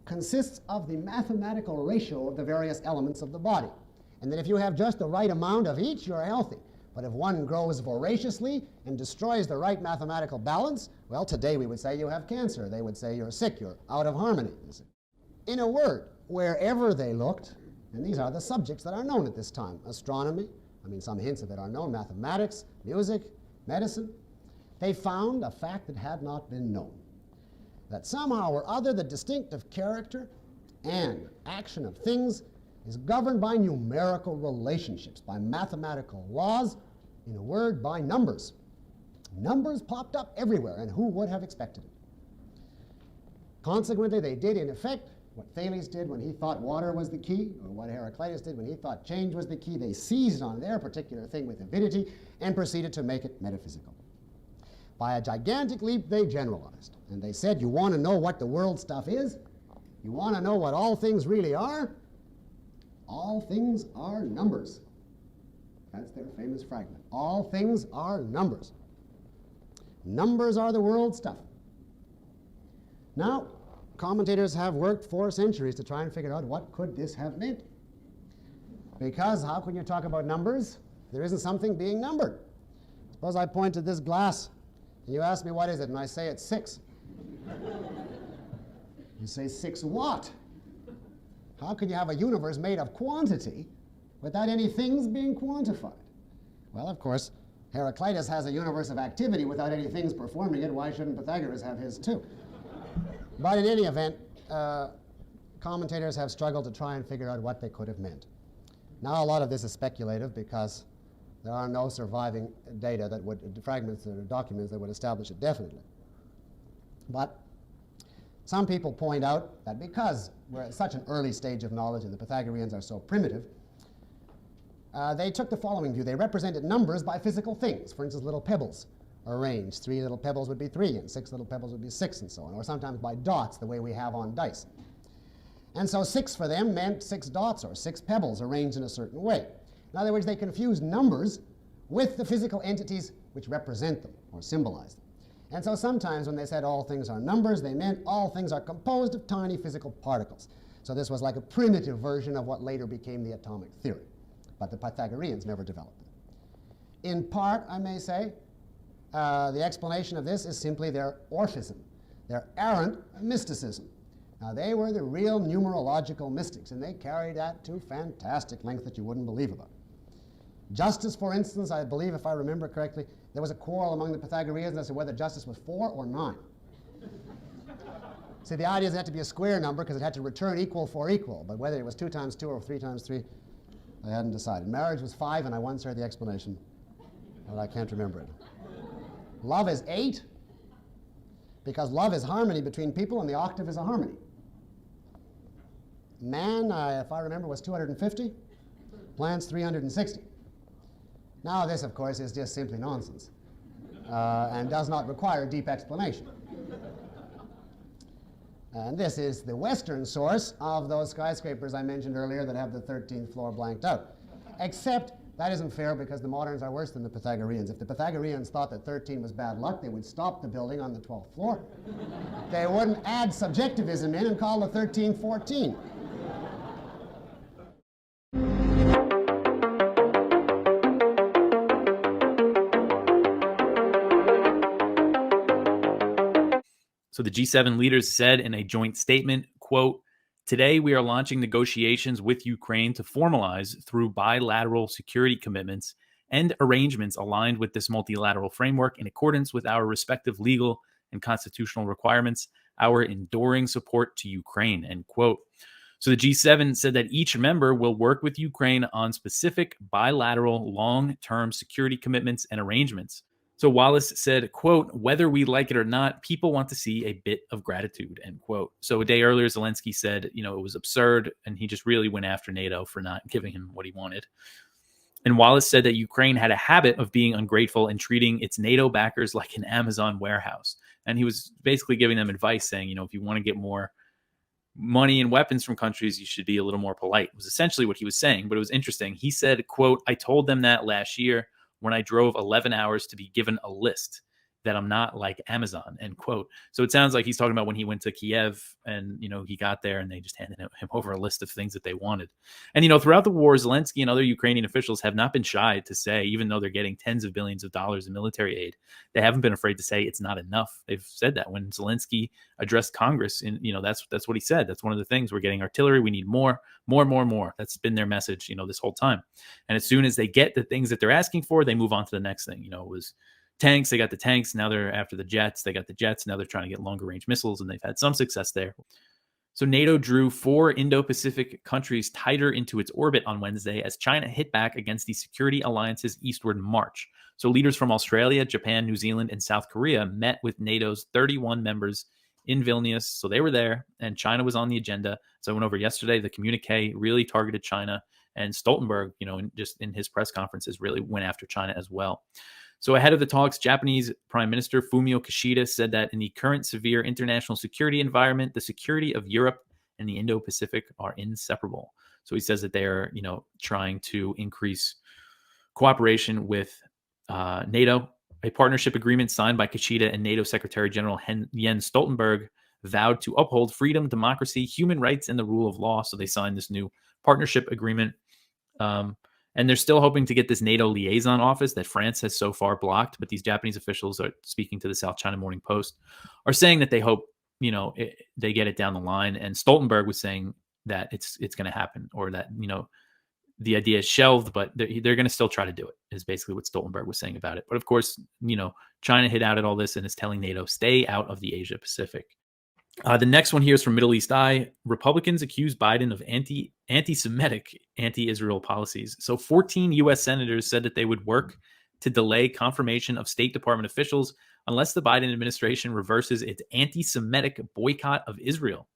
consists of the mathematical ratio of the various elements of the body, and that if you have just the right amount of each, you're healthy. But if one grows voraciously and destroys the right mathematical balance, well, today we would say you have cancer. They would say you're sick, you're out of harmony. In a word, wherever they looked, and these are the subjects that are known at this time: astronomy, some hints of it are known, mathematics, music, medicine, they found a fact that had not been known, that somehow or other the distinctive character and action of things is governed by numerical relationships, by mathematical laws, in a word, by numbers. Numbers popped up everywhere, and who would have expected it? Consequently, they did, in effect, what Thales did when he thought water was the key, or what Heraclitus did when he thought change was the key. They seized on their particular thing with avidity and proceeded to make it metaphysical. By a gigantic leap, they generalized. And they said, you want to know what the world stuff is? You want to know what all things really are? All things are numbers. That's their famous fragment. All things are numbers. Numbers are the world stuff. Now, commentators have worked for centuries to try and figure out what could this have meant. Because how can you talk about numbers if there isn't something being numbered? Suppose I point to this glass, and you ask me what is it, and I say it's 6. You say 6 what? How can you have a universe made of quantity without any things being quantified? Well, of course, Heraclitus has a universe of activity without any things performing it. Why shouldn't Pythagoras have his too? But in any event, commentators have struggled to try and figure out what they could have meant. Now a lot of this is speculative because there are no surviving data that would, fragments or documents that would establish it definitely. But some people point out that because we're at such an early stage of knowledge and the Pythagoreans are so primitive, they took the following view. They represented numbers by physical things. For instance, little pebbles arranged. 3 little pebbles would be 3, and 6 little pebbles would be 6, and so on. Or sometimes by dots, the way we have on dice. And so 6 for them meant 6 dots or 6 pebbles arranged in a certain way. In other words, they confused numbers with the physical entities which represent them or symbolize them. And so sometimes when they said all things are numbers, they meant all things are composed of tiny physical particles. So this was like a primitive version of what later became the atomic theory. But the Pythagoreans never developed it. In part, I may say, the explanation of this is simply their orphism, their errant mysticism. Now, they were the real numerological mystics, and they carried that to fantastic length that you wouldn't believe about. Justice, for instance, I believe, if I remember correctly, there was a quarrel among the Pythagoreans as to whether justice was 4 or 9. See, the idea is it had to be a square number because it had to return equal for equal, but whether it was 2 times 2 or 3 times 3, I hadn't decided. Marriage was 5, and I once heard the explanation, but I can't remember it. Love is 8, because love is harmony between people, and the octave is a harmony. Man, if I remember, was 250. Plants, 360. Now, this, of course, is just simply nonsense and does not require deep explanation. And this is the Western source of those skyscrapers I mentioned earlier that have the 13th floor blanked out. Except that isn't fair because the moderns are worse than the Pythagoreans. If the Pythagoreans thought that 13 was bad luck, they would stop the building on the 12th floor. They wouldn't add subjectivism in and call the 13 14. So the G7 leaders said in a joint statement, quote, "Today we are launching negotiations with Ukraine to formalize through bilateral security commitments and arrangements aligned with this multilateral framework in accordance with our respective legal and constitutional requirements, our enduring support to Ukraine, end quote. So the G7 said that each member will work with Ukraine on specific bilateral long-term security commitments and arrangements. So Wallace said, quote, whether we like it or not, people want to see a bit of gratitude, end quote. So a day earlier, Zelensky said, it was absurd, and he just really went after NATO for not giving him what he wanted. And Wallace said that Ukraine had a habit of being ungrateful and treating its NATO backers like an Amazon warehouse. And he was basically giving them advice saying, if you want to get more money and weapons from countries, you should be a little more polite, was essentially what he was saying. But it was interesting. He said, quote, I told them that last year when I drove 11 hours to be given a list, that I'm not like Amazon, end quote. So it sounds like he's talking about when he went to Kiev and, he got there and they just handed him over a list of things that they wanted. And, throughout the war, Zelensky and other Ukrainian officials have not been shy to say, even though they're getting tens of billions of dollars in military aid, they haven't been afraid to say it's not enough. They've said that when Zelensky addressed Congress, and that's what he said. That's one of the things. We're getting artillery. We need more. That's been their message, this whole time. And as soon as they get the things that they're asking for, they move on to the next thing. It was tanks, they got the tanks, now they're after the jets, they got the jets, now they're trying to get longer range missiles, and they've had some success there. So NATO drew 4 Indo-Pacific countries tighter into its orbit on Wednesday as China hit back against the security alliance's eastward march. So leaders from Australia, Japan, New Zealand, and South Korea met with NATO's 31 members in Vilnius. So they were there, and China was on the agenda. So I went over yesterday, the communique really targeted China, and Stoltenberg, just in his press conferences, really went after China as well. So ahead of the talks, Japanese Prime Minister Fumio Kishida said that in the current severe international security environment, the security of Europe and the Indo-Pacific are inseparable. So he says that they are, trying to increase cooperation with NATO. A partnership agreement signed by Kishida and NATO Secretary General Jens Stoltenberg vowed to uphold freedom, democracy, human rights, and the rule of law. So they signed this new partnership agreement. And they're still hoping to get this NATO liaison office that France has so far blocked. But these Japanese officials are speaking to the South China Morning Post, are saying that they hope, they get it down the line. And Stoltenberg was saying that it's going to happen, or that, the idea is shelved, but they're going to still try to do it, is basically what Stoltenberg was saying about it. But of course, China hit out at all this and is telling NATO, stay out of the Asia Pacific. The next one here is from Middle East Eye. Republicans accuse Biden of anti-Semitic, anti-Israel policies. So 14 U.S. senators said that they would work to delay confirmation of State Department officials unless the Biden administration reverses its anti-Semitic boycott of Israel.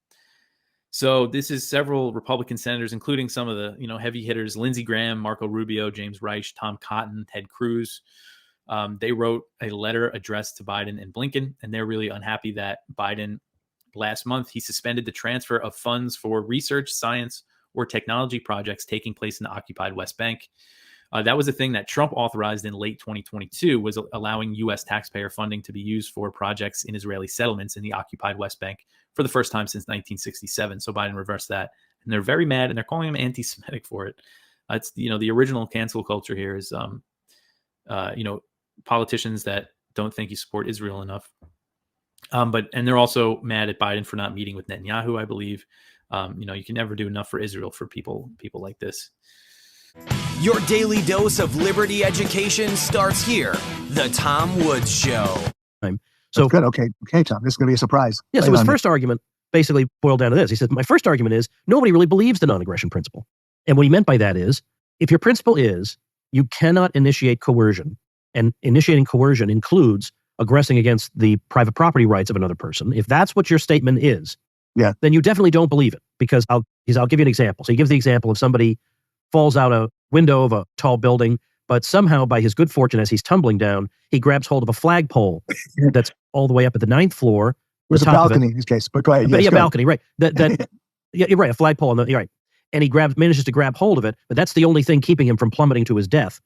So this is several Republican senators, including some of the heavy hitters: Lindsey Graham, Marco Rubio, James Reich, Tom Cotton, Ted Cruz. They wrote a letter addressed to Biden and Blinken, and they're really unhappy that Biden, last month, he suspended the transfer of funds for research, science, or technology projects taking place in the occupied West Bank. That was a thing that Trump authorized in late 2022, was allowing U.S. taxpayer funding to be used for projects in Israeli settlements in the occupied West Bank for the first time since 1967. So Biden reversed that, and they're very mad, and they're calling him anti-Semitic for it. It's the original cancel culture here is politicians that don't think you support Israel enough. And they're also mad at Biden for not meeting with Netanyahu, I believe. You can never do enough for Israel for people like this. Your daily dose of liberty education starts here. The Tom Woods Show. So good. Okay, Tom. This is going to be a surprise. Yeah. So his first argument basically boiled down to this. He said, "My first argument is nobody really believes the non-aggression principle." And what he meant by that is, if your principle is you cannot initiate coercion, and initiating coercion includes aggressing against the private property rights of another person, if that's what your statement is, then you definitely don't believe it. Because I'll give you an example. So he gives the example of somebody falls out a window of a tall building, but somehow by his good fortune as he's tumbling down, he grabs hold of a flagpole that's all the way up at the 9th floor. There's a balcony in this case, but go ahead. Yes, balcony, right. Yeah, you're right, a flagpole, you're right. And he manages to grab hold of it, but that's the only thing keeping him from plummeting to his death.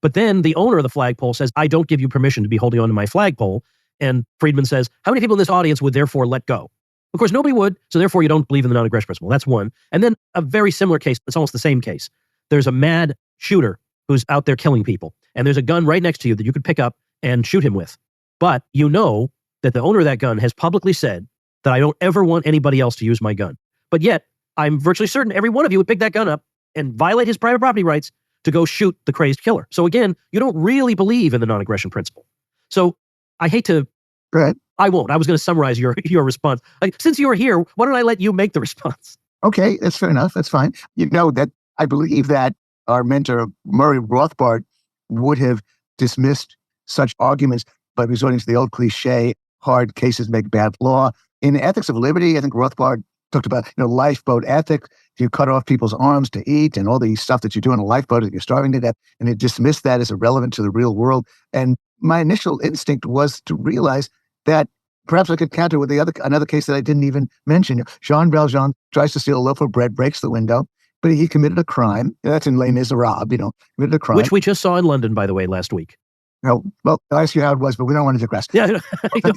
But then the owner of the flagpole says, "I don't give you permission to be holding on to my flagpole." And Friedman says, "How many people in this audience would therefore let go?" Of course, nobody would, so therefore you don't believe in the non-aggression principle. That's one. And then a very similar case, it's almost the same case. There's a mad shooter who's out there killing people, and there's a gun right next to you that you could pick up and shoot him with. But you know that the owner of that gun has publicly said that I don't ever want anybody else to use my gun. But yet, I'm virtually certain every one of you would pick that gun up and violate his private property rights to go shoot the crazed killer. So again, you don't really believe in the non-aggression principle. So I hate to. Go ahead. I won't. I was going to summarize your response. Since you were here, why don't I let you make the response? Okay, that's fair enough. That's fine. You know that I believe that our mentor, Murray Rothbard, would have dismissed such arguments by resorting to the old cliche, hard cases make bad law. In Ethics of Liberty, I think Rothbard talked about, lifeboat ethics. You cut off people's arms to eat and all the stuff that you do in a lifeboat and you're starving to death. And it dismissed that as irrelevant to the real world. And my initial instinct was to realize that perhaps I could counter with another case that I didn't even mention. Jean Valjean tries to steal a loaf of bread, breaks the window, but he committed a crime. That's in Les Miserables, committed a crime. Which we just saw in London, by the way, last week. No, well, I asked you how it was, but we don't want to digress. Yeah,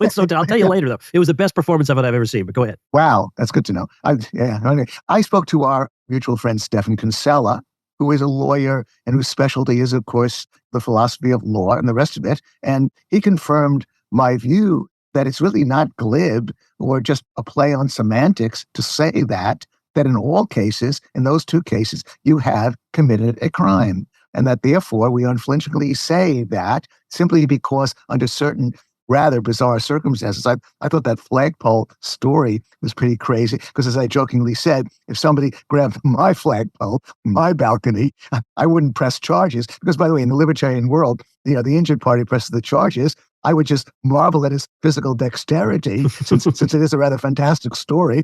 so I'll tell you later, though. It was the best performance of it I've ever seen, but go ahead. Wow, that's good to know. I spoke to our mutual friend, Stefan Kinsella, who is a lawyer and whose specialty is, of course, the philosophy of law and the rest of it. And he confirmed my view that it's really not glib or just a play on semantics to say that in all cases, in those two cases, you have committed a crime. And that therefore we unflinchingly say that simply because under certain rather bizarre circumstances. I thought that flagpole story was pretty crazy because, as I jokingly said, if somebody grabbed my flagpole, my balcony, I wouldn't press charges because, by the way, in the libertarian world, the injured party presses the charges. I would just marvel at his physical dexterity, since it is a rather fantastic story,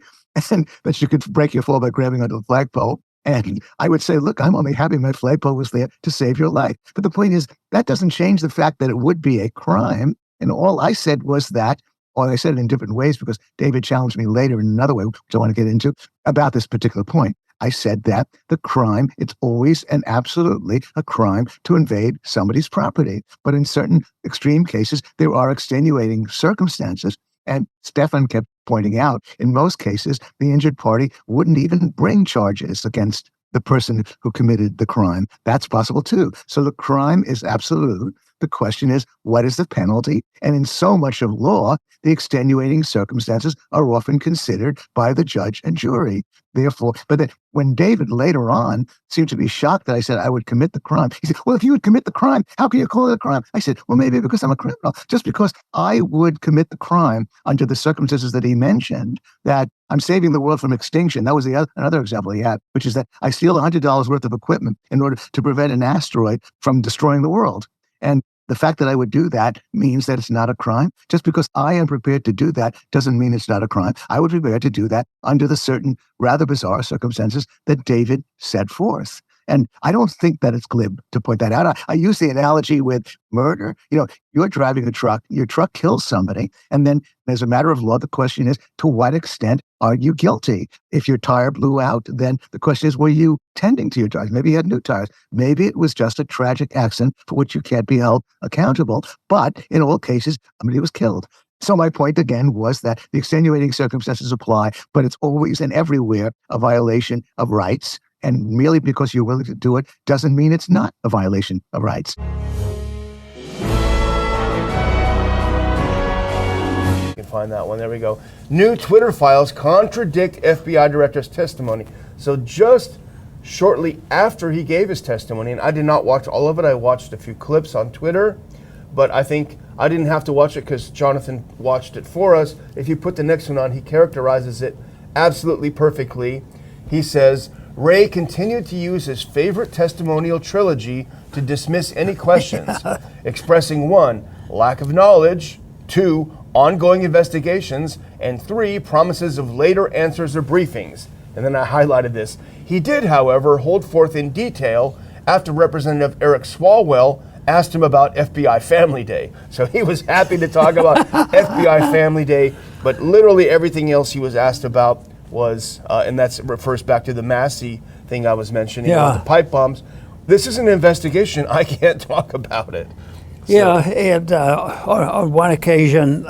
and that you could break your fall by grabbing onto the flagpole. And I would say, look, I'm only happy my flagpole was there to save your life. But the point is, that doesn't change the fact that it would be a crime. And all I said was that, or I said it in different ways because David challenged me later in another way, which I want to get into, about this particular point. I said that the crime, it's always and absolutely a crime to invade somebody's property. But in certain extreme cases, there are extenuating circumstances. And Stefan kept pointing out, in most cases, the injured party wouldn't even bring charges against the person who committed the crime. That's possible too. So the crime is absolute. The question is, what is the penalty? And in so much of law, the extenuating circumstances are often considered by the judge and jury. Therefore, but then when David later on seemed to be shocked that I said I would commit the crime, he said, well, if you would commit the crime, how can you call it a crime? I said, well, maybe because I'm a criminal. Just because I would commit the crime under the circumstances that he mentioned, that I'm saving the world from extinction. That was another example he had, which is that I steal $100 worth of equipment in order to prevent an asteroid from destroying the world. And the fact that I would do that means that it's not a crime. Just because I am prepared to do that doesn't mean it's not a crime. I would be prepared to do that under the certain rather bizarre circumstances that David set forth. And I don't think that it's glib to point that out. I use the analogy with murder. You're driving a truck, your truck kills somebody, and then as a matter of law, the question is, to what extent are you guilty? If your tire blew out, then the question is, were you tending to your tires? Maybe you had new tires. Maybe it was just a tragic accident for which you can't be held accountable. But in all cases, somebody was killed. So my point again was that the extenuating circumstances apply, but it's always and everywhere a violation of rights. And merely because you're willing to do it doesn't mean it's not a violation of rights. You can find that one. There we go. New Twitter files contradict FBI director's testimony. So just shortly after he gave his testimony, and I did not watch all of it, I watched a few clips on Twitter, but I think I didn't have to watch it because Jonathan watched it for us. If you put the next one on, he characterizes it absolutely perfectly. He says, Ray continued to use his favorite testimonial trilogy to dismiss any questions, expressing 1, lack of knowledge, 2, ongoing investigations, and 3, promises of later answers or briefings. And then I highlighted this. He did, however, hold forth in detail after Representative Eric Swalwell asked him about FBI Family Day. So he was happy to talk about FBI Family Day, but literally everything else he was asked about was, and that refers back to the Massey thing I was mentioning, the pipe bombs. This is an investigation. I can't talk about it. So. Yeah, and on one occasion,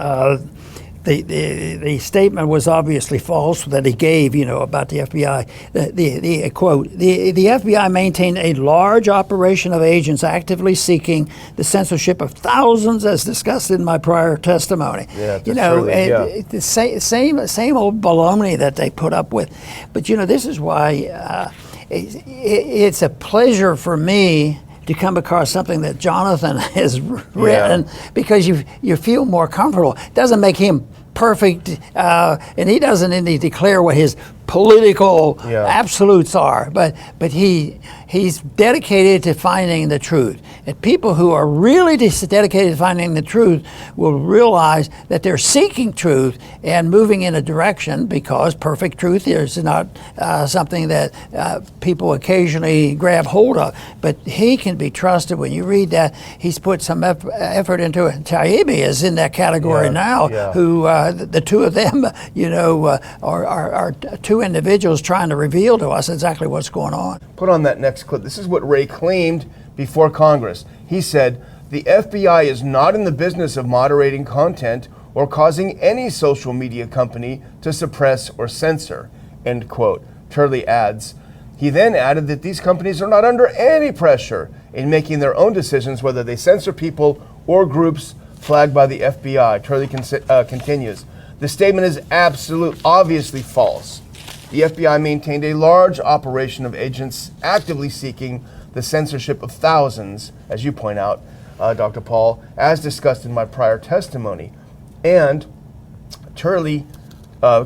the statement was obviously false that he gave, about the FBI. The quote, the FBI maintained a large operation of agents actively seeking the censorship of thousands, as discussed in my prior testimony. Yeah, the same old baloney that they put up with. But this is why. it's a pleasure for me to come across something that Jonathan has written because you feel more comfortable. It doesn't make him perfect, and he doesn't need to declare what his political absolutes are, but he's dedicated to finding the truth. And people who are really dedicated to finding the truth will realize that they're seeking truth and moving in a direction, because perfect truth is not something that people occasionally grab hold of. But he can be trusted. When you read that, he's put some effort into it. Taibbi is in that category now, who the two of them, are two individuals trying to reveal to us exactly what's going on. Put on that next clip. This is what Wray claimed before Congress. He said, "The FBI is not in the business of moderating content or causing any social media company to suppress or censor," end quote. Turley adds. He then added that these companies are not under any pressure in making their own decisions whether they censor people or groups flagged by the FBI. Turley continues. The statement is obviously false. The FBI maintained a large operation of agents actively seeking the censorship of thousands, as you point out, Dr. Paul, as discussed in my prior testimony. And Turley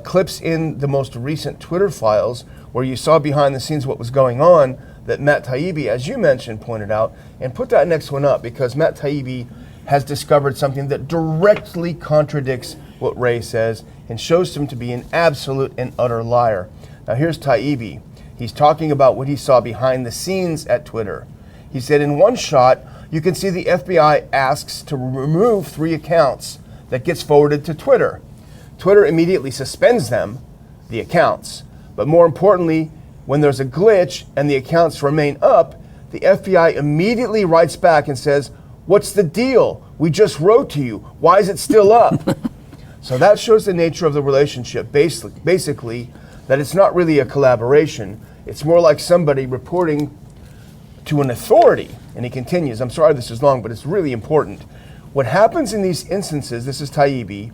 clips in the most recent Twitter files where you saw behind the scenes what was going on that Matt Taibbi, as you mentioned, pointed out. And put that next one up, because Matt Taibbi has discovered something that directly contradicts what Wray says and shows him to be an absolute and utter liar. Now here's Taibbi. He's talking about what he saw behind the scenes at Twitter. He said, in one shot, you can see the FBI asks to remove 3 accounts that gets forwarded to Twitter. Twitter immediately suspends them, the accounts. But more importantly, when there's a glitch and the accounts remain up, the FBI immediately writes back and says, "What's the deal? We just wrote to you. Why is it still up?" So that shows the nature of the relationship, basically that it's not really a collaboration. It's more like somebody reporting to an authority. And he continues, I'm sorry this is long, but it's really important. What happens in these instances, this is Taibbi,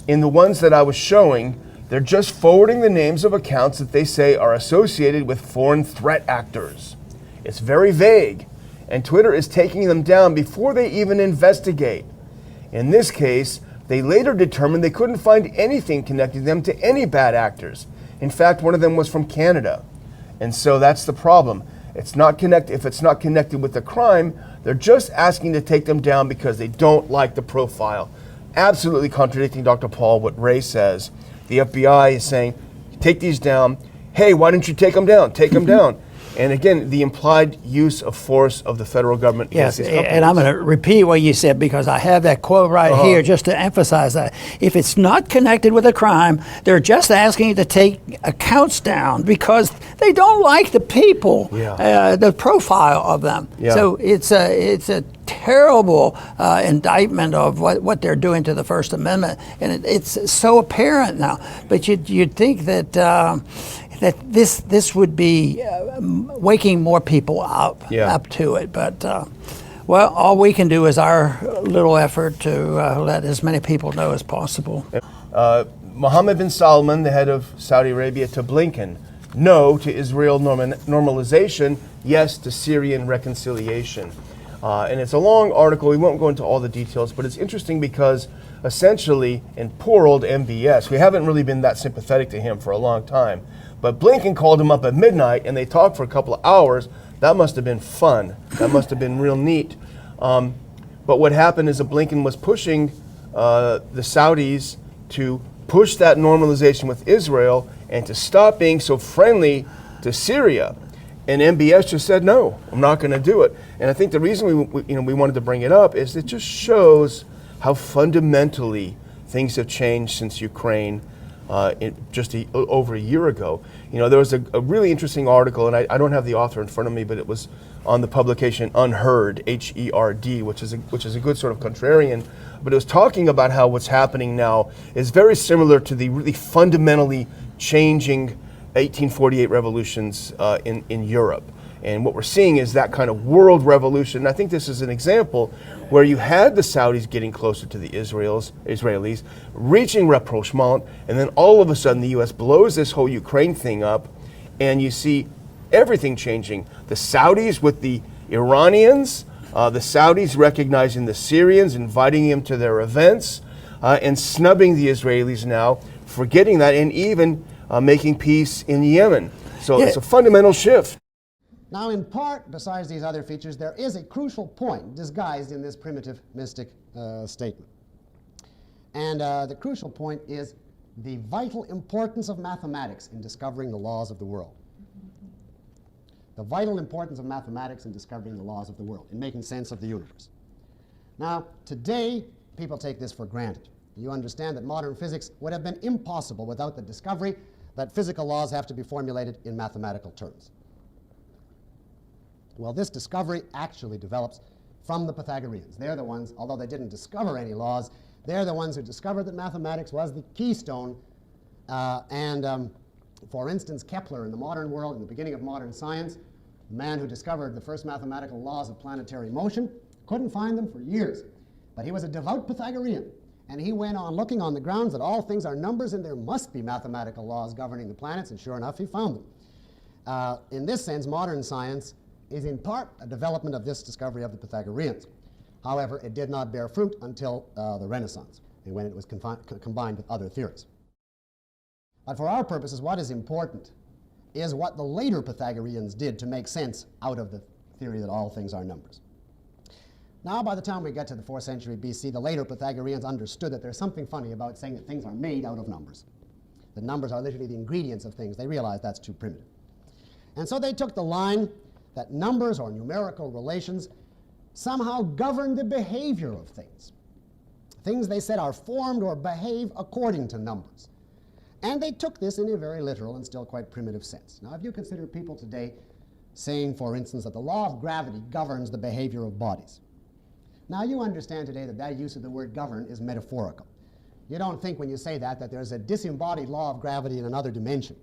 in the ones that I was showing, they're just forwarding the names of accounts that they say are associated with foreign threat actors. It's very vague, and Twitter is taking them down before they even investigate. In this case, they later determined they couldn't find anything connecting them to any bad actors. In fact, one of them was from Canada. And so that's the problem. It's not connected. If it's not connected with the crime, they're just asking to take them down because they don't like the profile. Absolutely contradicting, Dr. Paul, what Wray says. The FBI is saying, take these down. Hey, why don't you take them down? Take them down. And again, the implied use of force of the federal government. Yes, and I'm going to repeat what you said because I have that quote right here just to emphasize that. If it's not connected with a crime, they're just asking you to take accounts down because they don't like the people, the profile of them. So it's a terrible indictment of what they're doing to the First Amendment, and it's so apparent now. But you'd think that that this would be waking more people up to it. But well, all we can do is our little effort to let as many people know as possible. Mohammed bin Salman, the head of Saudi Arabia, to Blinken, no to Israel normalization, yes to Syrian reconciliation. And it's a long article. We won't go into all the details, but it's interesting because essentially, in poor old MBS, we haven't really been that sympathetic to him for a long time. But Blinken called him up at midnight and they talked for a couple of hours. That must have been fun. That must have been real neat. But what happened is that Blinken was pushing the Saudis to push that normalization with Israel and to stop being so friendly to Syria. And MBS just said, no, I'm not going to do it. And I think the reason we wanted to bring it up is it just shows how fundamentally things have changed since Ukraine over a year ago. There was a really interesting article, and I don't have the author in front of me, but it was on the publication Unheard, H-E-R-D, which is a good sort of contrarian. But it was talking about how what's happening now is very similar to the really fundamentally changing 1848 revolutions in Europe. And what we're seeing is that kind of world revolution. And I think this is an example where you had the Saudis getting closer to the Israelis, reaching rapprochement, and then all of a sudden the U.S. blows this whole Ukraine thing up, and you see everything changing. The Saudis with the Iranians, the Saudis recognizing the Syrians, inviting them to their events, and snubbing the Israelis now, forgetting that, and even making peace in Yemen. So it's a fundamental shift. Now, in part, besides these other features, there is a crucial point disguised in this primitive mystic statement. And the crucial point is the vital importance of mathematics in discovering the laws of the world. The vital importance of mathematics in discovering the laws of the world, in making sense of the universe. Now, today, people take this for granted. You understand that modern physics would have been impossible without the discovery that physical laws have to be formulated in mathematical terms. Well, this discovery actually develops from the Pythagoreans. They're the ones, although they didn't discover any laws, they're the ones who discovered that mathematics was the keystone. For instance, Kepler in the modern world, in the beginning of modern science, the man who discovered the first mathematical laws of planetary motion, couldn't find them for years. But he was a devout Pythagorean, and he went on looking on the grounds that all things are numbers and there must be mathematical laws governing the planets, and sure enough, he found them. In this sense, modern science is in part a development of this discovery of the Pythagoreans. However, it did not bear fruit until the Renaissance, and when it was combined with other theories. But for our purposes, what is important is what the later Pythagoreans did to make sense out of the theory that all things are numbers. Now, by the time we get to the 4th century BC, the later Pythagoreans understood that there's something funny about saying that things are made out of numbers. That numbers are literally the ingredients of things. They realized that's too primitive. And so they took the line that numbers or numerical relations somehow govern the behavior of things. Things, they said, are formed or behave according to numbers. And they took this in a very literal and still quite primitive sense. Now, if you consider people today saying, for instance, that the law of gravity governs the behavior of bodies. Now, you understand today that that use of the word govern is metaphorical. You don't think when you say that there's a disembodied law of gravity in another dimension,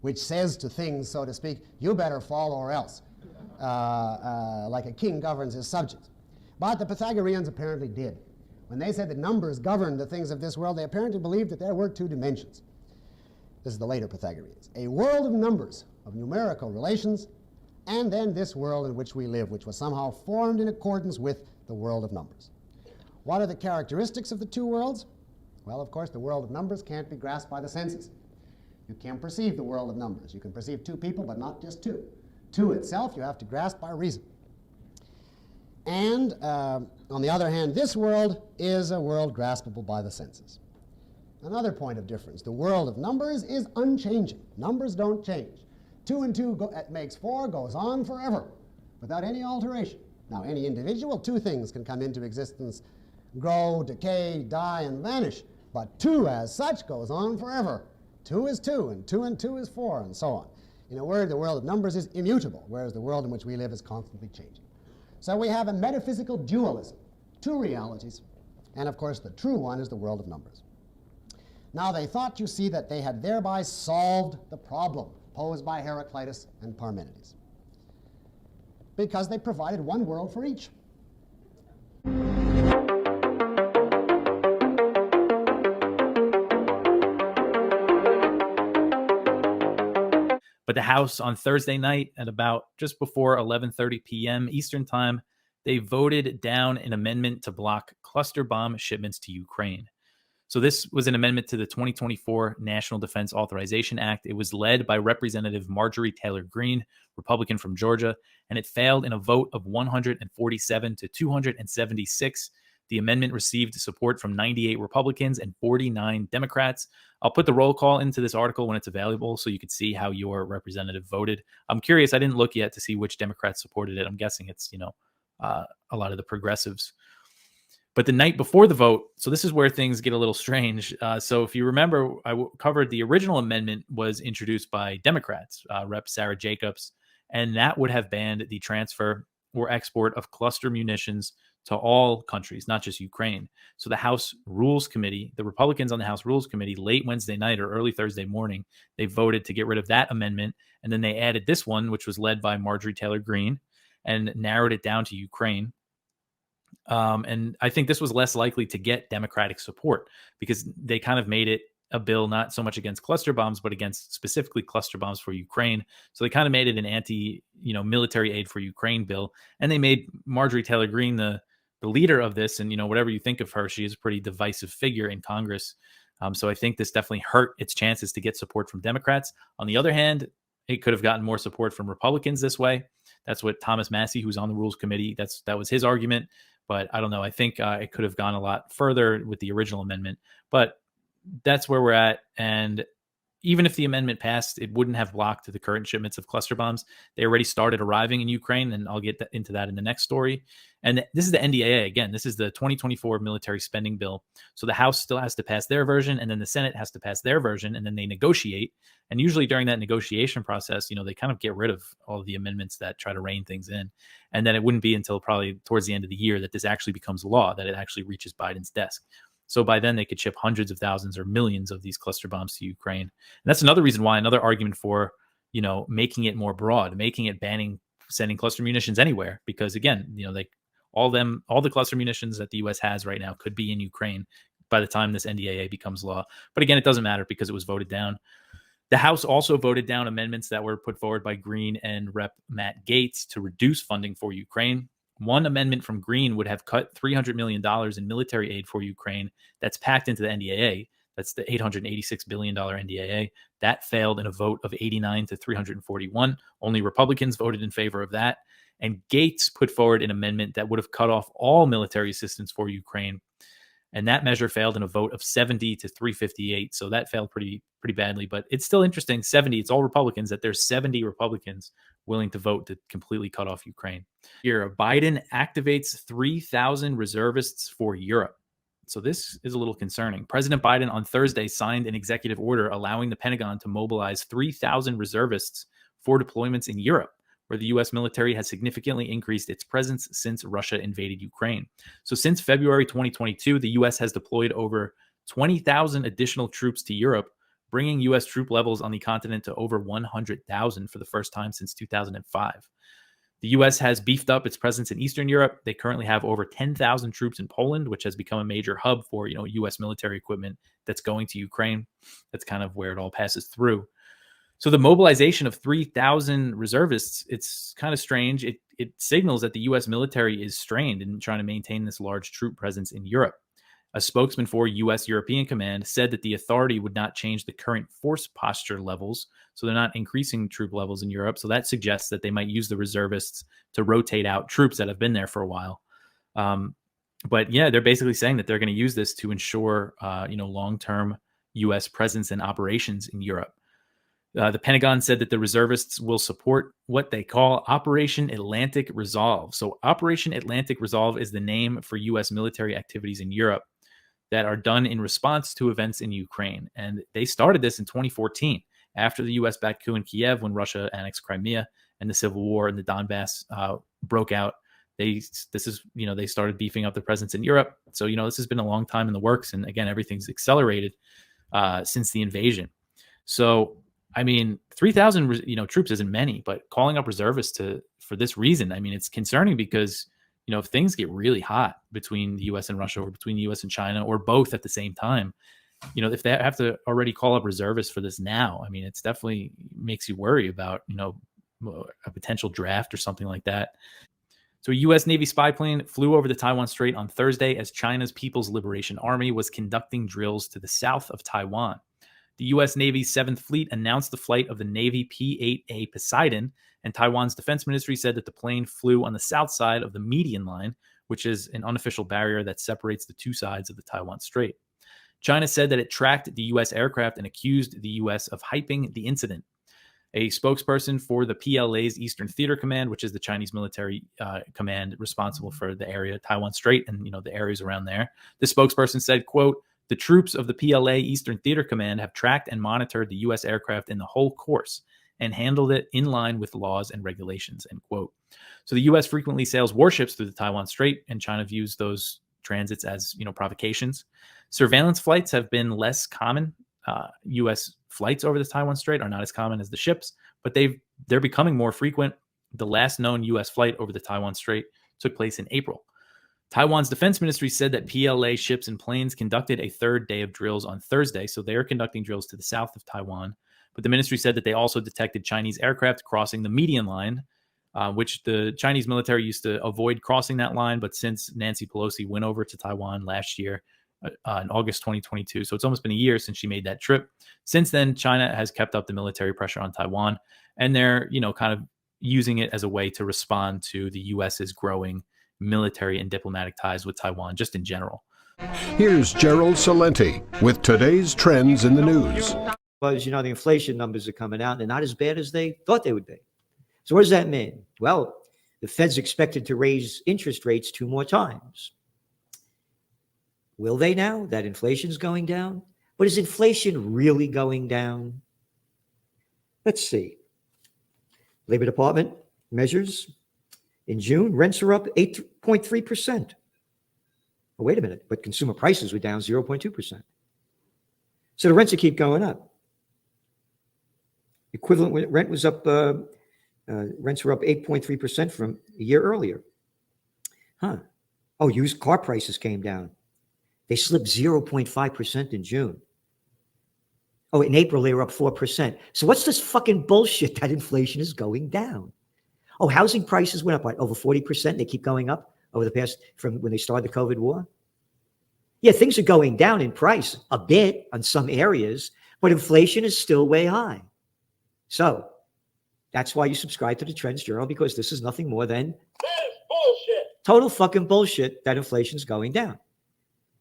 which says to things, so to speak, you better fall or else, like a king governs his subjects. But the Pythagoreans apparently did. When they said that numbers govern the things of this world, they apparently believed that there were two dimensions. This is the later Pythagoreans. A world of numbers, of numerical relations, and then this world in which we live, which was somehow formed in accordance with the world of numbers. What are the characteristics of the two worlds? Well, of course, the world of numbers can't be grasped by the senses. You can't perceive the world of numbers. You can perceive two people, but not just two. Two itself, you have to grasp by reason. And on the other hand, this world is a world graspable by the senses. Another point of difference, the world of numbers is unchanging. Numbers don't change. 2 and 2 makes 4 goes on forever without any alteration. Now, any individual, two things can come into existence, grow, decay, die, and vanish. But 2 as such goes on forever. 2 is 2, and 2 and 2 is 4, and so on. In a word, the world of numbers is immutable, whereas the world in which we live is constantly changing. So we have a metaphysical dualism, two realities, and of course the true one is the world of numbers. Now they thought, you see, that they had thereby solved the problem posed by Heraclitus and Parmenides, because they provided one world for each. But the House on Thursday night at about just before 11:30 p.m. Eastern Time, they voted down an amendment to block cluster bomb shipments to Ukraine. So this was an amendment to the 2024 National Defense Authorization Act. It was led by Representative Marjorie Taylor Greene, Republican from Georgia, and it failed in a vote of 147 to 276. The amendment received support from 98 Republicans and 49 Democrats. I'll put the roll call into this article when it's available so you can see how your representative voted. I'm curious. I didn't look yet to see which Democrats supported it. I'm guessing it's, a lot of the progressives. But the night before the vote, so this is where things get a little strange. So if you remember, I covered the original amendment was introduced by Democrats, Rep. Sarah Jacobs, and that would have banned the transfer or export of cluster munitions to all countries, not just Ukraine. So the House Rules Committee, the Republicans on the House Rules Committee, late Wednesday night or early Thursday morning, they voted to get rid of that amendment. And then they added this one, which was led by Marjorie Taylor Greene, and narrowed it down to Ukraine. And I think this was less likely to get Democratic support because they kind of made it a bill not so much against cluster bombs, but against specifically cluster bombs for Ukraine. So they kind of made it an military aid for Ukraine bill. And they made Marjorie Taylor Greene the leader of this. And, whatever you think of her, she is a pretty divisive figure in Congress. So I think this definitely hurt its chances to get support from Democrats. On the other hand, it could have gotten more support from Republicans this way. That's what Thomas Massie, who's on the Rules Committee, that was his argument. But I don't know. I think it could have gone a lot further with the original amendment. But that's where we're at. And even if the amendment passed, it wouldn't have blocked the current shipments of cluster bombs. They already started arriving in Ukraine, and I'll get into that in the next story. And this is the NDAA. Again, this is the 2024 military spending bill. So the House still has to pass their version, and then the Senate has to pass their version, and then they negotiate. And usually during that negotiation process, they kind of get rid of all of the amendments that try to rein things in. And then it wouldn't be until probably towards the end of the year that this actually becomes law, that it actually reaches Biden's desk. So by then they could ship hundreds of thousands or millions of these cluster bombs to Ukraine. And that's another reason why, another argument for, making it more broad, making it banning sending cluster munitions anywhere. Because again, all the cluster munitions that the US has right now could be in Ukraine by the time this NDAA becomes law. But again, it doesn't matter because it was voted down. The House also voted down amendments that were put forward by Green and Rep. Matt Gaetz to reduce funding for Ukraine. One amendment from Green would have cut $300 million in military aid for Ukraine that's packed into the NDAA. That's the $886 billion NDAA. That failed in a vote of 89 to 341. Only Republicans voted in favor of that. And Gaetz put forward an amendment that would have cut off all military assistance for Ukraine. And that measure failed in a vote of 70 to 358. So that failed pretty badly. But it's still interesting. 70, it's all Republicans, that there's 70 Republicans willing to vote to completely cut off Ukraine. Here, Biden activates 3,000 reservists for Europe. So this is a little concerning. President Biden on Thursday signed an executive order allowing the Pentagon to mobilize 3,000 reservists for deployments in Europe, where the U.S. military has significantly increased its presence since Russia invaded Ukraine. So since February 2022, the U.S. has deployed over 20,000 additional troops to Europe, bringing U.S. troop levels on the continent to over 100,000 for the first time since 2005. The U.S. has beefed up its presence in Eastern Europe. They currently have over 10,000 troops in Poland, which has become a major hub for U.S. military equipment that's going to Ukraine. That's kind of where it all passes through. So the mobilization of 3,000 reservists, it's kind of strange. It signals that the U.S. military is strained in trying to maintain this large troop presence in Europe. A spokesman for U.S. European Command said that the authority would not change the current force posture levels, so they're not increasing troop levels in Europe. So that suggests that they might use the reservists to rotate out troops that have been there for a while. But yeah, they're basically saying that they're going to use this to ensure, long-term U.S. presence and operations in Europe. The Pentagon said that the reservists will support what they call Operation Atlantic Resolve. So Operation Atlantic Resolve is the name for U.S. military activities in Europe that are done in response to events in Ukraine. And they started this in 2014 after the U.S. backed coup in Kiev when Russia annexed Crimea and the civil war in the Donbass broke out. They started beefing up their presence in Europe. So, this has been a long time in the works. And again, everything's accelerated since the invasion. So, 3,000, troops isn't many, but calling up reservists for this reason, it's concerning because, if things get really hot between the U.S. and Russia or between the U.S. and China or both at the same time, if they have to already call up reservists for this now, it's definitely makes you worry about, a potential draft or something like that. So a U.S. Navy spy plane flew over the Taiwan Strait on Thursday as China's People's Liberation Army was conducting drills to the south of Taiwan. The U.S. Navy's 7th Fleet announced the flight of the Navy P-8A Poseidon, and Taiwan's defense ministry said that the plane flew on the south side of the median line, which is an unofficial barrier that separates the two sides of the Taiwan Strait. China said that it tracked the U.S. aircraft and accused the U.S. of hyping the incident. A spokesperson for the PLA's Eastern Theater Command, which is the Chinese military command responsible for the area, Taiwan Strait, and the areas around there. The spokesperson said, quote, "The troops of the PLA Eastern Theater Command have tracked and monitored the U.S. aircraft in the whole course and handled it in line with laws and regulations," end quote. So the U.S. frequently sails warships through the Taiwan Strait, and China views those transits as, provocations. Surveillance flights have been less common. U.S. flights over the Taiwan Strait are not as common as the ships, but they're becoming more frequent. The last known U.S. flight over the Taiwan Strait took place in April. Taiwan's defense ministry said that PLA ships and planes conducted a third day of drills on Thursday. So they are conducting drills to the south of Taiwan. But the ministry said that they also detected Chinese aircraft crossing the median line, which the Chinese military used to avoid crossing that line. But since Nancy Pelosi went over to Taiwan last year in August 2022, so it's almost been a year since she made that trip. Since then, China has kept up the military pressure on Taiwan, and they're, kind of using it as a way to respond to the U.S.'s growing military and diplomatic ties with Taiwan, just in general. Here's Gerald Salenti with today's trends in the news. Was, the inflation numbers are coming out and they're not as bad as they thought they would be. So what does that mean? Well, the Fed's expected to raise interest rates 2 more times. Will they now that inflation's going down? But is inflation really going down? Let's see. Labor Department measures. In June, rents are up 8.3%. Oh, wait a minute, but consumer prices were down 0.2%. So the rents will keep going up. Equivalent rent was up, rents were up 8.3% from a year earlier. Oh, used car prices came down. They slipped 0.5% in June. Oh, in April, they were up 4%. So what's this fucking bullshit that inflation is going down? Oh, housing prices went up, over 40%? They keep going up over the past, from when they started the COVID war? Yeah, things are going down in price a bit on some areas, but inflation is still way high. So that's why you subscribe to the Trends Journal, because this is nothing more than bullshit. Total fucking bullshit that inflation's going down.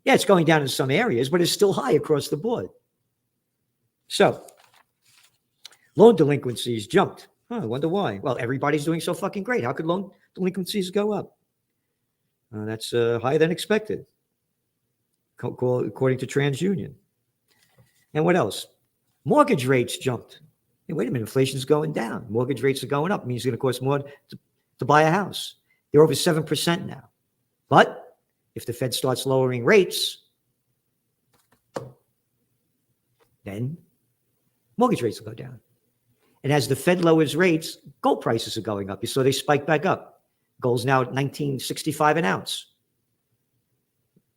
Yeah, it's going down in some areas, but it's still high across the board. So loan delinquencies jumped. I wonder why. Well, everybody's doing so fucking great. How could loan delinquencies go up? That's higher than expected, according to TransUnion. And what else? Mortgage rates jumped. Hey, wait a minute, inflation's going down. Mortgage rates are going up. It means it's going to cost more to buy a house. They're over 7% now. But if the Fed starts lowering rates, then mortgage rates will go down. And as the Fed lowers rates, gold prices are going up. You saw they spike back up. Gold's now at $19.65 an ounce.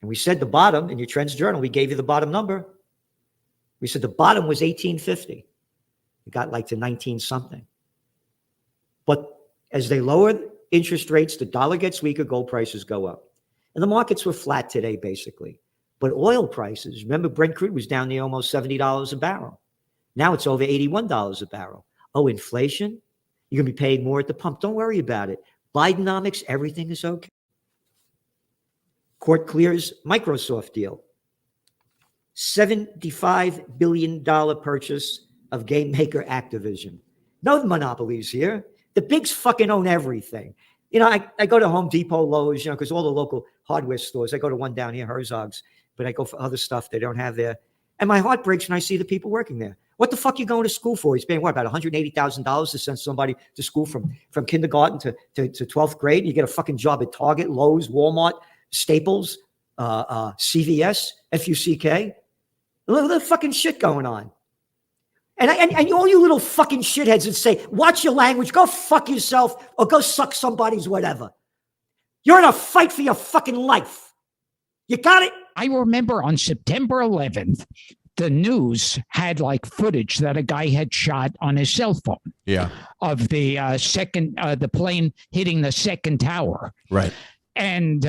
And we said the bottom in your Trends Journal, we gave you the bottom number. We said the bottom was $18.50. It got like to 19 something. But as they lower interest rates, the dollar gets weaker, gold prices go up. And the markets were flat today, basically. But oil prices, remember Brent crude was down near almost $70 a barrel. Now it's over $81 a barrel. Oh, inflation? You're going to be paying more at the pump. Don't worry about it. Bidenomics, everything is okay. Court clears Microsoft deal. $75 billion purchase of game maker Activision. No monopolies here. The bigs fucking own everything. I go to Home Depot, Lowe's, because all the local hardware stores, I go to one down here, Herzog's, but I go for other stuff they don't have there. And my heart breaks when I see the people working there. What the fuck are you going to school for? He's paying, about $180,000 to send somebody to school from kindergarten to 12th grade. And you get a fucking job at Target, Lowe's, Walmart, Staples, CVS, FUCK. Look at the fucking shit going on. And all you little fucking shitheads that say, watch your language, go fuck yourself, or go suck somebody's whatever. You're in a fight for your fucking life. You got it? I remember on September 11th, the news had footage that a guy had shot on his cell phone. Yeah. Of the the plane hitting the second tower. Right. And,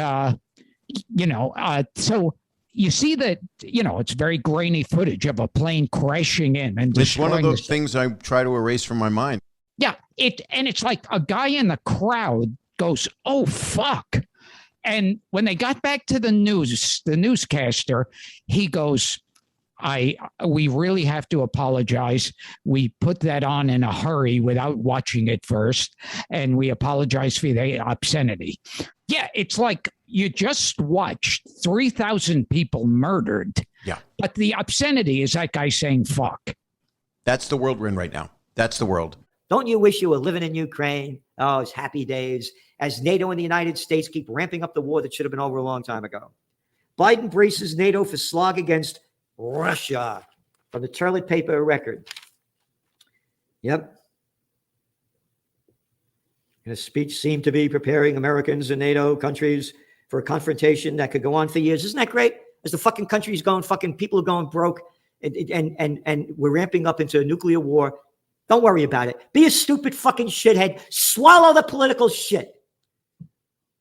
so you see that, it's very grainy footage of a plane crashing in and It's one of destroying those things I try to erase from my mind. Yeah. It's like a guy in the crowd goes, oh, fuck. And when they got back to the news, the newscaster, he goes, we really have to apologize. We put that on in a hurry without watching it first, and we apologize for the obscenity. Yeah, it's like you just watched 3,000 people murdered. Yeah. But the obscenity is that guy saying fuck. That's the world we're in right now. That's the world. Don't you wish you were living in Ukraine? Oh, it's happy days. As NATO and the United States keep ramping up the war that should have been over a long time ago. Biden braces NATO for slog against Russia from the toilet paper record. Yep. In a speech seemed to be preparing Americans and NATO countries for a confrontation that could go on for years. Isn't that great? As the fucking country's going, fucking people are going broke, and we're ramping up into a nuclear war. Don't worry about it. Be a stupid fucking shithead. Swallow the political shit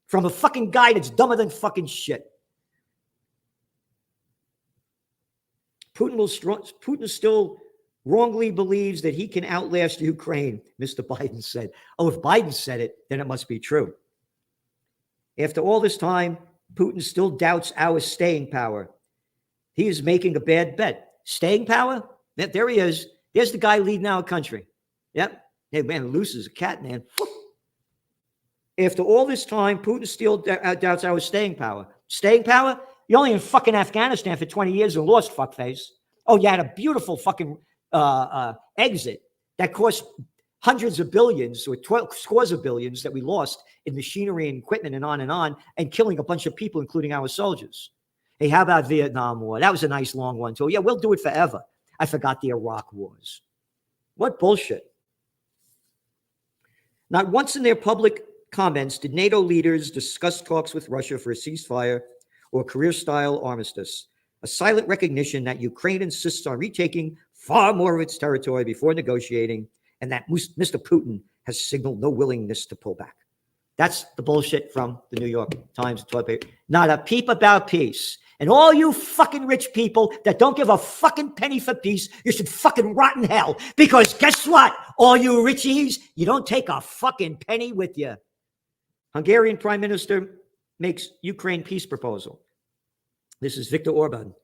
from a fucking guy that's dumber than fucking shit. Putin still wrongly believes that he can outlast Ukraine, Mr. Biden said. Oh, if Biden said it, then it must be true. After all this time, Putin still doubts our staying power. He is making a bad bet. Staying power? There he is. There's the guy leading our country. Yep. Hey, man, loose as a cat, man. After all this time, Putin still doubts our staying power. Staying power? You're only in fucking Afghanistan for 20 years and lost, fuckface. Oh, you had a beautiful fucking exit that cost hundreds of billions or scores of billions that we lost in machinery and equipment and killing a bunch of people, including our soldiers. Hey, how about Vietnam War? That was a nice long one, too. Yeah, we'll do it forever. I forgot the Iraq wars. What bullshit. Not once in their public comments did NATO leaders discuss talks with Russia for a ceasefire or career-style armistice, a silent recognition that Ukraine insists on retaking far more of its territory before negotiating, and that Mr. Putin has signaled no willingness to pull back. That's the bullshit from the New York Times. Not a peep about peace. And all you fucking rich people that don't give a fucking penny for peace, you should fucking rot in hell. Because guess what? All you richies, you don't take a fucking penny with you. Hungarian Prime Minister makes Ukraine peace proposal. This is Viktor Orban,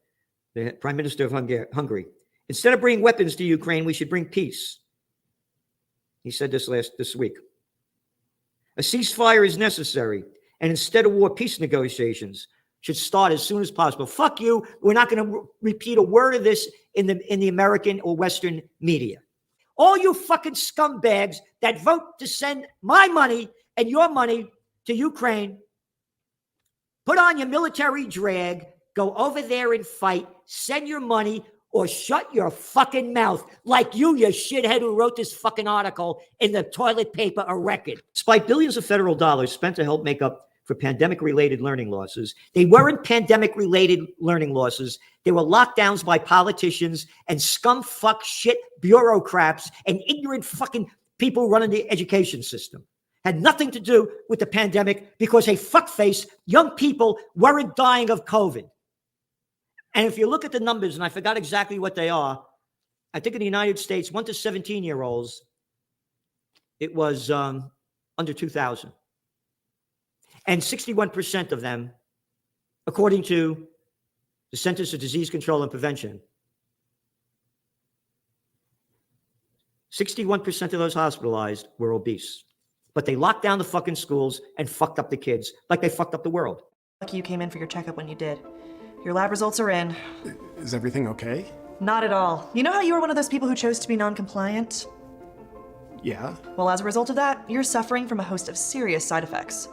the Prime Minister of Hungary. Instead of bringing weapons to Ukraine, we should bring peace. He said this week. A ceasefire is necessary, and instead of war, peace negotiations should start as soon as possible. Fuck you. We're not going to repeat a word of this in the American or Western media. All you fucking scumbags that vote to send my money and your money to Ukraine, put on your military drag, go over there and fight, send your money, or shut your fucking mouth like you shithead who wrote this fucking article in the toilet paper a record. Despite billions of federal dollars spent to help make up for pandemic-related learning losses, they weren't pandemic-related learning losses. They were lockdowns by politicians and scum fuck shit bureaucrats and ignorant fucking people running the education system. Had nothing to do with the pandemic because a fuckface, young people weren't dying of COVID. And if you look at the numbers, and I forgot exactly what they are, I think in the United States, 1 to 17-year-olds, it was under 2,000. And 61% of them, according to the Centers for Disease Control and Prevention, 61% of those hospitalized were obese. But they locked down the fucking schools and fucked up the kids like they fucked up the world. Lucky you came in for your checkup when you did. Your lab results are in. Is everything okay? Not at all. You know how you were one of those people who chose to be non-compliant? Yeah. Well, as a result of that, you're suffering from a host of serious side effects.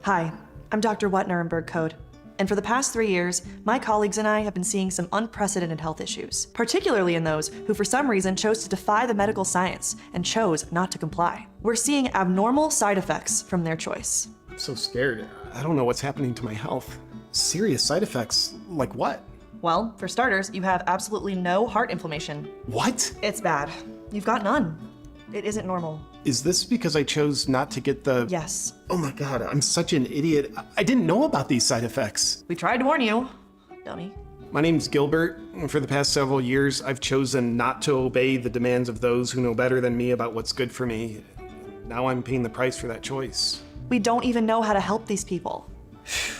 Hi, I'm Dr. Wetner Code. And for the past 3 years, my colleagues and I have been seeing some unprecedented health issues, particularly in those who for some reason chose to defy the medical science and chose not to comply. We're seeing abnormal side effects from their choice. I'm so scared. I don't know what's happening to my health. Serious side effects? Like what? Well, for starters, you have absolutely no heart inflammation. What? It's bad. You've got none. It isn't normal. Is this because I chose not to get the... Yes. Oh my god, I'm such an idiot. I didn't know about these side effects. We tried to warn you, dummy. My name's Gilbert, and for the past several years, I've chosen not to obey the demands of those who know better than me about what's good for me. Now I'm paying the price for that choice. We don't even know how to help these people.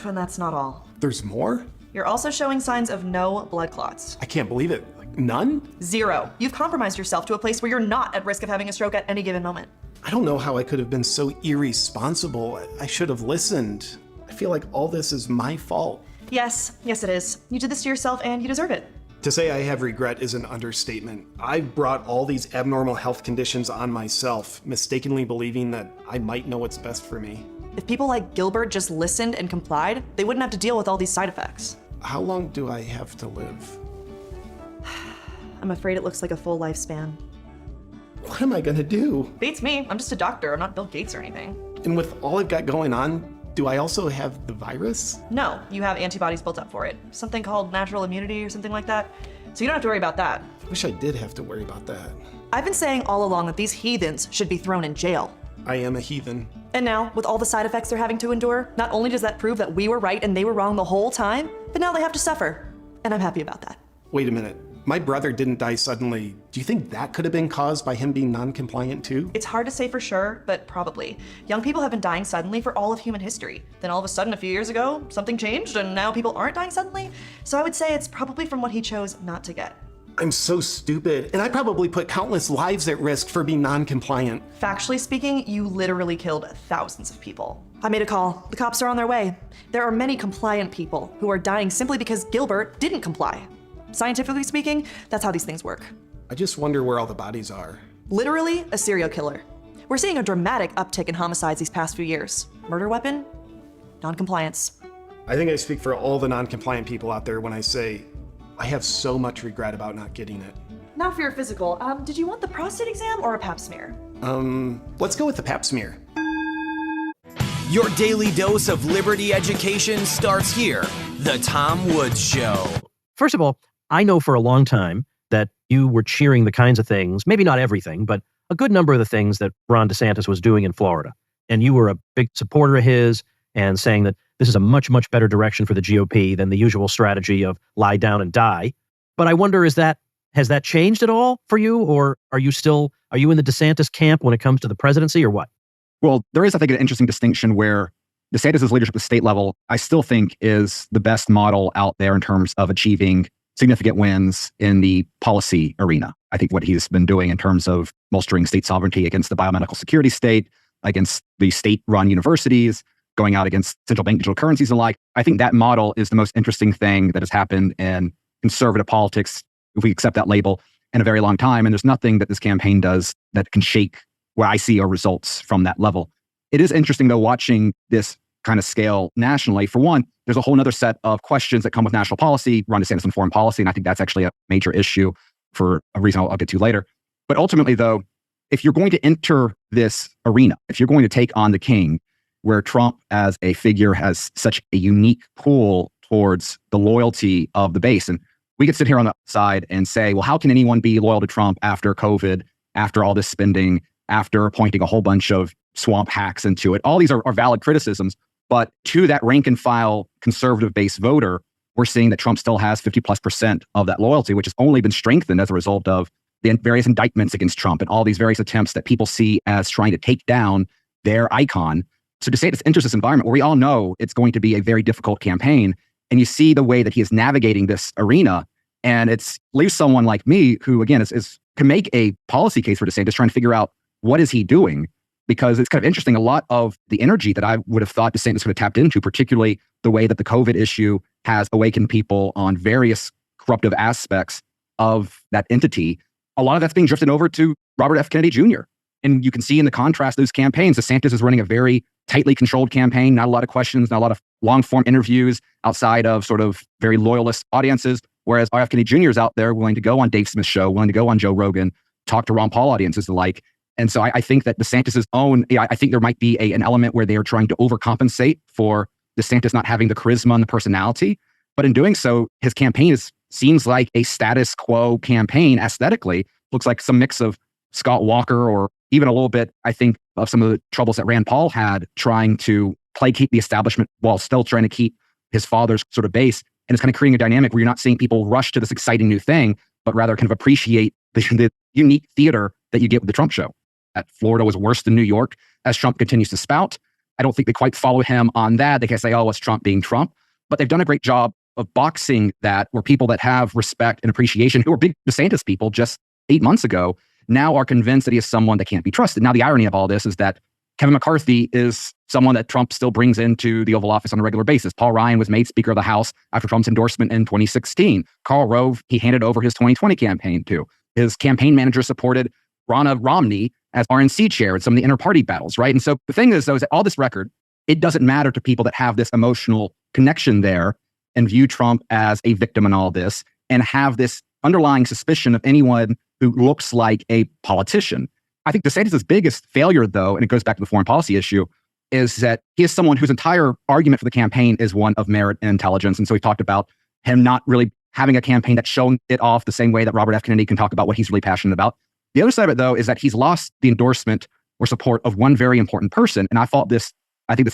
And that's not all. There's more? You're also showing signs of no blood clots. I can't believe it. Like, none? 0. You've compromised yourself to a place where you're not at risk of having a stroke at any given moment. I don't know how I could have been so irresponsible. I should have listened. I feel like all this is my fault. Yes it is. You did this to yourself and you deserve it. To say I have regret is an understatement. I've brought all these abnormal health conditions on myself, mistakenly believing that I might know what's best for me. If people like Gilbert just listened and complied, they wouldn't have to deal with all these side effects. How long do I have to live? I'm afraid it looks like a full lifespan. What am I gonna do? Beats me. I'm just a doctor. I'm not Bill Gates or anything. And with all I've got going on, do I also have the virus? No, you have antibodies built up for it. Something called natural immunity or something like that. So you don't have to worry about that. Wish I did have to worry about that. I've been saying all along that these heathens should be thrown in jail. I am a heathen. And now, with all the side effects they're having to endure, not only does that prove that we were right and they were wrong the whole time, but now they have to suffer. And I'm happy about that. Wait a minute. My brother didn't die suddenly. Do you think that could have been caused by him being non-compliant too? It's hard to say for sure, but probably. Young people have been dying suddenly for all of human history. Then all of a sudden, a few years ago, something changed and now people aren't dying suddenly. So I would say it's probably from what he chose not to get. I'm so stupid, and I probably put countless lives at risk for being non-compliant. Factually speaking, you literally killed thousands of people. I made a call. The cops are on their way. There are many compliant people who are dying simply because Gilbert didn't comply. Scientifically speaking, that's how these things work. I just wonder where all the bodies are. Literally a serial killer. We're seeing a dramatic uptick in homicides these past few years. Murder weapon, non-compliance. I think I speak for all the non-compliant people out there when I say, I have so much regret about not getting it. Now for your physical, did you want the prostate exam or a pap smear? Let's go with the pap smear. Your daily dose of Liberty education starts here. The Tom Woods Show. First of all, I know for a long time that you were cheering the kinds of things, maybe not everything, but a good number of the things that Ron DeSantis was doing in Florida. And you were a big supporter of his and saying that this is a much, much better direction for the GOP than the usual strategy of lie down and die. But I wonder, has that changed at all for you? Or are you in the DeSantis camp when it comes to the presidency or what? Well, there is, I think, an interesting distinction where DeSantis' leadership at the state level, I still think, is the best model out there in terms of achieving significant wins in the policy arena. I think what he's been doing in terms of bolstering state sovereignty against the biomedical security state, against the state-run universities, going out against central bank digital currencies and the like, I think that model is the most interesting thing that has happened in conservative politics, if we accept that label, in a very long time. And there's nothing that this campaign does that can shake where I see our results from that level. It is interesting, though, watching this kind of scale nationally. For one, there's a whole other set of questions that come with national policy, Ron DeSantis and foreign policy, and I think that's actually a major issue for a reason I'll get to later. But ultimately, though, if you're going to enter this arena, if you're going to take on the king, where Trump as a figure has such a unique pull towards the loyalty of the base, and we could sit here on the side and say, well, how can anyone be loyal to Trump after COVID, after all this spending, after appointing a whole bunch of swamp hacks into it? All these are valid criticisms. But to that rank and file conservative base voter, we're seeing that Trump still has 50+% of that loyalty, which has only been strengthened as a result of the various indictments against Trump and all these various attempts that people see as trying to take down their icon. So DeSantis enters this environment where we all know it's going to be a very difficult campaign. And you see the way that he is navigating this arena. And it's leaves someone like me who, again, can make a policy case for DeSantis, trying to figure out what is he doing. Because it's kind of interesting, a lot of the energy that I would have thought DeSantis would have tapped into, particularly the way that the COVID issue has awakened people on various corruptive aspects of that entity, a lot of that's being drifted over to Robert F. Kennedy Jr. And you can see in the contrast those campaigns, DeSantis is running a very tightly controlled campaign, not a lot of questions, not a lot of long-form interviews outside of sort of very loyalist audiences, whereas RF Kennedy Jr. is out there willing to go on Dave Smith's show, willing to go on Joe Rogan, talk to Ron Paul audiences alike. And so I think that DeSantis' I think there might be an element where they are trying to overcompensate for DeSantis not having the charisma and the personality. But in doing so, his campaign seems like a status quo campaign aesthetically. Looks like some mix of Scott Walker or even a little bit, I think, of some of the troubles that Rand Paul had trying to placate the establishment while still trying to keep his father's sort of base. And it's kind of creating a dynamic where you're not seeing people rush to this exciting new thing, but rather kind of appreciate the unique theater that you get with the Trump show. That Florida was worse than New York, as Trump continues to spout. I don't think they quite follow him on that. They can say, oh, it's Trump being Trump. But they've done a great job of boxing that, where people that have respect and appreciation, who were big DeSantis people just 8 months ago, now are convinced that he is someone that can't be trusted. Now, the irony of all this is that Kevin McCarthy is someone that Trump still brings into the Oval Office on a regular basis. Paul Ryan was made Speaker of the House after Trump's endorsement in 2016. Karl Rove, he handed over his 2020 campaign to. His campaign manager supported Ronna Romney as RNC chair in some of the inter-party battles, right? And so the thing is, though, is that all this record, it doesn't matter to people that have this emotional connection there and view Trump as a victim in all this and have this underlying suspicion of anyone who looks like a politician. I think DeSantis' biggest failure, though, and it goes back to the foreign policy issue, is that he is someone whose entire argument for the campaign is one of merit and intelligence. And so he talked about him not really having a campaign that's showing it off the same way that Robert F. Kennedy can talk about what he's really passionate about. The other side of it, though, is that he's lost the endorsement or support of one very important person. And I think this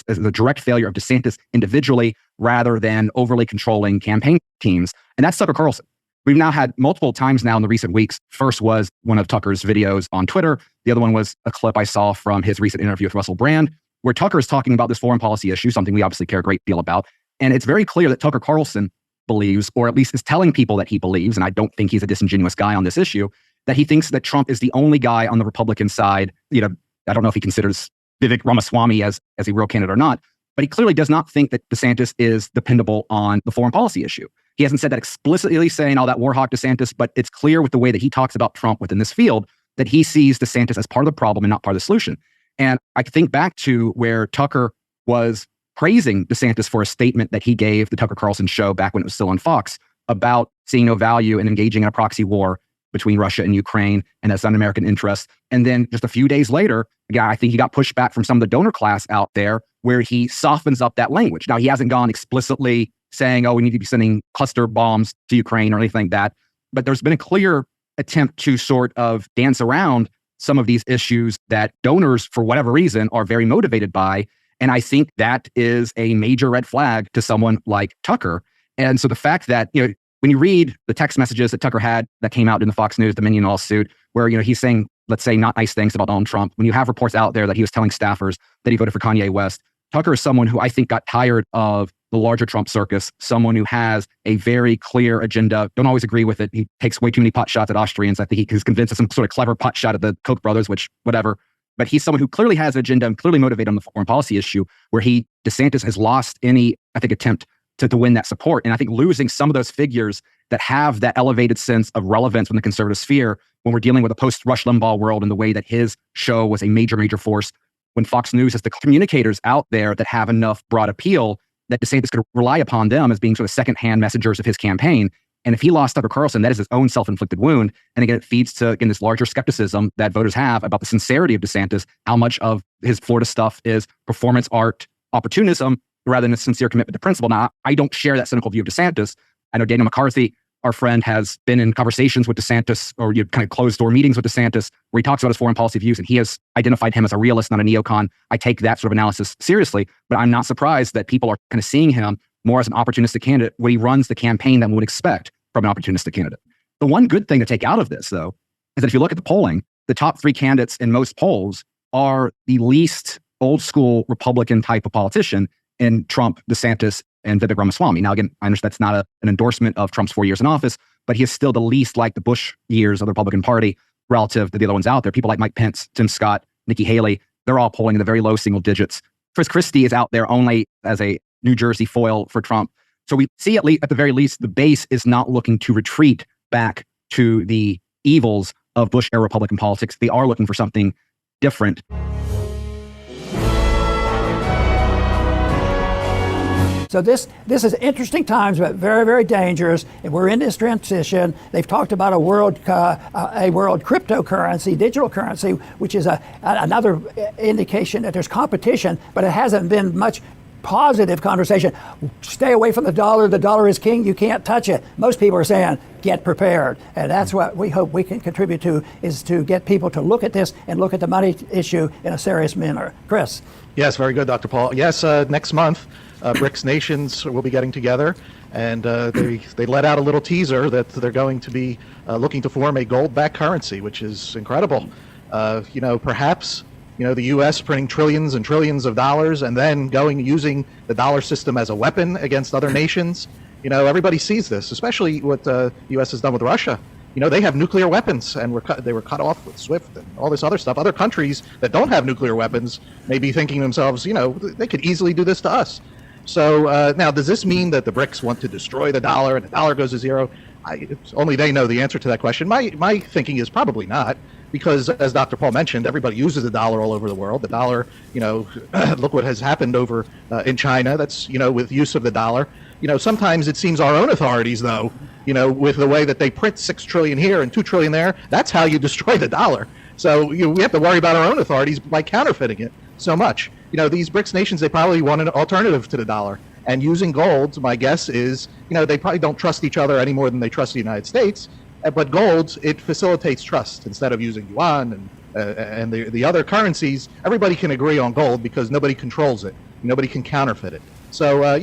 is a direct failure of DeSantis individually rather than overly controlling campaign teams. And that's Tucker Carlson. We've now had multiple times now in the recent weeks. First was one of Tucker's videos on Twitter. The other one was a clip I saw from his recent interview with Russell Brand, where Tucker is talking about this foreign policy issue, something we obviously care a great deal about. And it's very clear that Tucker Carlson believes, or at least is telling people that he believes, and I don't think he's a disingenuous guy on this issue, that he thinks that Trump is the only guy on the Republican side. I don't know if he considers Vivek Ramaswamy as a real candidate or not, but he clearly does not think that DeSantis is dependable on the foreign policy issue. He hasn't said that explicitly, saying, that war hawk DeSantis, but it's clear with the way that he talks about Trump within this field that he sees DeSantis as part of the problem and not part of the solution. And I think back to where Tucker was praising DeSantis for a statement that he gave the Tucker Carlson show back when it was still on Fox about seeing no value in engaging in a proxy war between Russia and Ukraine and as un-American interests. And then just a few days later, again, I think he got pushback from some of the donor class out there where he softens up that language. Now, he hasn't gone explicitly saying, we need to be sending cluster bombs to Ukraine or anything like that. But there's been a clear attempt to sort of dance around some of these issues that donors, for whatever reason, are very motivated by. And I think that is a major red flag to someone like Tucker. And so the fact that, when you read the text messages that Tucker had that came out in the Fox News Dominion lawsuit, where, he's saying, let's say, not nice things about Donald Trump, when you have reports out there that he was telling staffers that he voted for Kanye West, Tucker is someone who I think got tired of the larger Trump circus, someone who has a very clear agenda. Don't always agree with it. He takes way too many pot shots at Austrians. I think he's convinced of some sort of clever pot shot at the Koch brothers, which, whatever. But he's someone who clearly has an agenda and clearly motivated on the foreign policy issue, where DeSantis has lost any, attempt to win that support. And I think losing some of those figures that have that elevated sense of relevance in the conservative sphere when we're dealing with a post-Rush Limbaugh world and the way that his show was a major, major force, when Fox News has the communicators out there that have enough broad appeal that DeSantis could rely upon them as being sort of secondhand messengers of his campaign. And if he lost Tucker Carlson, that is his own self-inflicted wound. And again, it feeds to, this larger skepticism that voters have about the sincerity of DeSantis, how much of his Florida stuff is performance art opportunism rather than a sincere commitment to principle. Now, I don't share that cynical view of DeSantis. I know Daniel McCarthy, our friend, has been in conversations with DeSantis or kind of closed-door meetings with DeSantis where he talks about his foreign policy views, and he has identified him as a realist, not a neocon. I take that sort of analysis seriously, but I'm not surprised that people are kind of seeing him more as an opportunistic candidate when he runs the campaign that one would expect from an opportunistic candidate. The one good thing to take out of this, though, is that if you look at the polling, the top three candidates in most polls are the least old-school Republican type of politician in Trump, DeSantis, and Vivek Ramaswamy. Now, again, I understand that's not an endorsement of Trump's 4 years in office, but he is still the least like the Bush years of the Republican Party relative to the other ones out there. People like Mike Pence, Tim Scott, Nikki Haley, they're all polling in the very low single digits. Chris Christie is out there only as a New Jersey foil for Trump. So we see at the very least, the base is not looking to retreat back to the evils of Bush-era Republican politics. They are looking for something different. So this is interesting times, but very, very dangerous. And we're in this transition. They've talked about a world cryptocurrency, digital currency, which is another indication that there's competition, but it hasn't been much positive conversation. Stay away from the dollar. The dollar is king. You can't touch it. Most people are saying, get prepared. And that's what we hope we can contribute to, is to get people to look at this and look at the money issue in a serious manner. Chris. Yes, very good, Dr. Paul. Yes, next month, BRICS nations will be getting together, and they let out a little teaser that they're going to be looking to form a gold-backed currency, which is incredible. Perhaps the U.S. printing trillions and trillions of dollars and then using the dollar system as a weapon against other nations. Everybody sees this, especially what the U.S. has done with Russia. They have nuclear weapons, and they were cut off with SWIFT and all this other stuff. Other countries that don't have nuclear weapons may be thinking to themselves, they could easily do this to us. So now, does this mean that the BRICS want to destroy the dollar and the dollar goes to zero? Only they know the answer to that question. My thinking is probably not, because as Dr. Paul mentioned, everybody uses the dollar all over the world. The dollar, look what has happened over in China. That's, with use of the dollar. Sometimes it seems our own authorities, though, with the way that they print 6 trillion here and 2 trillion there, that's how you destroy the dollar. So we have to worry about our own authorities by counterfeiting it so much. these BRICS nations, they probably want an alternative to the dollar. And using gold, my guess is, they probably don't trust each other any more than they trust the United States. But gold, it facilitates trust instead of using yuan and the other currencies. Everybody can agree on gold because nobody controls it. Nobody can counterfeit it. So,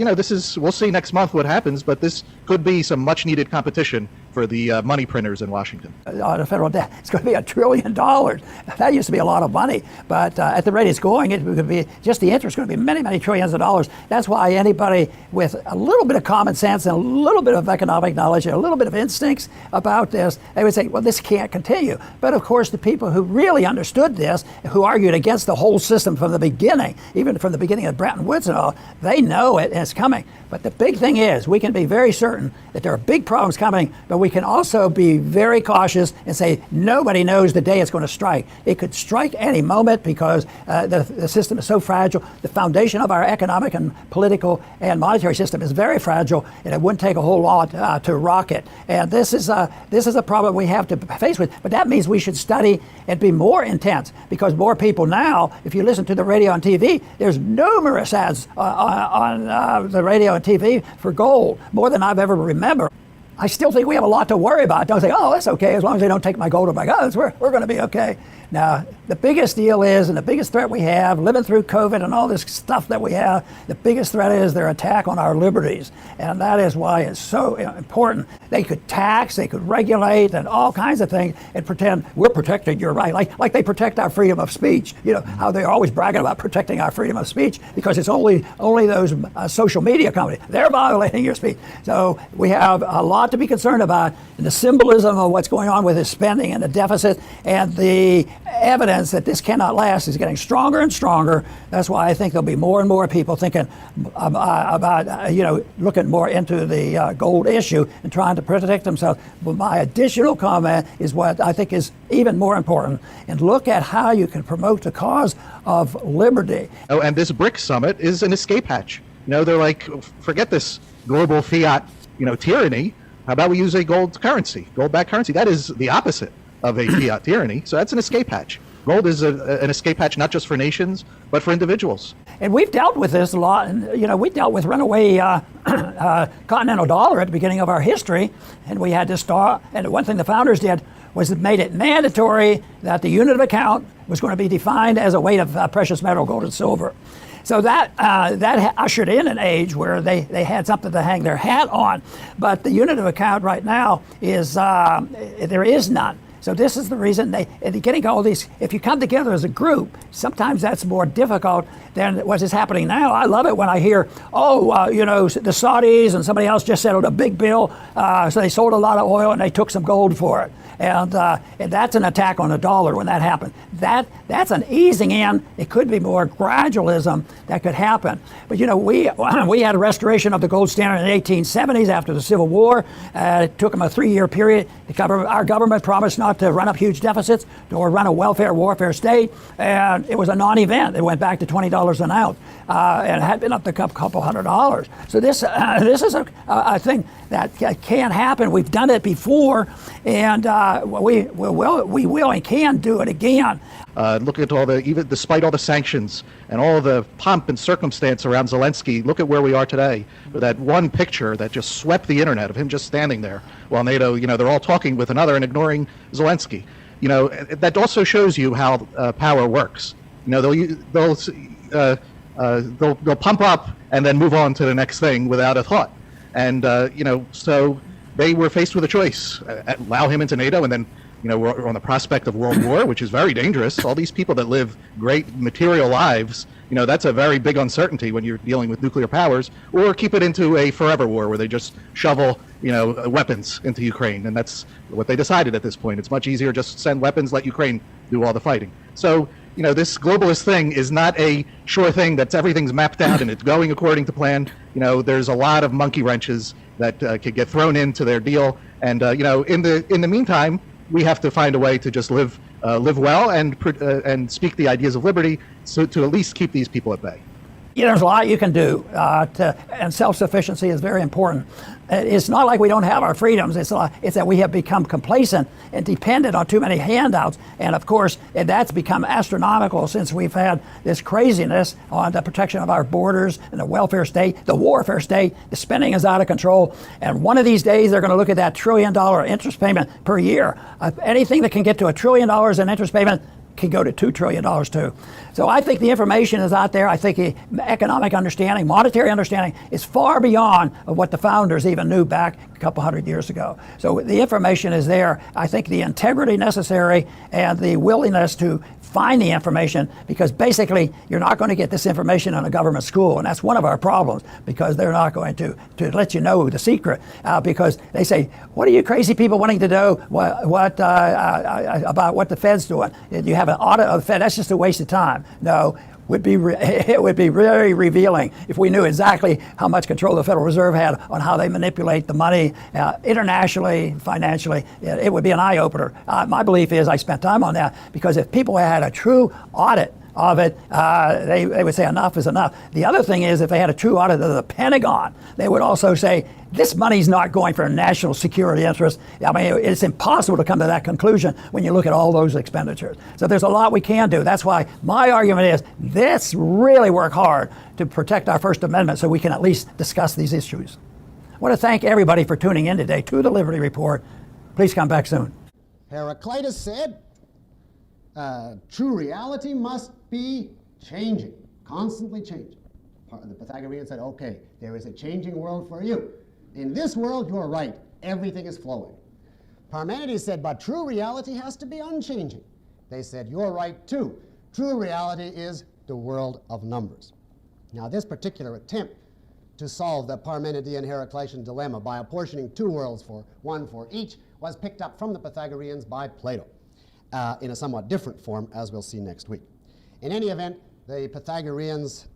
we'll see next month what happens, but this could be some much needed competition for the money printers in Washington. The federal debt, it's going to be $1 trillion. That used to be a lot of money, but at the rate it's going, it could be just the interest is going to be many, many trillions of dollars. That's why anybody with a little bit of common sense and a little bit of economic knowledge and a little bit of instincts about this, they would say, well, this can't continue. But of course, the people who really understood this, who argued against the whole system from the beginning, even from the beginning of Bretton Woods and all, they know it and it's coming. But the big thing is, we can be very certain that there are big problems coming, but we can also be very cautious and say nobody knows the day it's going to strike. It could strike any moment because the system is so fragile. The foundation of our economic and political and monetary system is very fragile, and it wouldn't take a whole lot to rock it. And this is a problem we have to face with. But that means we should study and be more intense, because more people now, if you listen to the radio and TV, there's numerous ads on the radio and TV for gold, more than I've ever remembered. I still think we have a lot to worry about. Don't say, oh, that's okay, as long as they don't take my gold or my guns, we're going to be okay. Now, the biggest deal is, and the biggest threat we have, living through COVID and all this stuff that we have, the biggest threat is their attack on our liberties. And that is why it's so important. They could tax, they could regulate, and all kinds of things, and pretend we're protecting your right, like they protect our freedom of speech. How they're always bragging about protecting our freedom of speech, because it's only those social media companies. They're violating your speech. So we have a lot to be concerned about, and the symbolism of what's going on with this spending and the deficit, and the evidence that this cannot last is getting stronger and stronger. That's why I think there'll be more and more people thinking about looking more into the gold issue and trying to protect themselves. But my additional comment is what I think is even more important, and look at how you can promote the cause of liberty. Oh, and this BRICS summit is an escape hatch. They're like, forget this global fiat, tyranny. How about we use a gold currency, gold-backed currency? That is the opposite of a fiat tyranny. So that's an escape hatch. Gold is an escape hatch not just for nations, but for individuals. And we've dealt with this a lot. And, we dealt with runaway continental dollar at the beginning of our history. And we had to start. And one thing the founders did was it made it mandatory that the unit of account was going to be defined as a weight of precious metal, gold and silver. So that ushered in an age where they had something to hang their hat on. But the unit of account right now is, there is none. So this is the reason getting all these, if you come together as a group, sometimes that's more difficult than what is happening now. I love it when I hear, the Saudis and somebody else just settled a big bill, so they sold a lot of oil and they took some gold for it. And that's an attack on the dollar when that happened. That's an easing in. It could be more gradualism that could happen. But we had a restoration of the gold standard in the 1870s after the Civil War. It took them a 3-year period. Our government promised not to run up huge deficits or run a welfare warfare state, and it was a non-event. It went back to $20 an ounce, and it had been up to a couple $100. So this is a thing that can happen. We've done it before, and we will and can do it again. Look at even despite all the sanctions and all the pomp and circumstance around Zelensky, look at where we are today. That one picture that just swept the internet of him just standing there while NATO, they're all talking with another and ignoring Zelensky. That also shows you how power works. They'll pump up and then move on to the next thing without a thought. And so they were faced with a choice: allow him into NATO, and then we're on the prospect of world war, which is very dangerous. All these people that live great material lives, that's a very big uncertainty when you're dealing with nuclear powers, or keep it into a forever war where they just shovel, weapons into Ukraine. And that's what they decided at this point. It's much easier just send weapons, let Ukraine do all the fighting. So, this globalist thing is not a sure thing that's everything's mapped out and it's going according to plan. There's a lot of monkey wrenches that could get thrown into their deal. And, in the meantime, we have to find a way to just live well and speak the ideas of liberty, so to at least keep these people at bay. There's a lot you can do, and self-sufficiency is very important. It's not like we don't have our freedoms. It's that we have become complacent and dependent on too many handouts. And of course, that's become astronomical since we've had this craziness on the protection of our borders and the welfare state, the warfare state. The spending is out of control. And one of these days, they're going to look at that $1 trillion interest payment per year. Anything that can get to $1 trillion in interest payment can go to $2 trillion too. So I think the information is out there. I think the economic understanding, monetary understanding is far beyond of what the founders even knew back a couple hundred years ago. So the information is there. I think the integrity necessary and the willingness to find the information, because basically you're not going to get this information in a government school, and that's one of our problems, because they're not going to let you know the secret, because they say, what are you crazy people wanting to know about what the Fed's doing? You have an audit of the Fed, that's just a waste of time. No, it would be very revealing if we knew exactly how much control the Federal Reserve had on how they manipulate the money internationally, financially. It would be an eye-opener. My belief is, I spent time on that, because if people had a true audit of it, they would say enough is enough. The other thing is, if they had a true audit of the Pentagon, they would also say, this money's not going for national security interests. I mean, it's impossible to come to that conclusion when you look at all those expenditures. So there's a lot we can do. That's why my argument is, let's really work hard to protect our First Amendment so we can at least discuss these issues. I want to thank everybody for tuning in today to the Liberty Report. Please come back soon. Heraclitus said, true reality must be changing, constantly changing. The Pythagoreans said, okay, there is a changing world for you. In this world, you're right. Everything is flowing. Parmenides said, but true reality has to be unchanging. They said, you're right too. True reality is the world of numbers. Now, this particular attempt to solve the Parmenidean Heraclitean dilemma by apportioning two worlds, one for each, was picked up from the Pythagoreans by Plato in a somewhat different form, as we'll see next week. In any event, the Pythagoreans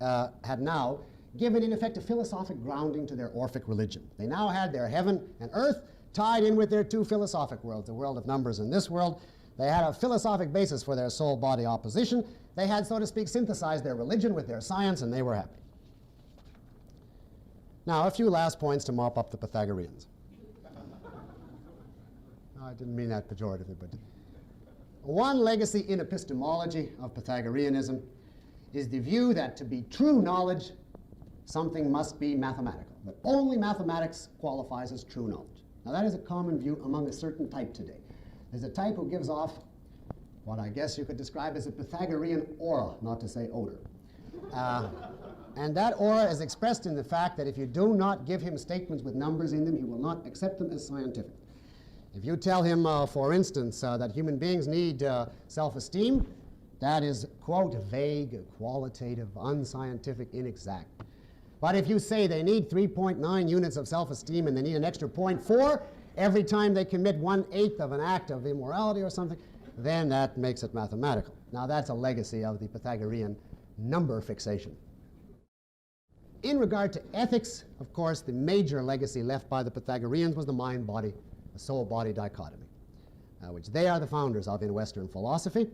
had now given, in effect, a philosophic grounding to their Orphic religion. They now had their heaven and earth tied in with their two philosophic worlds, the world of numbers and this world. They had a philosophic basis for their soul-body opposition. They had, so to speak, synthesized their religion with their science, and they were happy. Now, a few last points to mop up the Pythagoreans. No, I didn't mean that pejoratively, but one legacy in epistemology of Pythagoreanism is the view that to be true knowledge, something must be mathematical, that only mathematics qualifies as true knowledge. Now, that is a common view among a certain type today. There's a type who gives off what I guess you could describe as a Pythagorean aura, not to say odor. And that aura is expressed in the fact that if you do not give him statements with numbers in them, he will not accept them as scientific. If you tell him, for instance, that human beings need self-esteem, that is, quote, vague, qualitative, unscientific, inexact. But if you say they need 3.9 units of self-esteem and they need an extra 0.4 every time they commit 1/8 of an act of immorality or something, then that makes it mathematical. Now, that's a legacy of the Pythagorean number fixation. In regard to ethics, of course, the major legacy left by the Pythagoreans was the mind-body, the soul-body dichotomy, which they are the founders of in Western philosophy,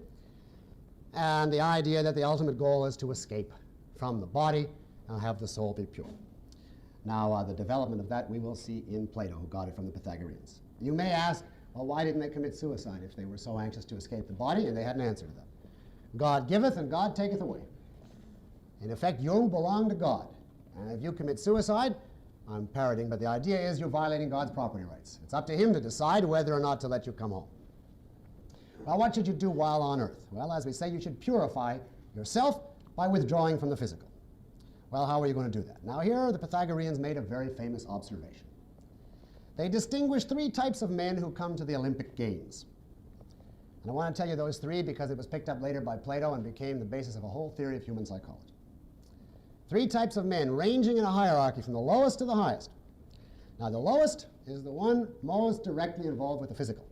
and the idea that the ultimate goal is to escape from the body and have the soul be pure. Now, the development of that we will see in Plato, who got it from the Pythagoreans. You may ask, well, why didn't they commit suicide if they were so anxious to escape the body? And they had an answer to that. God giveth and God taketh away. In effect, you belong to God. And if you commit suicide, I'm parroting, but the idea is you're violating God's property rights. It's up to him to decide whether or not to let you come home. Well, what should you do while on earth? Well, as we say, you should purify yourself by withdrawing from the physical. Well, how are you going to do that? Now, here the Pythagoreans made a very famous observation. They distinguished three types of men who come to the Olympic Games. And I want to tell you those three because it was picked up later by Plato and became the basis of a whole theory of human psychology. Three types of men ranging in a hierarchy from the lowest to the highest. Now, the lowest is the one most directly involved with the physical.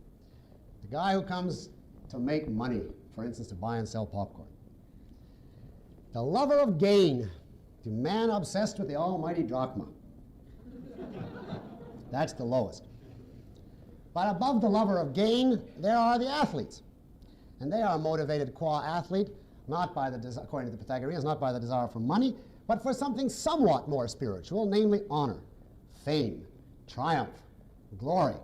The guy who comes to make money, for instance, to buy and sell popcorn. The lover of gain, the man obsessed with the almighty drachma. That's the lowest. But above the lover of gain, there are the athletes. And they are motivated qua athlete, not by the, according to the Pythagoreans, not by the desire for money, but for something somewhat more spiritual, namely honor, fame, triumph, glory.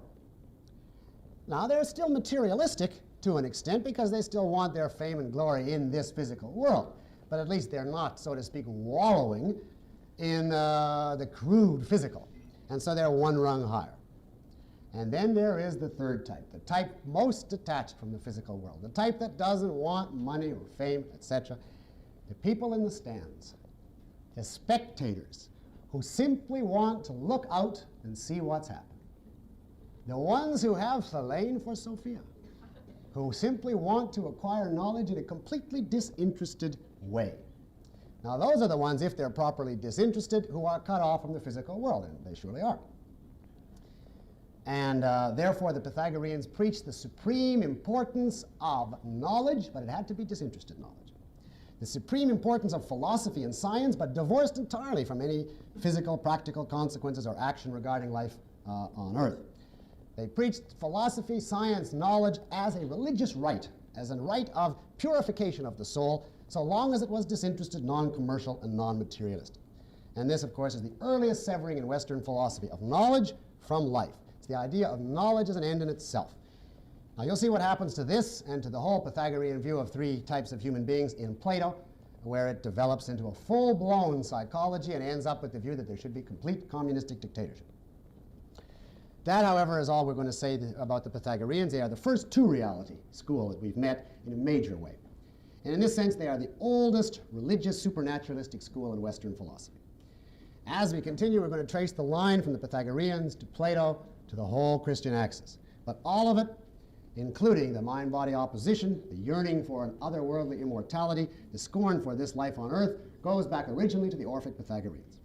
Now, they're still materialistic to an extent because they still want their fame and glory in this physical world, but at least they're not, so to speak, wallowing in the crude physical, and so they're one rung higher. And then there is the third type, the type most detached from the physical world, the type that doesn't want money or fame, etc. The people in the stands, the spectators, who simply want to look out and see what's happening. The ones who have Selene for Sophia, who simply want to acquire knowledge in a completely disinterested way. Now, those are the ones, if they're properly disinterested, who are cut off from the physical world, and they surely are. And therefore, the Pythagoreans preached the supreme importance of knowledge, but it had to be disinterested knowledge. The supreme importance of philosophy and science, but divorced entirely from any physical, practical consequences or action regarding life on Earth. They preached philosophy, science, knowledge as a religious right, as a right of purification of the soul, so long as it was disinterested, non-commercial, and non-materialistic. And this, of course, is the earliest severing in Western philosophy of knowledge from life. It's the idea of knowledge as an end in itself. Now, you'll see what happens to this and to the whole Pythagorean view of three types of human beings in Plato, where it develops into a full-blown psychology and ends up with the view that there should be complete communistic dictatorship. That, however, is all we're going to say about the Pythagoreans. They are the first two-reality school that we've met in a major way. And in this sense, they are the oldest religious supernaturalistic school in Western philosophy. As we continue, we're going to trace the line from the Pythagoreans to Plato to the whole Christian axis. But all of it, including the mind-body opposition, the yearning for an otherworldly immortality, the scorn for this life on earth, goes back originally to the Orphic Pythagoreans.